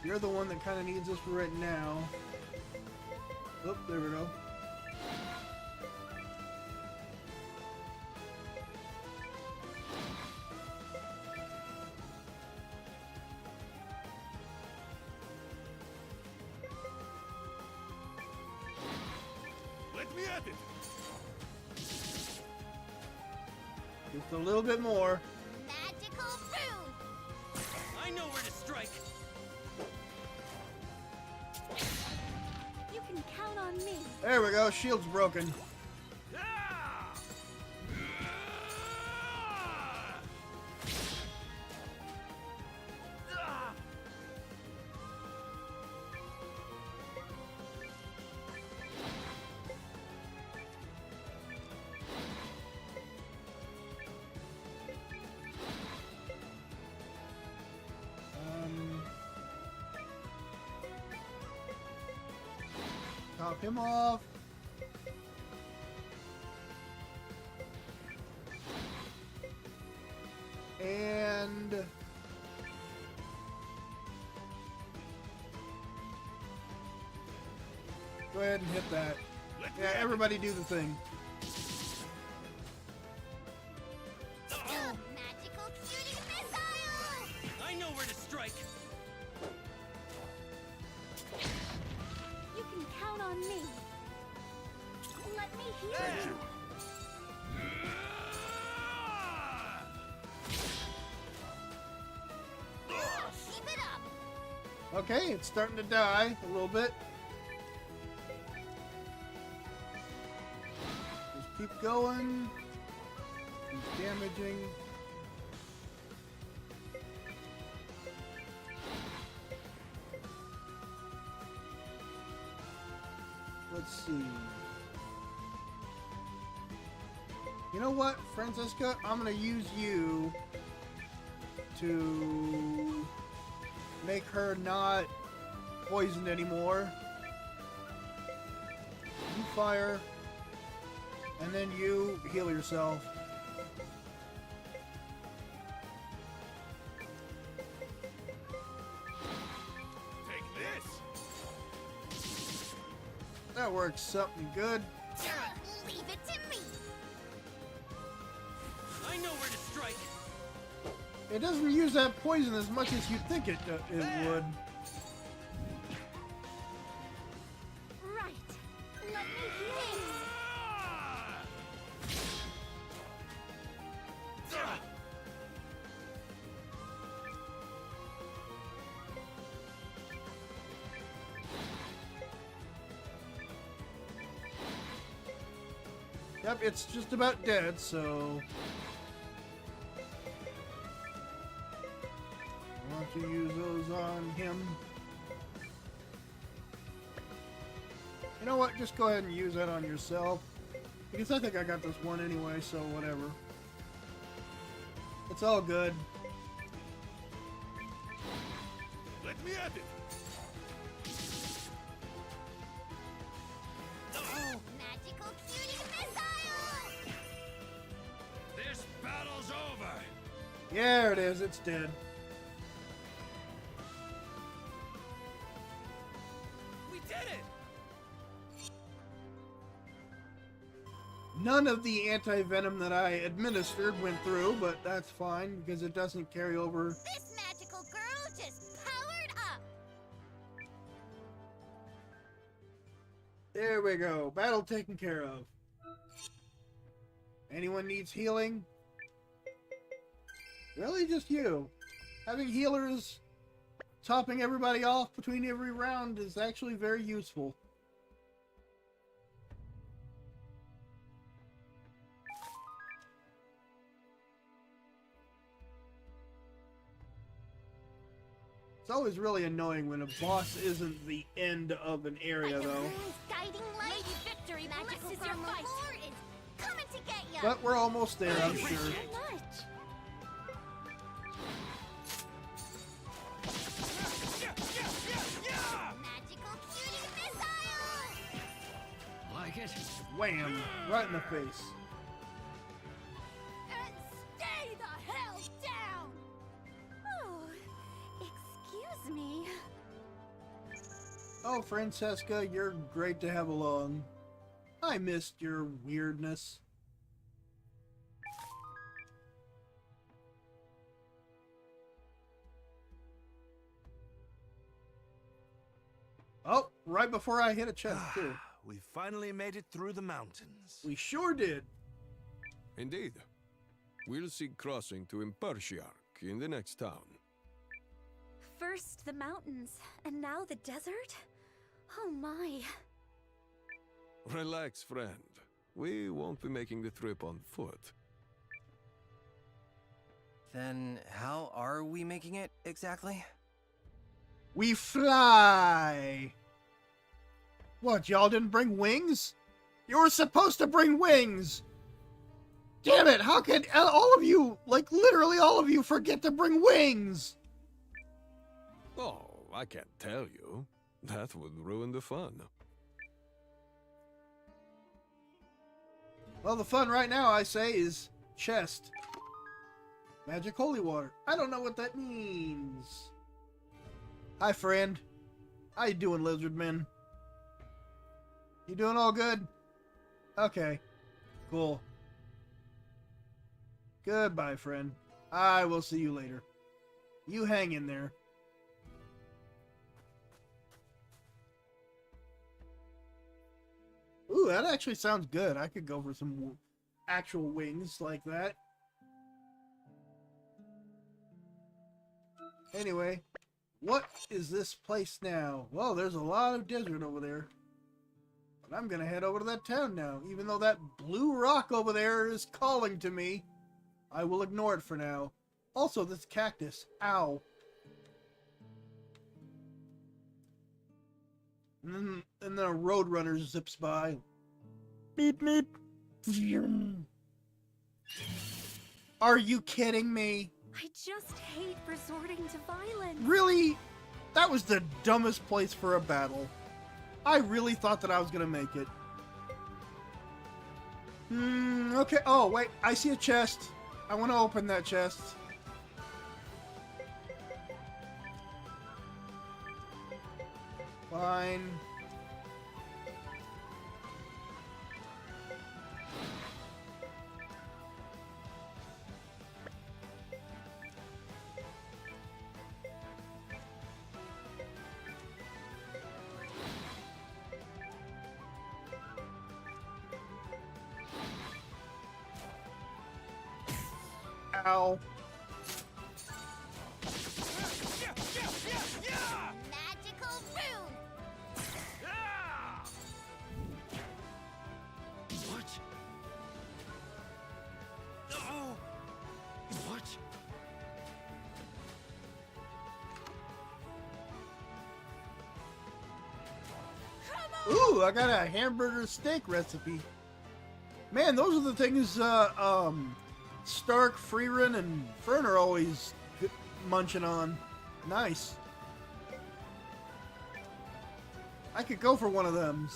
Speaker 1: You're the one that kind of needs us for right now. Oh, there we go.
Speaker 3: Let me at it!
Speaker 1: Just a little bit more.
Speaker 16: Magical rune.
Speaker 5: I know where to strike.
Speaker 16: You can count on me.
Speaker 1: There we go. Shield's broken. Top him off. And go ahead and hit that. Yeah, everybody do the thing.
Speaker 16: Magical shooting missile.
Speaker 5: I know where to strike.
Speaker 16: You can count on me. Let me heal
Speaker 3: Thank
Speaker 16: you.
Speaker 3: you.
Speaker 16: Keep it up.
Speaker 1: Okay, it's starting to die a little bit. Just keep going. Keep damaging. Let's see. You know what, Francisca? I'm gonna use you to make her not poisoned anymore. You fire, and then you heal yourself.
Speaker 3: Take this!
Speaker 1: That works something good.
Speaker 16: Leave it to me.
Speaker 5: I know where to strike.
Speaker 1: It doesn't use that poison as much as you'd think it would.
Speaker 16: Right. Let me heal you.
Speaker 1: Yep, it's just about dead, so... Why don't you use those on him? You know what? Just go ahead and use that on yourself. Because I think I got this one anyway, so whatever. It's all good.
Speaker 3: Let me at it!
Speaker 16: Magical shooting missile.
Speaker 3: This battle's over!
Speaker 1: Yeah, there it is. It's dead.
Speaker 5: We did it!
Speaker 1: None of the anti-venom that I administered went through, but that's fine because it doesn't carry over.
Speaker 16: This magical girl just powered up.
Speaker 1: There we go. Battle taken care of. Anyone needs healing? Really, just you. Having healers topping everybody off between every round is actually very useful. It's always really annoying when a boss isn't the end of an area, though.
Speaker 16: Guiding light. Lady Victory, magical is your fight. Is coming to get you.
Speaker 1: But we're almost there, I'm sure.
Speaker 16: Magical cutie missile.
Speaker 9: Like it?
Speaker 1: Wham! Right in the face.
Speaker 16: And stay the hell down. Oh, excuse me.
Speaker 1: Oh, Francesca, you're great to have along. I missed your weirdness. Oh, right before I hit a chest, too.
Speaker 8: We finally made it through the mountains.
Speaker 1: We sure did.
Speaker 19: Indeed. We'll seek crossing to Impertiarch in the next town.
Speaker 16: First the mountains, and now the desert? Oh my.
Speaker 19: Relax, friend. We won't be making the trip on foot.
Speaker 5: Then how are we making it exactly?
Speaker 1: We fly! What, y'all didn't bring wings? You were supposed to bring wings! Damn it, how could all of you, like literally all of you, forget to bring wings?
Speaker 19: Oh, I can't tell you. That would ruin the fun.
Speaker 1: Well, the fun right now, I say, is chest. Magic holy water. I don't know what that means. Hi, friend. How you doing, Lizardman? You doing all good? Okay. Cool. Goodbye, friend. I will see you later. You hang in there. Ooh, that actually sounds good. I could go for some actual wings like that. Anyway, what is this place now? Well, there's a lot of desert over there. But I'm gonna head over to that town now. Even though that blue rock over there is calling to me, I will ignore it for now. Also, this cactus. Ow. And then a roadrunner zips by. Beep, beep. Are you kidding me?
Speaker 16: I just hate resorting to violence.
Speaker 1: Really? That was the dumbest place for a battle. I really thought that I was gonna make it. Okay. Oh, wait. I see a chest. I want to open that chest. Fine. Ow.
Speaker 16: Magical rune.
Speaker 9: What? Oh! What?
Speaker 1: Ooh, I got a hamburger steak recipe. Man, those are the things Stark, Freeran, and Fern are always munching on. Nice. I could go for one of them.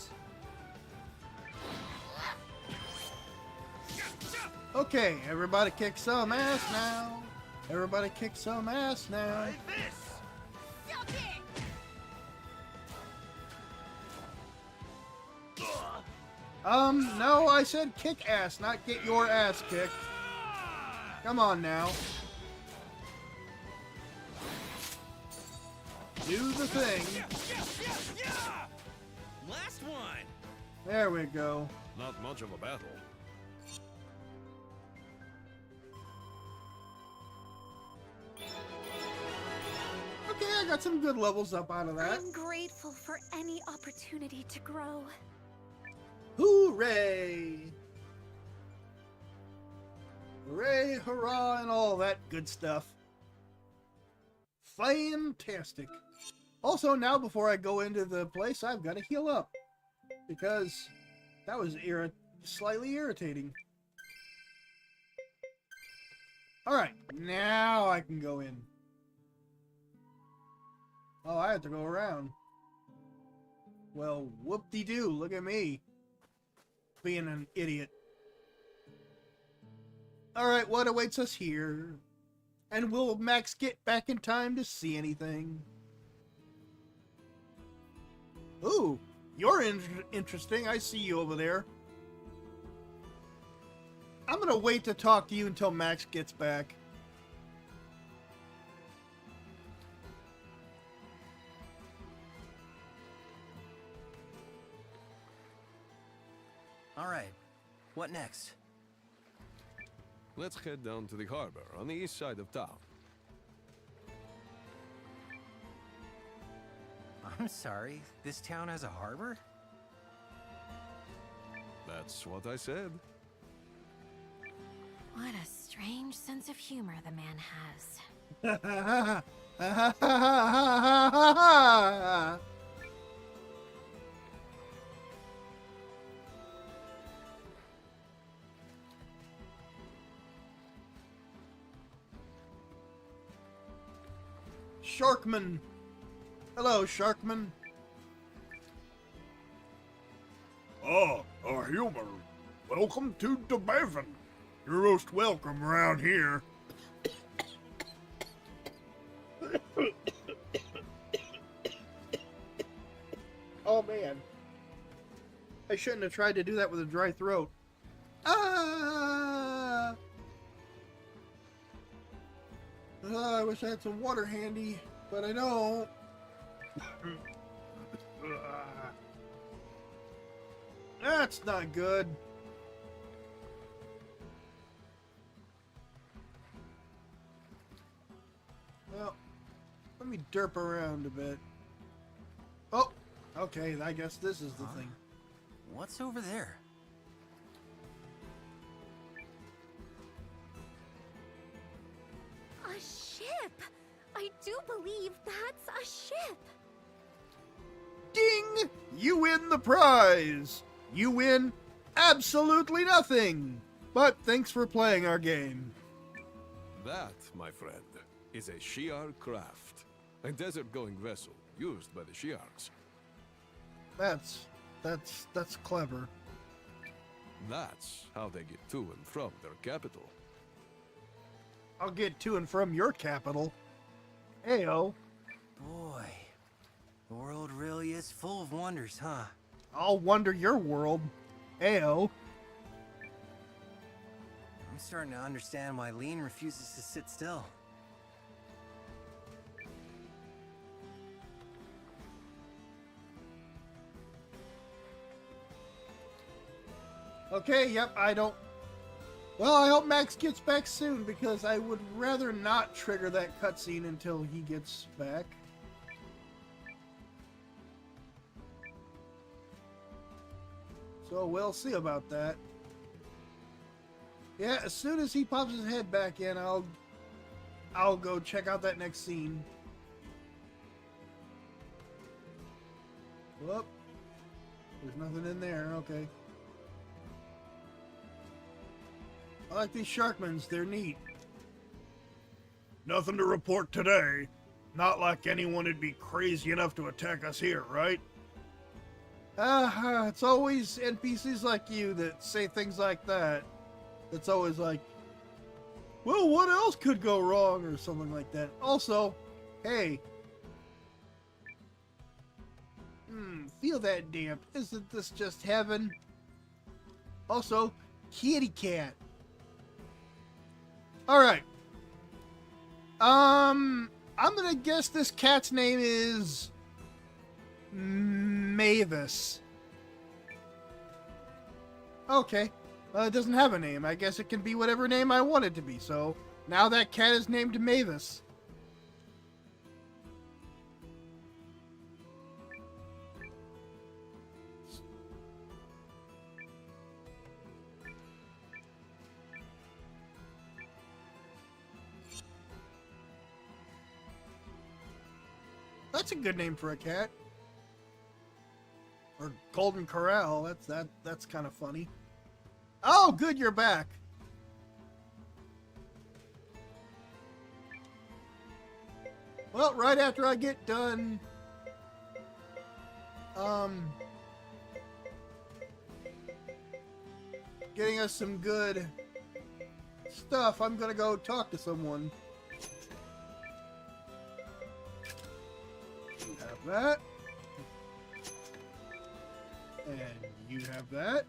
Speaker 1: Okay, everybody kick some ass now. Everybody kick some ass now. No, I said kick ass, not get your ass kicked. Come on now. Do the thing.
Speaker 13: Last one.
Speaker 1: There we go.
Speaker 19: Not much of a battle.
Speaker 1: Okay, I I got some good levels up out of that.
Speaker 16: I'm grateful for any opportunity to grow.
Speaker 1: Hooray! Hooray, hurrah, and all that good stuff. Fantastic. Also, now before I go into the place, I've got to heal up. Because that was slightly irritating. Alright, now I can go in. Oh, I have to go around. Well, whoop-de-doo, look at me. Being an idiot. Alright, what awaits us here? And will Max get back in time to see anything? Ooh, you're interesting. I see you over there. I'm gonna wait to talk to you until Max gets back.
Speaker 5: All right, what next?
Speaker 19: Let's head down to the harbor on the east side of town.
Speaker 5: I'm sorry, this town has a harbor?
Speaker 19: That's what I said.
Speaker 4: What a strange sense of humor the man has.
Speaker 1: Sharkman. Hello, Sharkman.
Speaker 14: Ah, a human. Welcome to the Maven. You're most welcome around here.
Speaker 1: Oh, man. I shouldn't have tried to do that with a dry throat. Ah! I wish I had some water handy, but I don't. That's not good. Well, let me derp around a bit. Oh, okay, I guess this is the thing.
Speaker 5: What's over there?
Speaker 16: A ship! I do believe that's a ship!
Speaker 1: Ding! You win the prize! You win absolutely nothing! But thanks for playing our game.
Speaker 19: That, my friend, is a Shi'ar craft. A desert-going vessel used by the Shi'ars.
Speaker 1: That's clever.
Speaker 19: That's how they get to and from their capital.
Speaker 1: I'll get to and from your capital. Ayo.
Speaker 5: Boy, the world really is full of wonders, huh?
Speaker 1: I'll wonder your world. Ayo.
Speaker 5: I'm starting to understand why Lean refuses to sit still.
Speaker 1: Okay, yep, I don't... Well, I hope Max gets back soon, because I would rather not trigger that cutscene until he gets back. So we'll see about that. Yeah, as soon as he pops his head back in, I'll go check out that next scene. Whoop. There's nothing in there, okay. I like these Sharkmans, they're neat.
Speaker 14: Nothing to report today. Not like anyone would be crazy enough to attack us here, right?
Speaker 1: It's always NPCs like you that say things like that. It's always like, well, what else could go wrong, or something like that. Also, hey. Feel that damp. Isn't this just heaven? Also, kitty cat. Alright. I'm gonna guess this cat's name is Mavis. Okay. Well, it doesn't have a name. I guess it can be whatever name I want it to be. So now that cat is named Mavis. That's a good name for a cat. Or Golden Corral. That's kind of funny. Oh, good, you're back. Well, right after I get done, getting us some good stuff, I'm gonna go talk to someone. You have that. And you have that.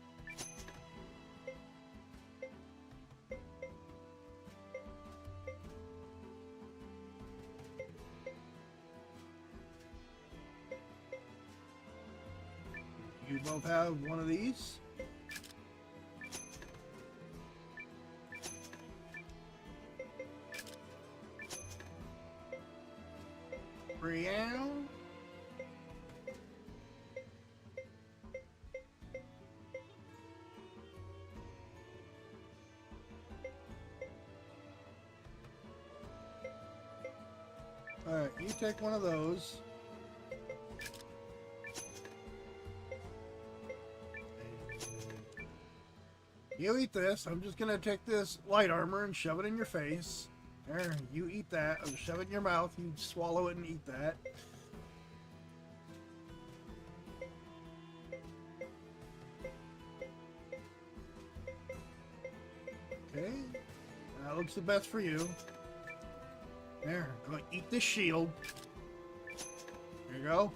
Speaker 1: You both have one of these. Brielle. Alright, you take one of those. You eat this. I'm just gonna take this light armor and shove it in your face. There, you eat that. I'll shove it in your mouth. You swallow it and eat that. Okay. That looks the best for you. There, go eat this shield. There you go.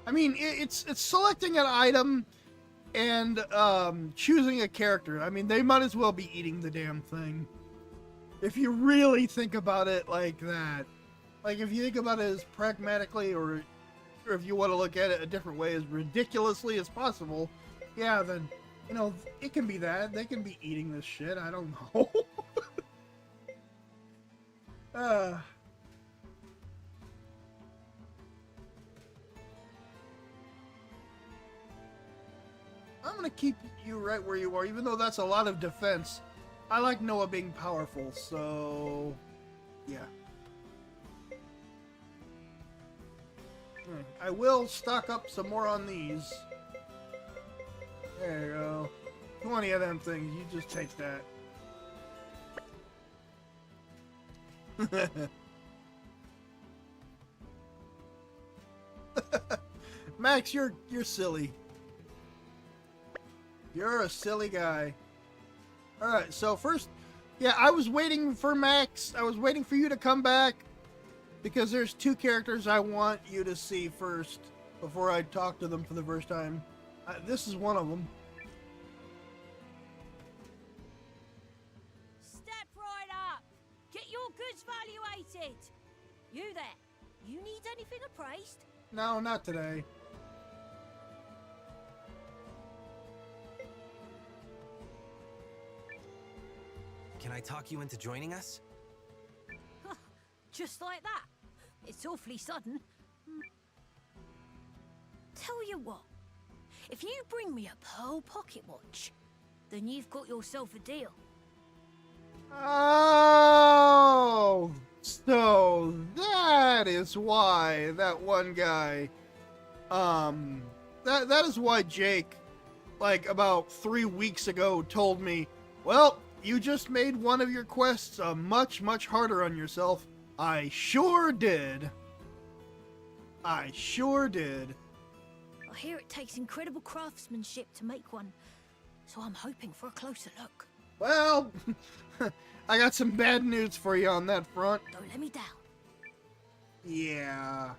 Speaker 1: I mean, it's selecting an item and choosing a character. I mean, they might as well be eating the damn thing. If you really think about it like that. Like, if you think about it as pragmatically, or if you want to look at it a different way, as ridiculously as possible, yeah, then, you know, it can be that. They can be eating this shit. I don't know. I'm gonna keep you right where you are, even though that's a lot of defense. I like Noah being powerful, so yeah. I will stock up some more on these. There you go. 20 of them things. You just take that. Max, you're silly. You're a silly guy. Alright, so first, yeah, I was waiting for Max. I was waiting for you to come back, because there's two characters I want you to see first before I talk to them for the first time. This is one of them.
Speaker 7: Step right up. Get your goods valuated. You there. You need anything appraised?
Speaker 1: No, not today.
Speaker 5: Can I talk you into joining us?
Speaker 7: Just like that. It's awfully sudden. Tell you what. If you bring me a pearl pocket watch, then you've got yourself a deal.
Speaker 1: Oh, so that is why that one guy, that is why Jake, like about 3 weeks ago, told me, well, you just made one of your quests much, much harder on yourself. I sure did. I sure did.
Speaker 7: I hear it takes incredible craftsmanship to make one, so I'm hoping for a closer look.
Speaker 1: Well, I got some bad news for you on that front.
Speaker 7: Don't let me down.
Speaker 1: Yeah,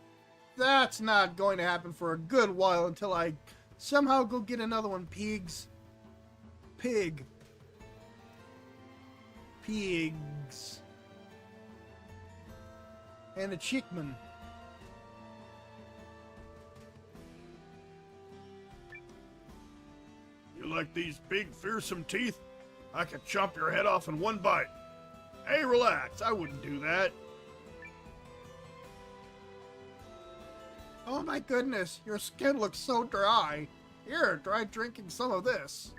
Speaker 1: that's not going to happen for a good while until I somehow go get another one, pigs. Pigs. And a chickman.
Speaker 14: You like these big, fearsome teeth? I could chop your head off in one bite. Hey, relax. I wouldn't do that.
Speaker 1: Oh my goodness, your skin looks so dry. Here, try drinking some of this.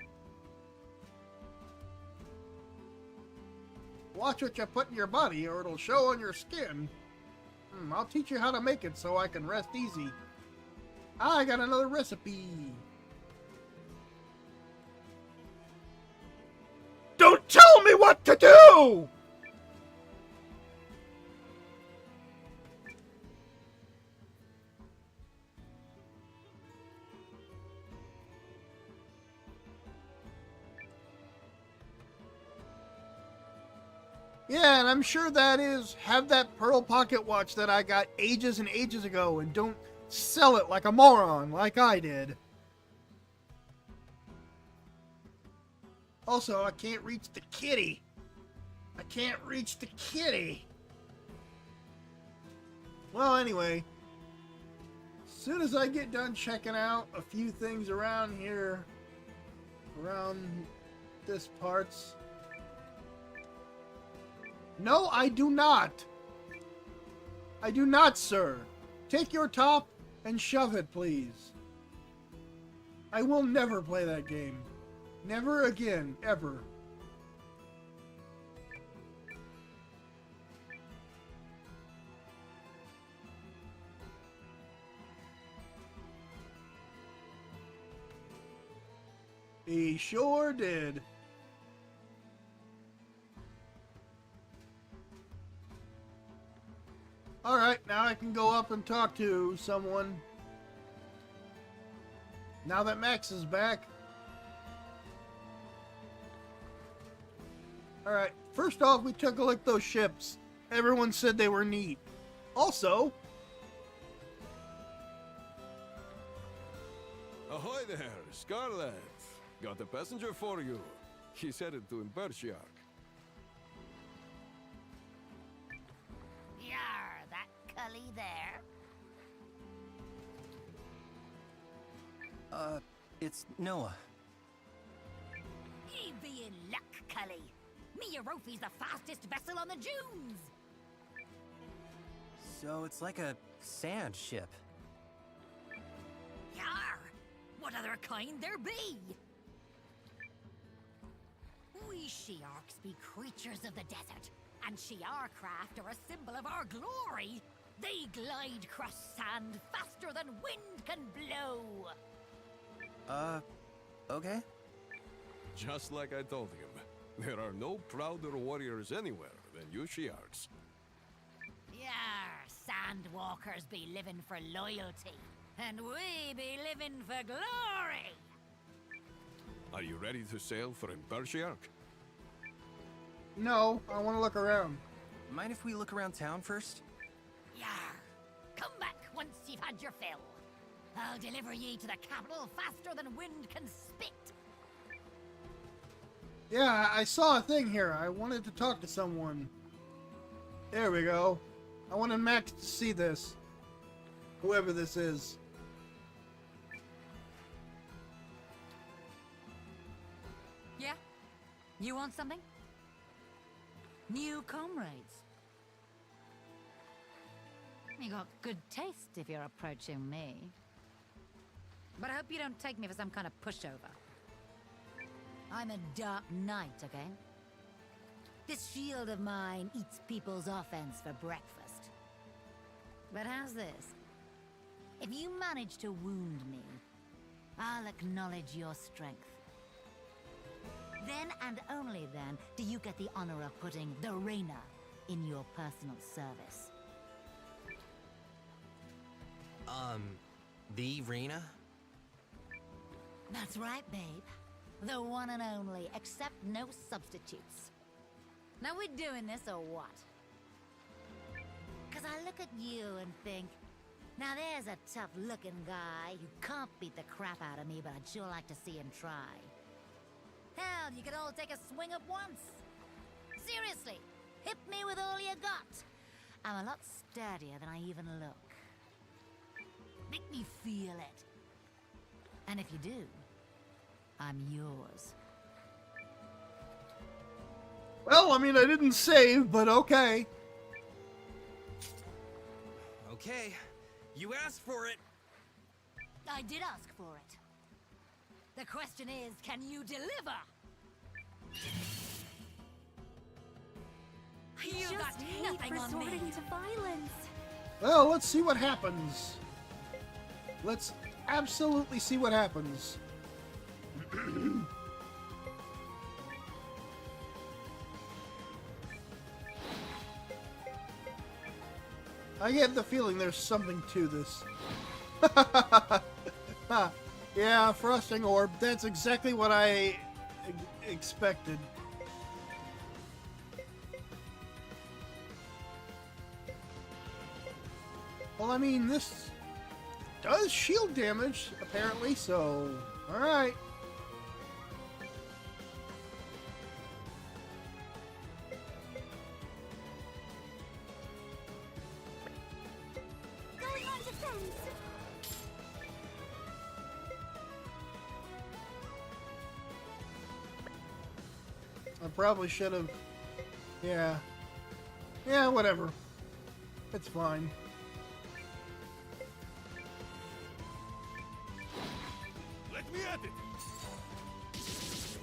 Speaker 1: Watch what you put in your body or it'll show on your skin. I'll teach you how to make it so I can rest easy. I got another recipe. Don't tell me what to do! Yeah, and I'm sure that is have that pearl pocket watch that I got ages and ages ago and don't sell it like a moron like I did. Also, I can't reach the kitty. I can't reach the kitty. Well, anyway, as soon as I get done checking out a few things around here, around this parts. No, I do not. I do not, sir. Take your top and shove it, please. I will never play that game. Never again, ever. He sure did. Alright, now I can go up and talk to someone. Now that Max is back. Alright, first off, we took a look at those ships. Everyone said they were neat. Also...
Speaker 19: Ahoy there, Scarlet! Got a passenger for you. He's headed to Impertiarch.
Speaker 15: Yar, that Cully there.
Speaker 5: It's Noah.
Speaker 15: Ye be in luck, Cully. Me Rofi's the fastest vessel on the dunes.
Speaker 5: So it's like a sand ship.
Speaker 15: Yar, what other kind there be? We Shiarks be creatures of the desert, and Shiar craft are a symbol of our glory. They glide across sand faster than wind can blow.
Speaker 5: Okay.
Speaker 19: Just like I told him, there are no prouder warriors anywhere than you Shiarks.
Speaker 15: Yar, sandwalkers be living for loyalty, and we be living for glory.
Speaker 19: Are you ready to sail for Impertiarch?
Speaker 1: No, I want to look around.
Speaker 5: Mind if we look around town first?
Speaker 15: Yar, come back once you've had your fill. I'll deliver ye to the capital faster than wind can spit.
Speaker 1: Yeah, I saw a thing here. I wanted to talk to someone. There we go. I wanted Max to see this. Whoever this is.
Speaker 22: Yeah? You want something? New comrades. You got good taste if you're approaching me. But I hope you don't take me for some kind of pushover. I'm a dark knight, okay? This shield of mine eats people's offense for breakfast. But how's this? If you manage to wound me, I'll acknowledge your strength. Then and only then do you get the honor of putting the Reina in your personal service.
Speaker 5: The Rena?
Speaker 22: That's right, babe. The one and only, accept no substitutes. Now we're doing this or what? Cause I look at you and think, now there's a tough-looking guy who can't beat the crap out of me, but I'd sure like to see him try. Hell, you could all take a swing at once. Seriously, hit me with all you got. I'm a lot sturdier than I even look. Make me feel it. And if you do, I'm yours.
Speaker 1: Well, I mean, I didn't save, but okay.
Speaker 5: Okay, you asked for it.
Speaker 22: I did ask for it. The question is, can you deliver?
Speaker 16: I
Speaker 22: You
Speaker 16: just
Speaker 22: got
Speaker 16: hate
Speaker 22: nothing on me.
Speaker 16: resorting to violence.
Speaker 1: Well, let's see what happens. Let's absolutely see what happens. I get the feeling there's something to this. Yeah, frosting orb. That's exactly what I expected. Well, I mean, this does shield damage, apparently, so... Alright.
Speaker 16: Going on defense.
Speaker 1: I probably should have... Yeah. Yeah, whatever. It's fine.
Speaker 3: Let me at it!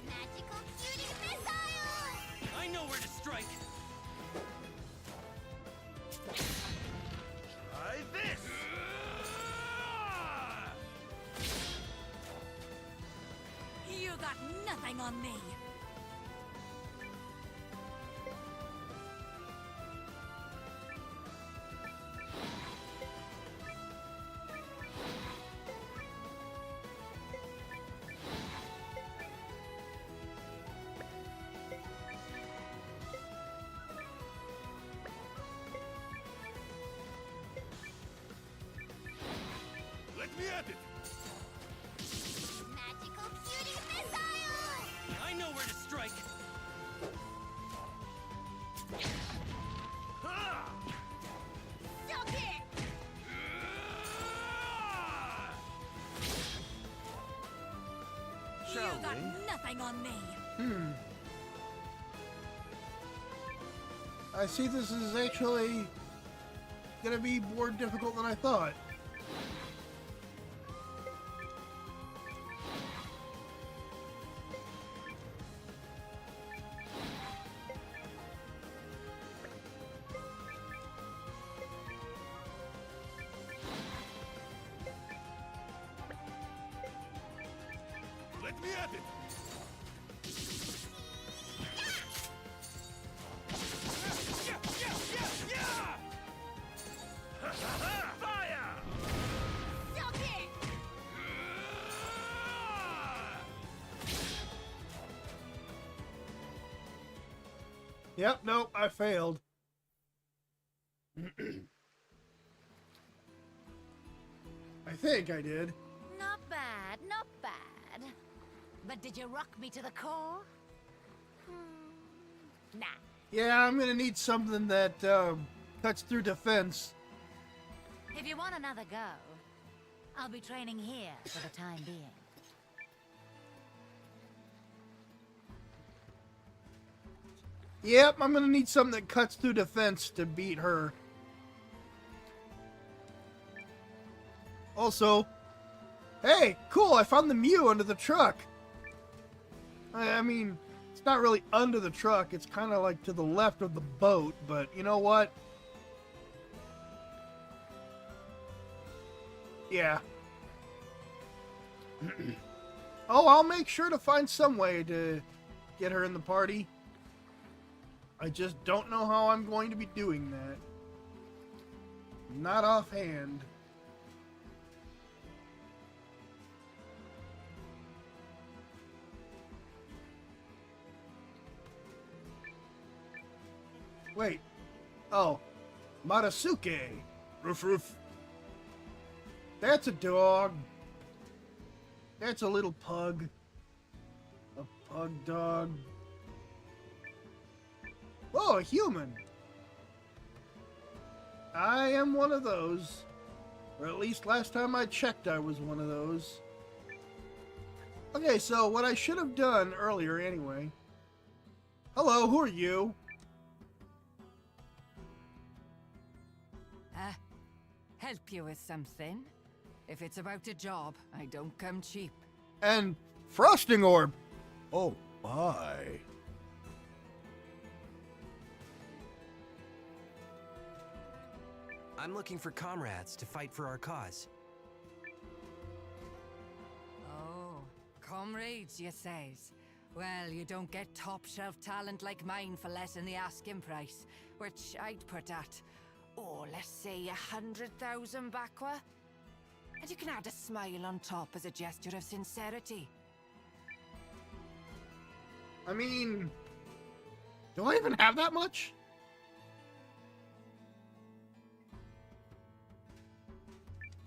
Speaker 16: Magical shooting missile!
Speaker 5: I know where to strike!
Speaker 3: Try this!
Speaker 15: You got nothing on me!
Speaker 3: Let me at it!
Speaker 16: Magical shooting missile!
Speaker 5: I know where to strike!
Speaker 16: Stop it!
Speaker 8: Shall
Speaker 15: You got
Speaker 8: we?
Speaker 15: nothing on me!
Speaker 1: I see this is actually gonna be more difficult than I thought.
Speaker 3: Let me at it! Fire!
Speaker 16: Stop it!
Speaker 1: Yep, nope, I failed. I think I did.
Speaker 15: Not bad, not bad. But did you rock me to the core? Nah.
Speaker 1: Yeah, I'm gonna need something that cuts through defense.
Speaker 15: If you want another go, I'll be training here for the time being.
Speaker 1: Yep, I'm gonna need something that cuts through defense to beat her. Also, hey, cool, I found the Mew under the truck. I mean, it's not really under the truck, it's kind of like to the left of the boat, but you know what? Yeah. Oh, I'll make sure to find some way to get her in the party. I just don't know how I'm going to be doing that. Not offhand. Wait. Oh. Marasuke.
Speaker 14: Ruff ruff.
Speaker 1: That's a dog. That's a little pug. A pug dog. Whoa, a human. I am one of those. Or at least last time I checked I was one of those. Okay, so what I should have done earlier anyway. Hello, who are you?
Speaker 11: Help you with something? If it's about a job, I don't come cheap.
Speaker 1: And frosting orb.
Speaker 14: Oh, my.
Speaker 5: I'm looking for comrades to fight for our cause.
Speaker 11: Oh, comrades, you says. Well, you don't get top-shelf talent like mine for less than the asking price, which I'd put at, oh, let's say 100,000 Bakwa. And you can add a smile on top as a gesture of sincerity.
Speaker 1: I mean, do I even have that much?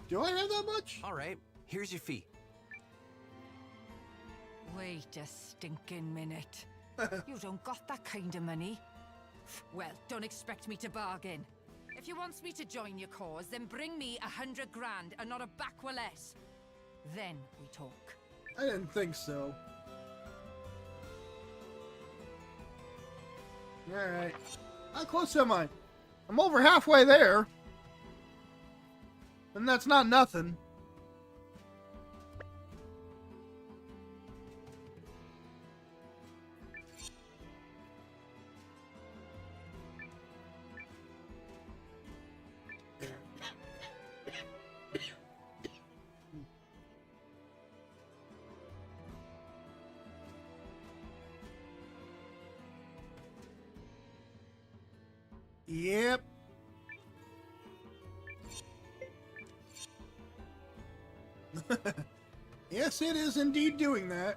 Speaker 1: Do I have that much?
Speaker 5: All right, here's your fee.
Speaker 11: Wait a stinking minute. You don't got that kind of money. Well, don't expect me to bargain. If you wants me to join your cause, then bring me 100 grand and not a Bakwa less. Then we talk.
Speaker 1: I didn't think so. Alright. How close am I? I'm over halfway there. And that's not nothing. Yep. Yes, it is indeed doing that.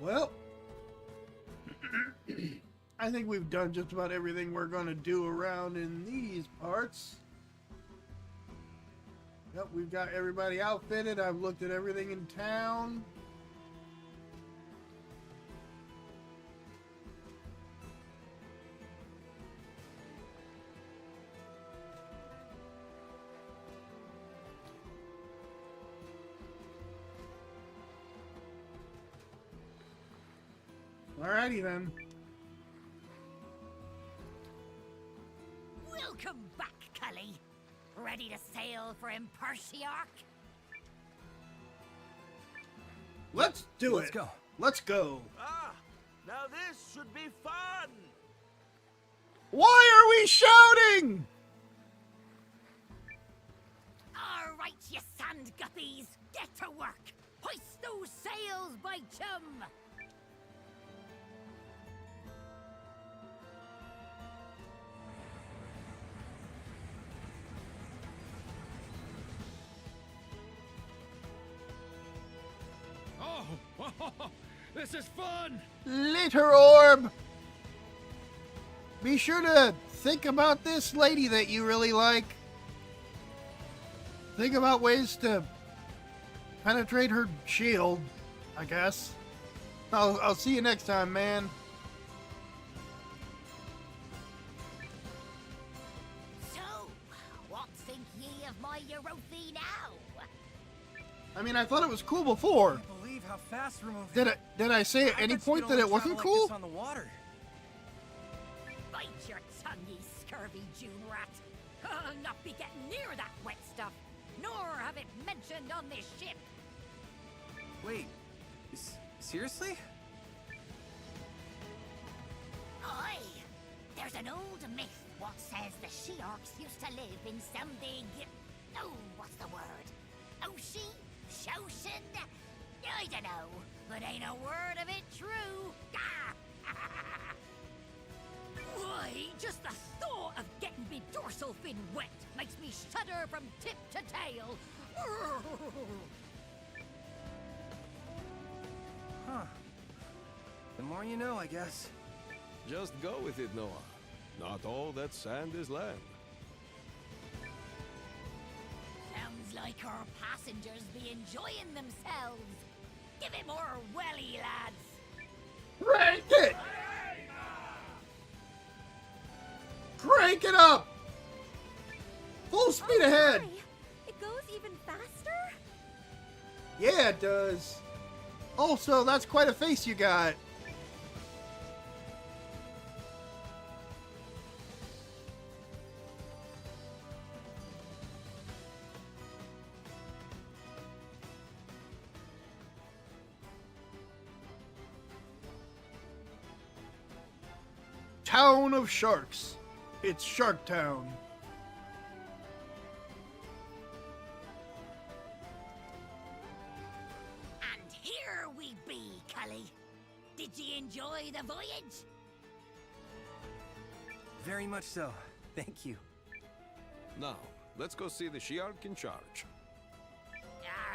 Speaker 1: Well, I think we've done just about everything we're going to do around in these parts. Yep, we've got everybody outfitted. I've looked at everything in town. Alrighty then.
Speaker 15: Welcome back, Cully. Ready to sail for Impertiarch?
Speaker 1: Let's do it.
Speaker 5: Let's go.
Speaker 1: Let's go.
Speaker 8: Ah, now this should be fun.
Speaker 1: Why are we shouting?
Speaker 15: All right, you sand guppies, get to work. Hoist those sails, by chum.
Speaker 9: Oh, this is fun!
Speaker 1: Litter orb! Be sure to think about this lady that you really like. Think about ways to penetrate her shield, I guess. I'll see you next time, man.
Speaker 15: So, what think ye of my Eurothi now?
Speaker 1: I mean, I thought it was cool before.
Speaker 5: I can't believe how fast we're moving.
Speaker 1: Did I say at any point that it wasn't cool?
Speaker 5: On the water.
Speaker 15: Bite your tongue, ye scurvy June rat. I'll not be getting near that wet stuff, nor have it mentioned on this ship.
Speaker 5: Wait, seriously?
Speaker 15: Aye, there's an old myth what says the Shearks used to live in some big... Oh, what's the word? Ocean? Shoshin? I dunno, but ain't a word of it true. Why, just the thought of getting me dorsal fin wet makes me shudder from tip to tail.
Speaker 5: Huh. The more you know, I guess.
Speaker 19: Just go with it, Noah. Not all that sand is land.
Speaker 15: Sounds like our passengers be enjoying themselves. Give it more welly, lads.
Speaker 1: Crank it! Crank it up! Full speed ahead!
Speaker 16: It goes even faster?
Speaker 1: Yeah, it does. Also, that's quite a face you got. town of sharks. It's Shark Town.
Speaker 15: And here we be, Cully. Did ye enjoy the voyage?
Speaker 5: Very much so. Thank you.
Speaker 19: Now, let's go see the Shi'ark in charge.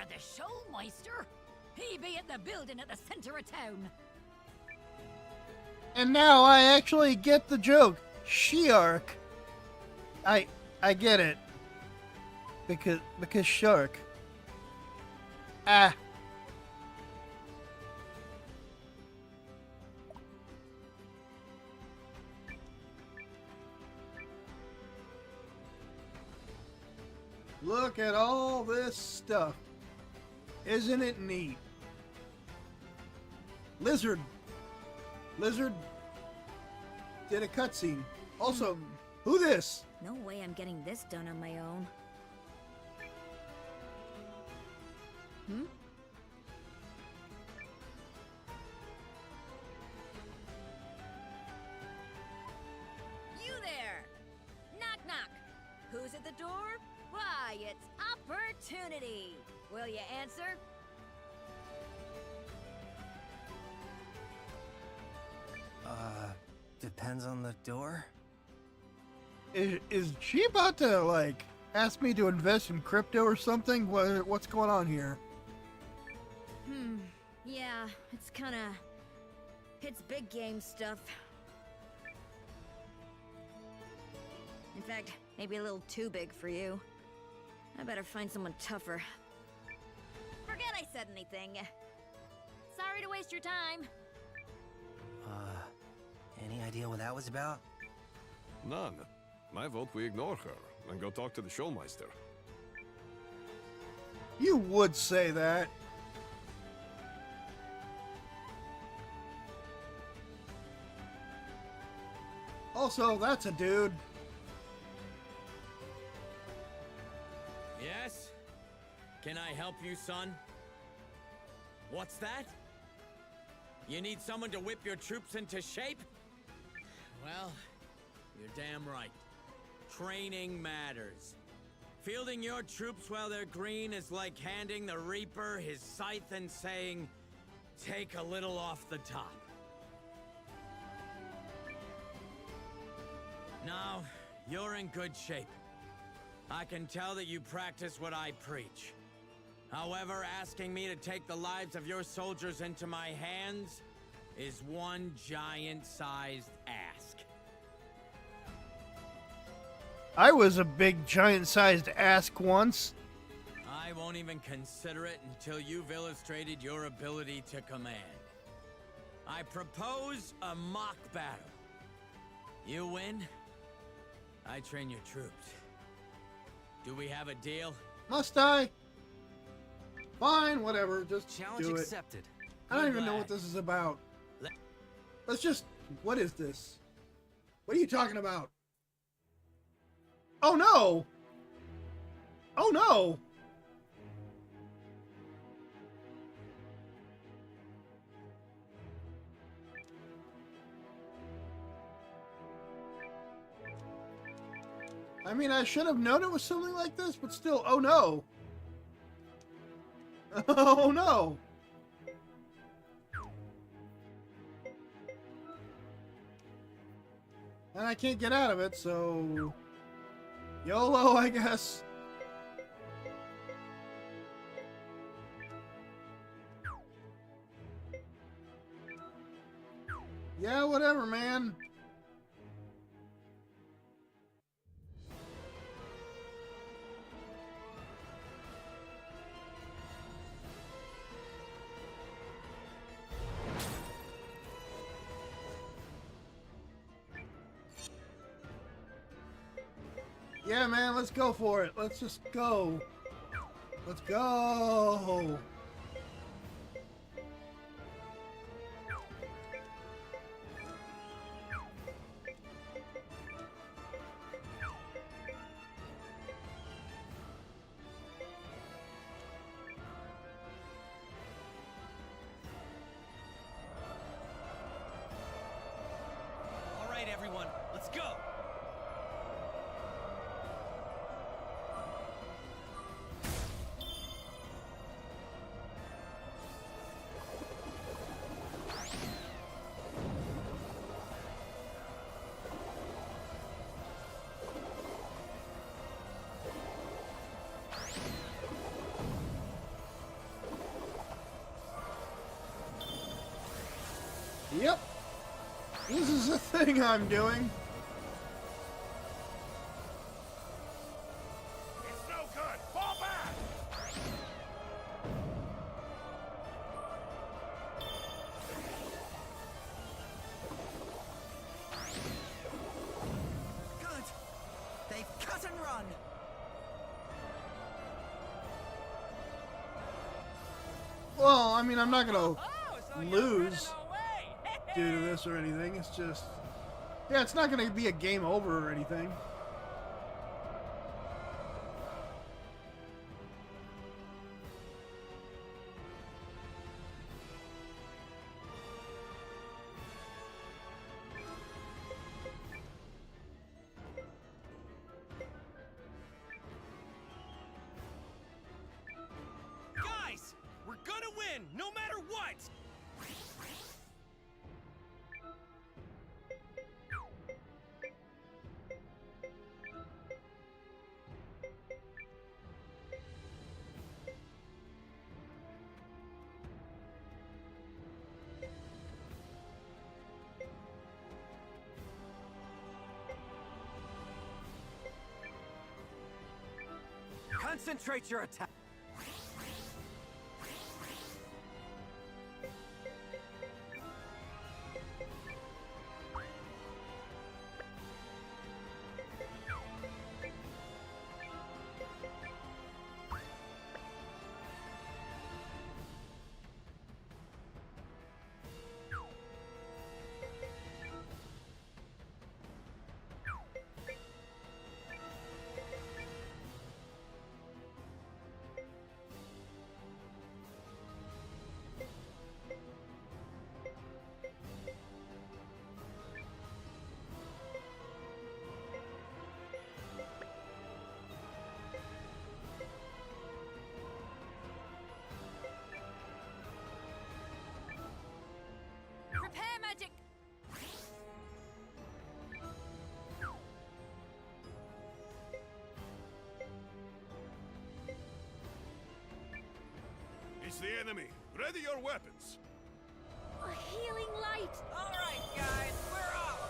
Speaker 7: The Showmeister? He be at the building at the center of town.
Speaker 1: And now I actually get the joke. Shi'ark. I get it. Because shark. Ah. Look at all this stuff. Isn't it neat? Lizard did a cutscene. Also, who this?
Speaker 16: No way I'm getting this done on my own. Hmm?
Speaker 7: You there! Knock knock! Who's at the door? Why, it's Opportunity! Will you answer?
Speaker 5: Depends on the door?
Speaker 1: Is she about to, like, ask me to invest in crypto or something? What's going on here?
Speaker 16: Yeah, it's kinda... It's big game stuff. In fact, maybe a little too big for you. I better find someone tougher. Forget I said anything. Sorry to waste your time.
Speaker 5: Any idea what that was about?
Speaker 19: None. My vote, we ignore her and go talk to the Showmeister.
Speaker 1: You would say that. Also, that's a dude.
Speaker 12: Yes? Can I help you, son? What's that? You need someone to whip your troops into shape? Well, you're damn right. Training matters. Fielding your troops while they're green is like handing the Reaper his scythe and saying, take a little off the top. Now, you're in good shape. I can tell that you practice what I preach. However, asking me to take the lives of your soldiers into my hands is one giant-sized ask.
Speaker 1: I was a big giant-sized ask once.
Speaker 12: I won't even consider it until you've illustrated your ability to command. I propose a mock battle. You win, I train your troops. Do we have a deal?
Speaker 1: Must I? Fine, whatever. Just
Speaker 5: Challenge
Speaker 1: do it.
Speaker 5: accepted.
Speaker 1: I don't even know what this is about. Let's just... What is this? What are you talking about? Oh no! Oh no! I mean, I should have known it was something like this, but still, oh no! Oh no! And I can't get out of it, so... YOLO, I guess. Yeah, whatever, man. Yeah, man, let's go for it. Let's just go. Let's go.
Speaker 12: All right,
Speaker 5: right, everyone. Let's go!
Speaker 1: Yep. This is the thing I'm doing.
Speaker 3: It's no good! Fall back!
Speaker 10: Good. They've cut and run.
Speaker 1: Well, I mean, I'm not gonna lose due to this or anything. It's just, yeah, it's not gonna be a game over or anything.
Speaker 5: Guys, we're gonna win, no matter what! Concentrate your attack.
Speaker 4: Repair magic!
Speaker 3: It's the enemy. Ready your weapons.
Speaker 4: A healing light!
Speaker 5: Alright, guys, we're off!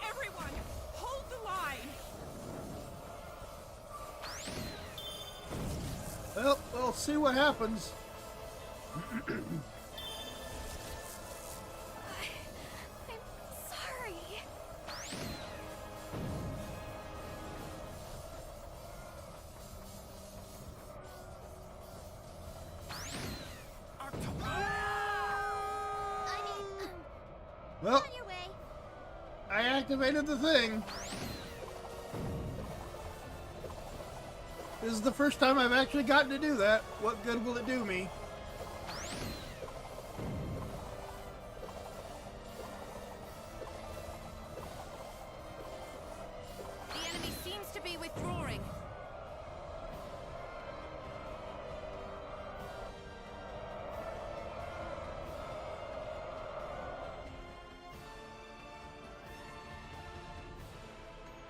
Speaker 2: Everyone, hold the line!
Speaker 1: Well, we'll see what happens.
Speaker 16: I'm sorry.
Speaker 1: Well,
Speaker 16: On your way.
Speaker 1: I activated the thing. This is the first time I've actually gotten to do that. What good will it do me?
Speaker 2: The enemy seems to be withdrawing.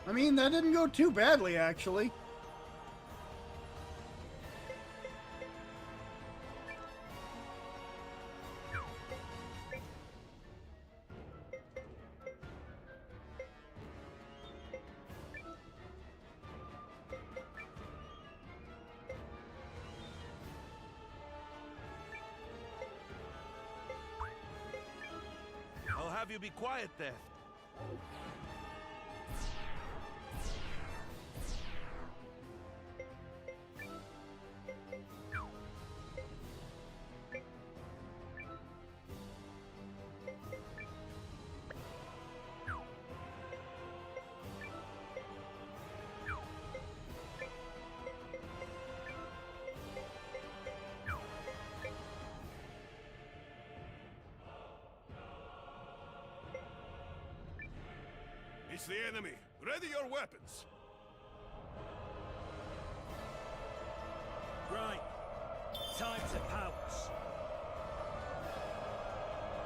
Speaker 1: I mean, that didn't go too badly, actually.
Speaker 8: I'll have you be quiet there.
Speaker 14: Face the enemy. Ready your weapons.
Speaker 17: Right. Time to pounce.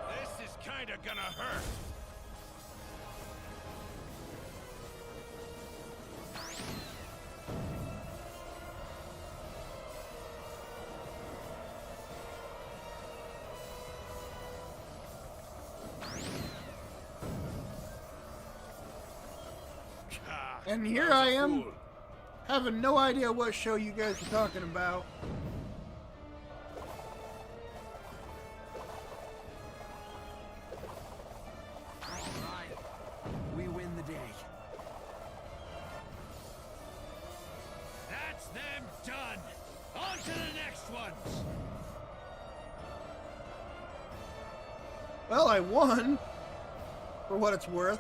Speaker 3: This is kinda gonna hurt.
Speaker 1: And here I am, having no idea what show you guys are talking about.
Speaker 8: Alright, we win the day.
Speaker 17: That's them done! On to the next ones!
Speaker 1: Well, I won, for what it's worth.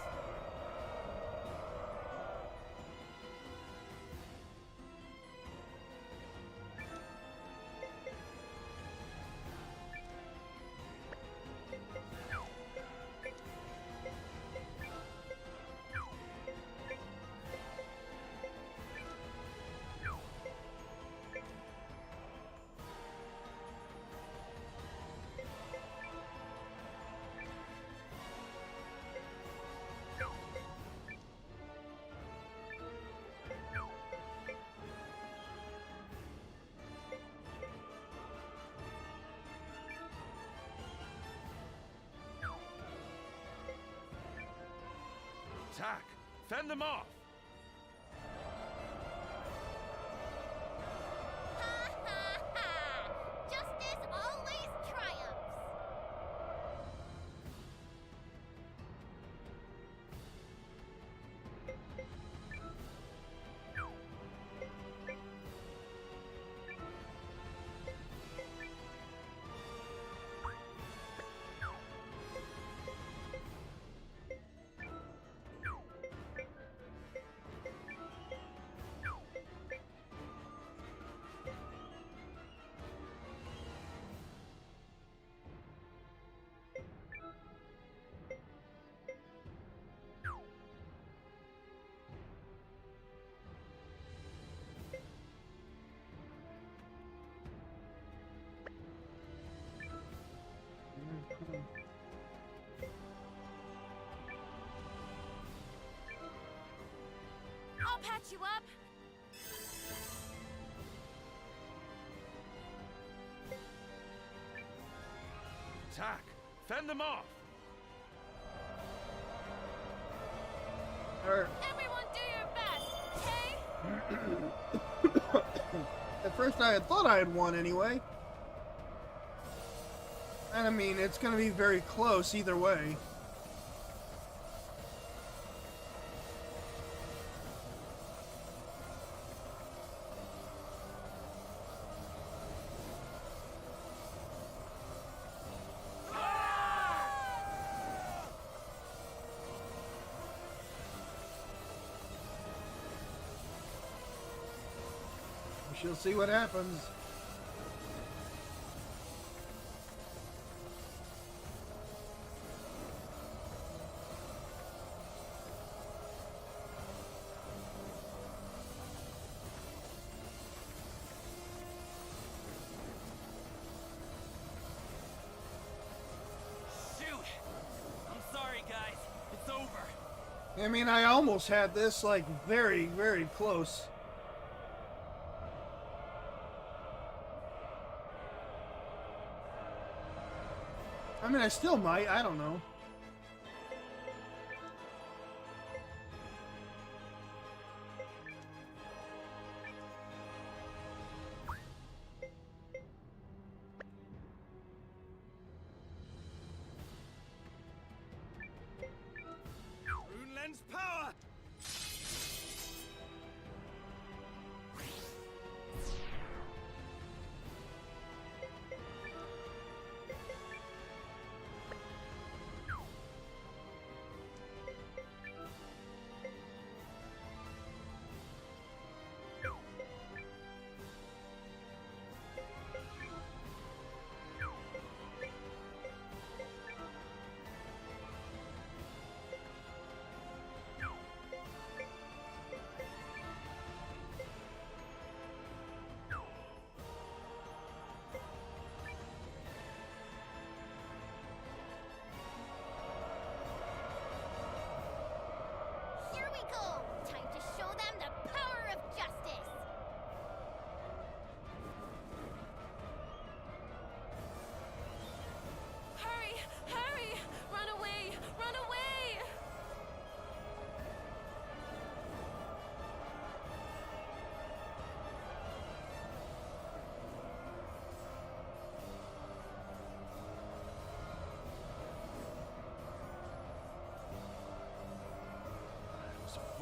Speaker 3: Attack! Fend them off!
Speaker 15: Justice always triumphs.
Speaker 2: I'll patch you up.
Speaker 3: Attack! Fend them off!
Speaker 2: Everyone do your best, okay?
Speaker 1: At first I had thought I had won anyway. And I mean, it's gonna be very close either way. We shall see what happens.
Speaker 5: Shoot! I'm sorry, guys. It's over.
Speaker 1: I mean, I almost had this, like, very, very close. I mean, I still might. I don't know.
Speaker 17: Runeland's power!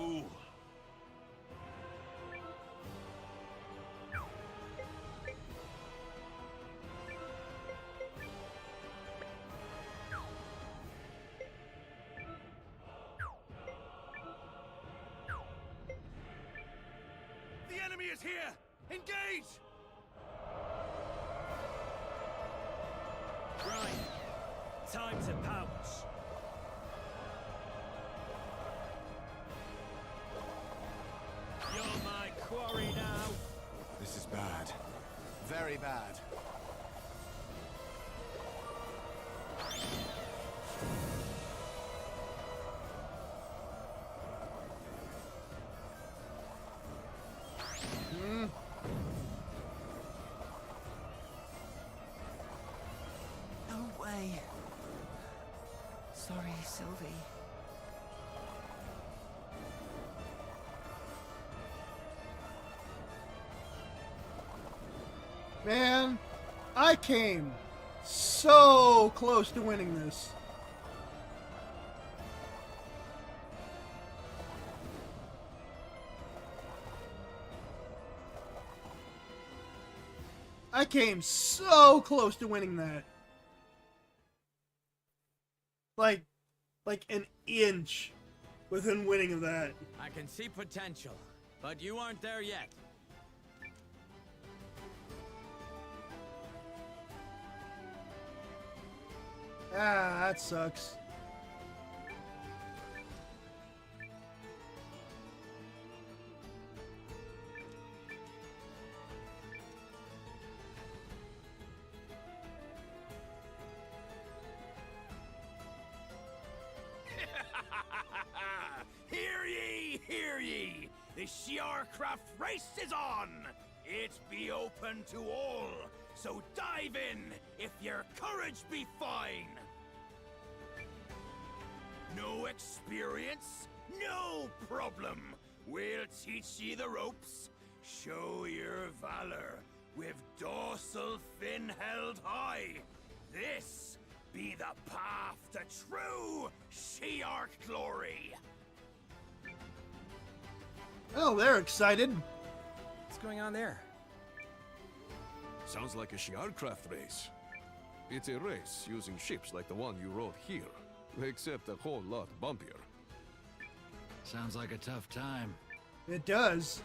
Speaker 3: fool.
Speaker 17: The enemy is here! Engage! Right. Time to pounce. You're my quarry now.
Speaker 8: This is bad. Very bad.
Speaker 10: No way. Sorry, Sylvie.
Speaker 1: Man, I came so close to winning this. I came so close to winning that. Like an inch within winning of that.
Speaker 12: I can see potential, but you aren't there yet.
Speaker 1: Ah, that sucks.
Speaker 17: Hear ye, hear ye! The Shiarcraft race is on! It be open to all, so dive in if your courage be fine! No experience? No problem! We'll teach ye the ropes. Show your valor with dorsal fin held high. This be the path to true Shiark glory!
Speaker 1: Oh, they're excited.
Speaker 5: What's going on there?
Speaker 19: Sounds like a Shiarcraft race. It's a race using ships like the one you rode here, except a whole lot bumpier.
Speaker 17: Sounds like a tough time.
Speaker 1: It does.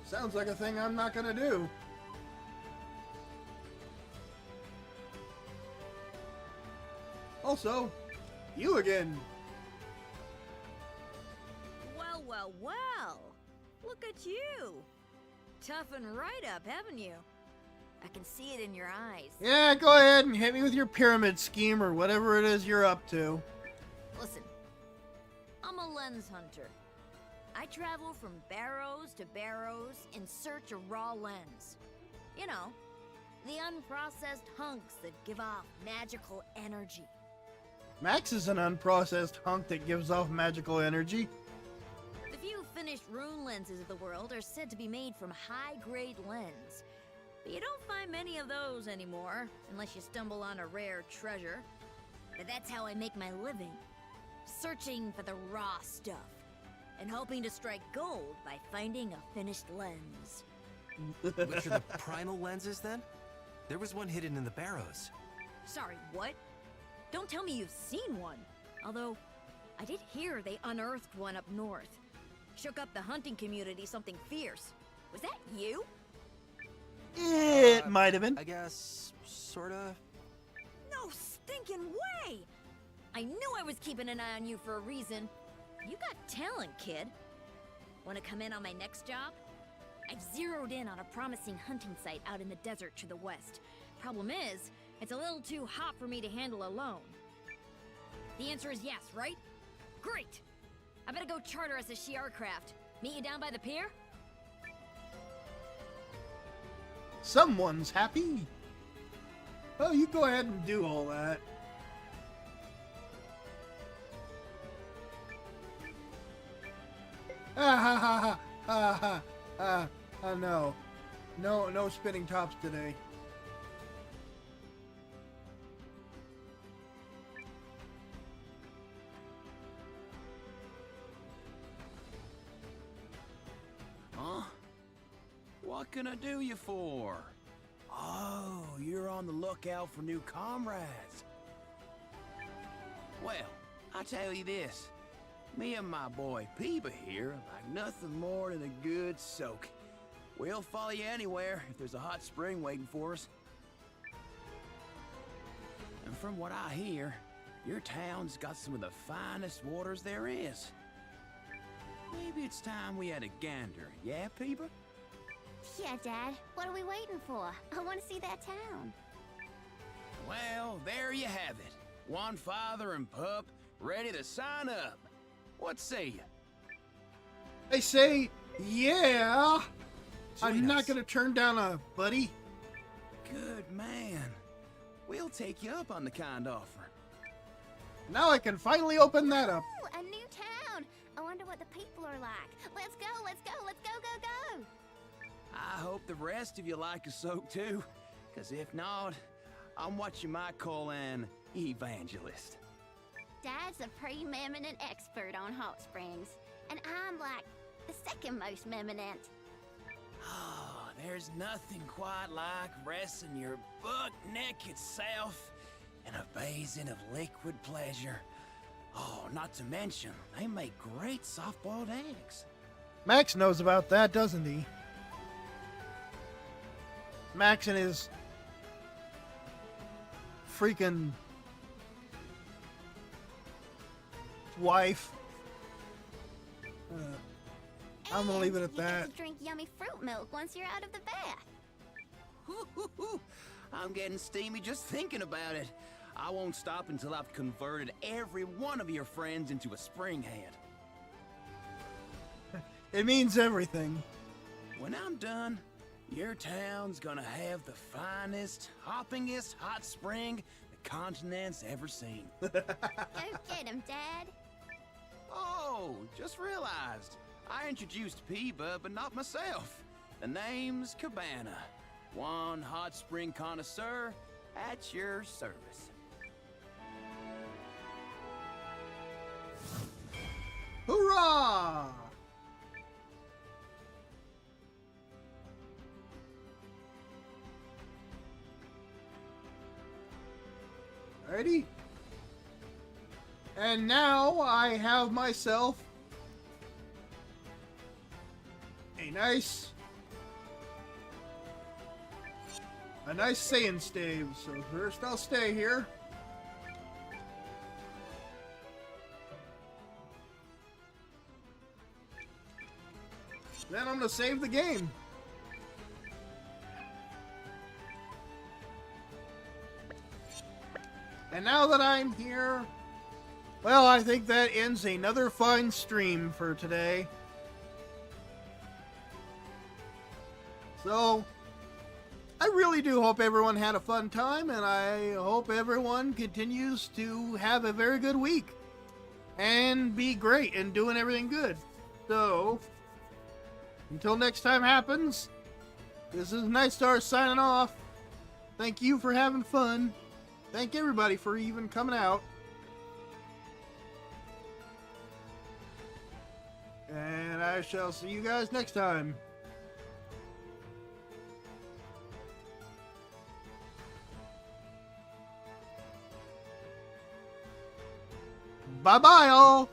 Speaker 1: Sounds like a thing I'm not gonna do. Also, you again.
Speaker 7: Well, well, well. Look at you. Toughened right up, haven't you? I can see it in your eyes.
Speaker 1: Yeah, go ahead and hit me with your pyramid scheme or whatever it is you're up to.
Speaker 7: Listen, I'm a lens hunter. I travel from barrows to barrows in search of raw lens. You know, the unprocessed hunks that give off magical energy.
Speaker 1: Max is an unprocessed hunk that gives off magical energy.
Speaker 7: The few finished rune lenses of the world are said to be made from high-grade lens. But you don't find many of those anymore, unless you stumble on a rare treasure. But that's how I make my living. Searching for the raw stuff. And hoping to strike gold by finding a finished lens.
Speaker 5: Which are the primal lenses, then? There was one hidden in the barrows.
Speaker 7: Sorry, what? Don't tell me you've seen one. Although, I did hear they unearthed one up north. Shook up the hunting community something fierce. Was that you?
Speaker 1: It might have been.
Speaker 5: I guess, sorta.
Speaker 7: No stinking way! I knew I was keeping an eye on you for a reason. You got talent, kid. Want to come in on my next job? I've zeroed in on a promising hunting site out in the desert to the west. Problem is, it's a little too hot for me to handle alone. The answer is yes, right? Great! I better go charter us a Shiarcraft. Meet you down by the pier?
Speaker 1: Someone's happy. Oh, you go ahead and do all that. Ah ha ha ha ha ha ha. No. No spinning tops today.
Speaker 17: can I do you for? Oh, you're on the lookout for new comrades. Well, I tell you this. Me and my boy Peeba here like nothing more than a good soak. We'll follow you anywhere if there's a hot spring waiting for us. And from what I hear, your town's got some of the finest waters there is. Maybe it's time we had a gander, yeah, Peeba?
Speaker 15: Yeah, Dad. What are we waiting for? I want to see that town.
Speaker 17: Well, there you have it. One father and pup ready to sign up. What say you?
Speaker 1: I say, yeah.
Speaker 17: Join
Speaker 1: I'm not
Speaker 17: us.
Speaker 1: gonna turn down a buddy.
Speaker 17: Good man. We'll take you up on the kind offer.
Speaker 1: Now I can finally open that up.
Speaker 15: Ooh, a new town. I wonder what the people are like. Let's go, let's go, let's go, go, go.
Speaker 17: I hope the rest of you like a soak too, because if not, I'm what you might call an evangelist.
Speaker 15: Dad's a preeminent expert on hot springs, and I'm like the second most eminent.
Speaker 17: Oh, there's nothing quite like resting your buck-naked self in a basin of liquid pleasure. Oh, not to mention, they make great soft-boiled eggs.
Speaker 1: Max knows about that, doesn't he? Max and his freaking wife. I'm gonna leave it at
Speaker 15: You get
Speaker 1: that.
Speaker 15: to drink yummy fruit milk once you're out of the bath.
Speaker 17: I'm getting steamy just thinking about it. I won't stop until I've converted every one of your friends into a spring head.
Speaker 1: It means everything.
Speaker 17: When I'm done, your town's gonna have the finest, hoppingest hot spring the continent's ever seen.
Speaker 15: Go get him, Dad.
Speaker 17: Oh, just realized. I introduced Peeba, but not myself. The name's Cabana. One hot spring connoisseur at your service.
Speaker 1: Hoorah! Alrighty. And now I have myself a nice Saiyan stave. So first I'll stay here. Then I'm gonna save the game. And now that I'm here, well, I think that ends another fun stream for today. So, I really do hope everyone had a fun time, and I hope everyone continues to have a very good week and be great and doing everything good. So, until next time happens, this is Nightstar signing off. Thank you for having fun. Thank everybody for even coming out. And I shall see you guys next time. Bye-bye, all.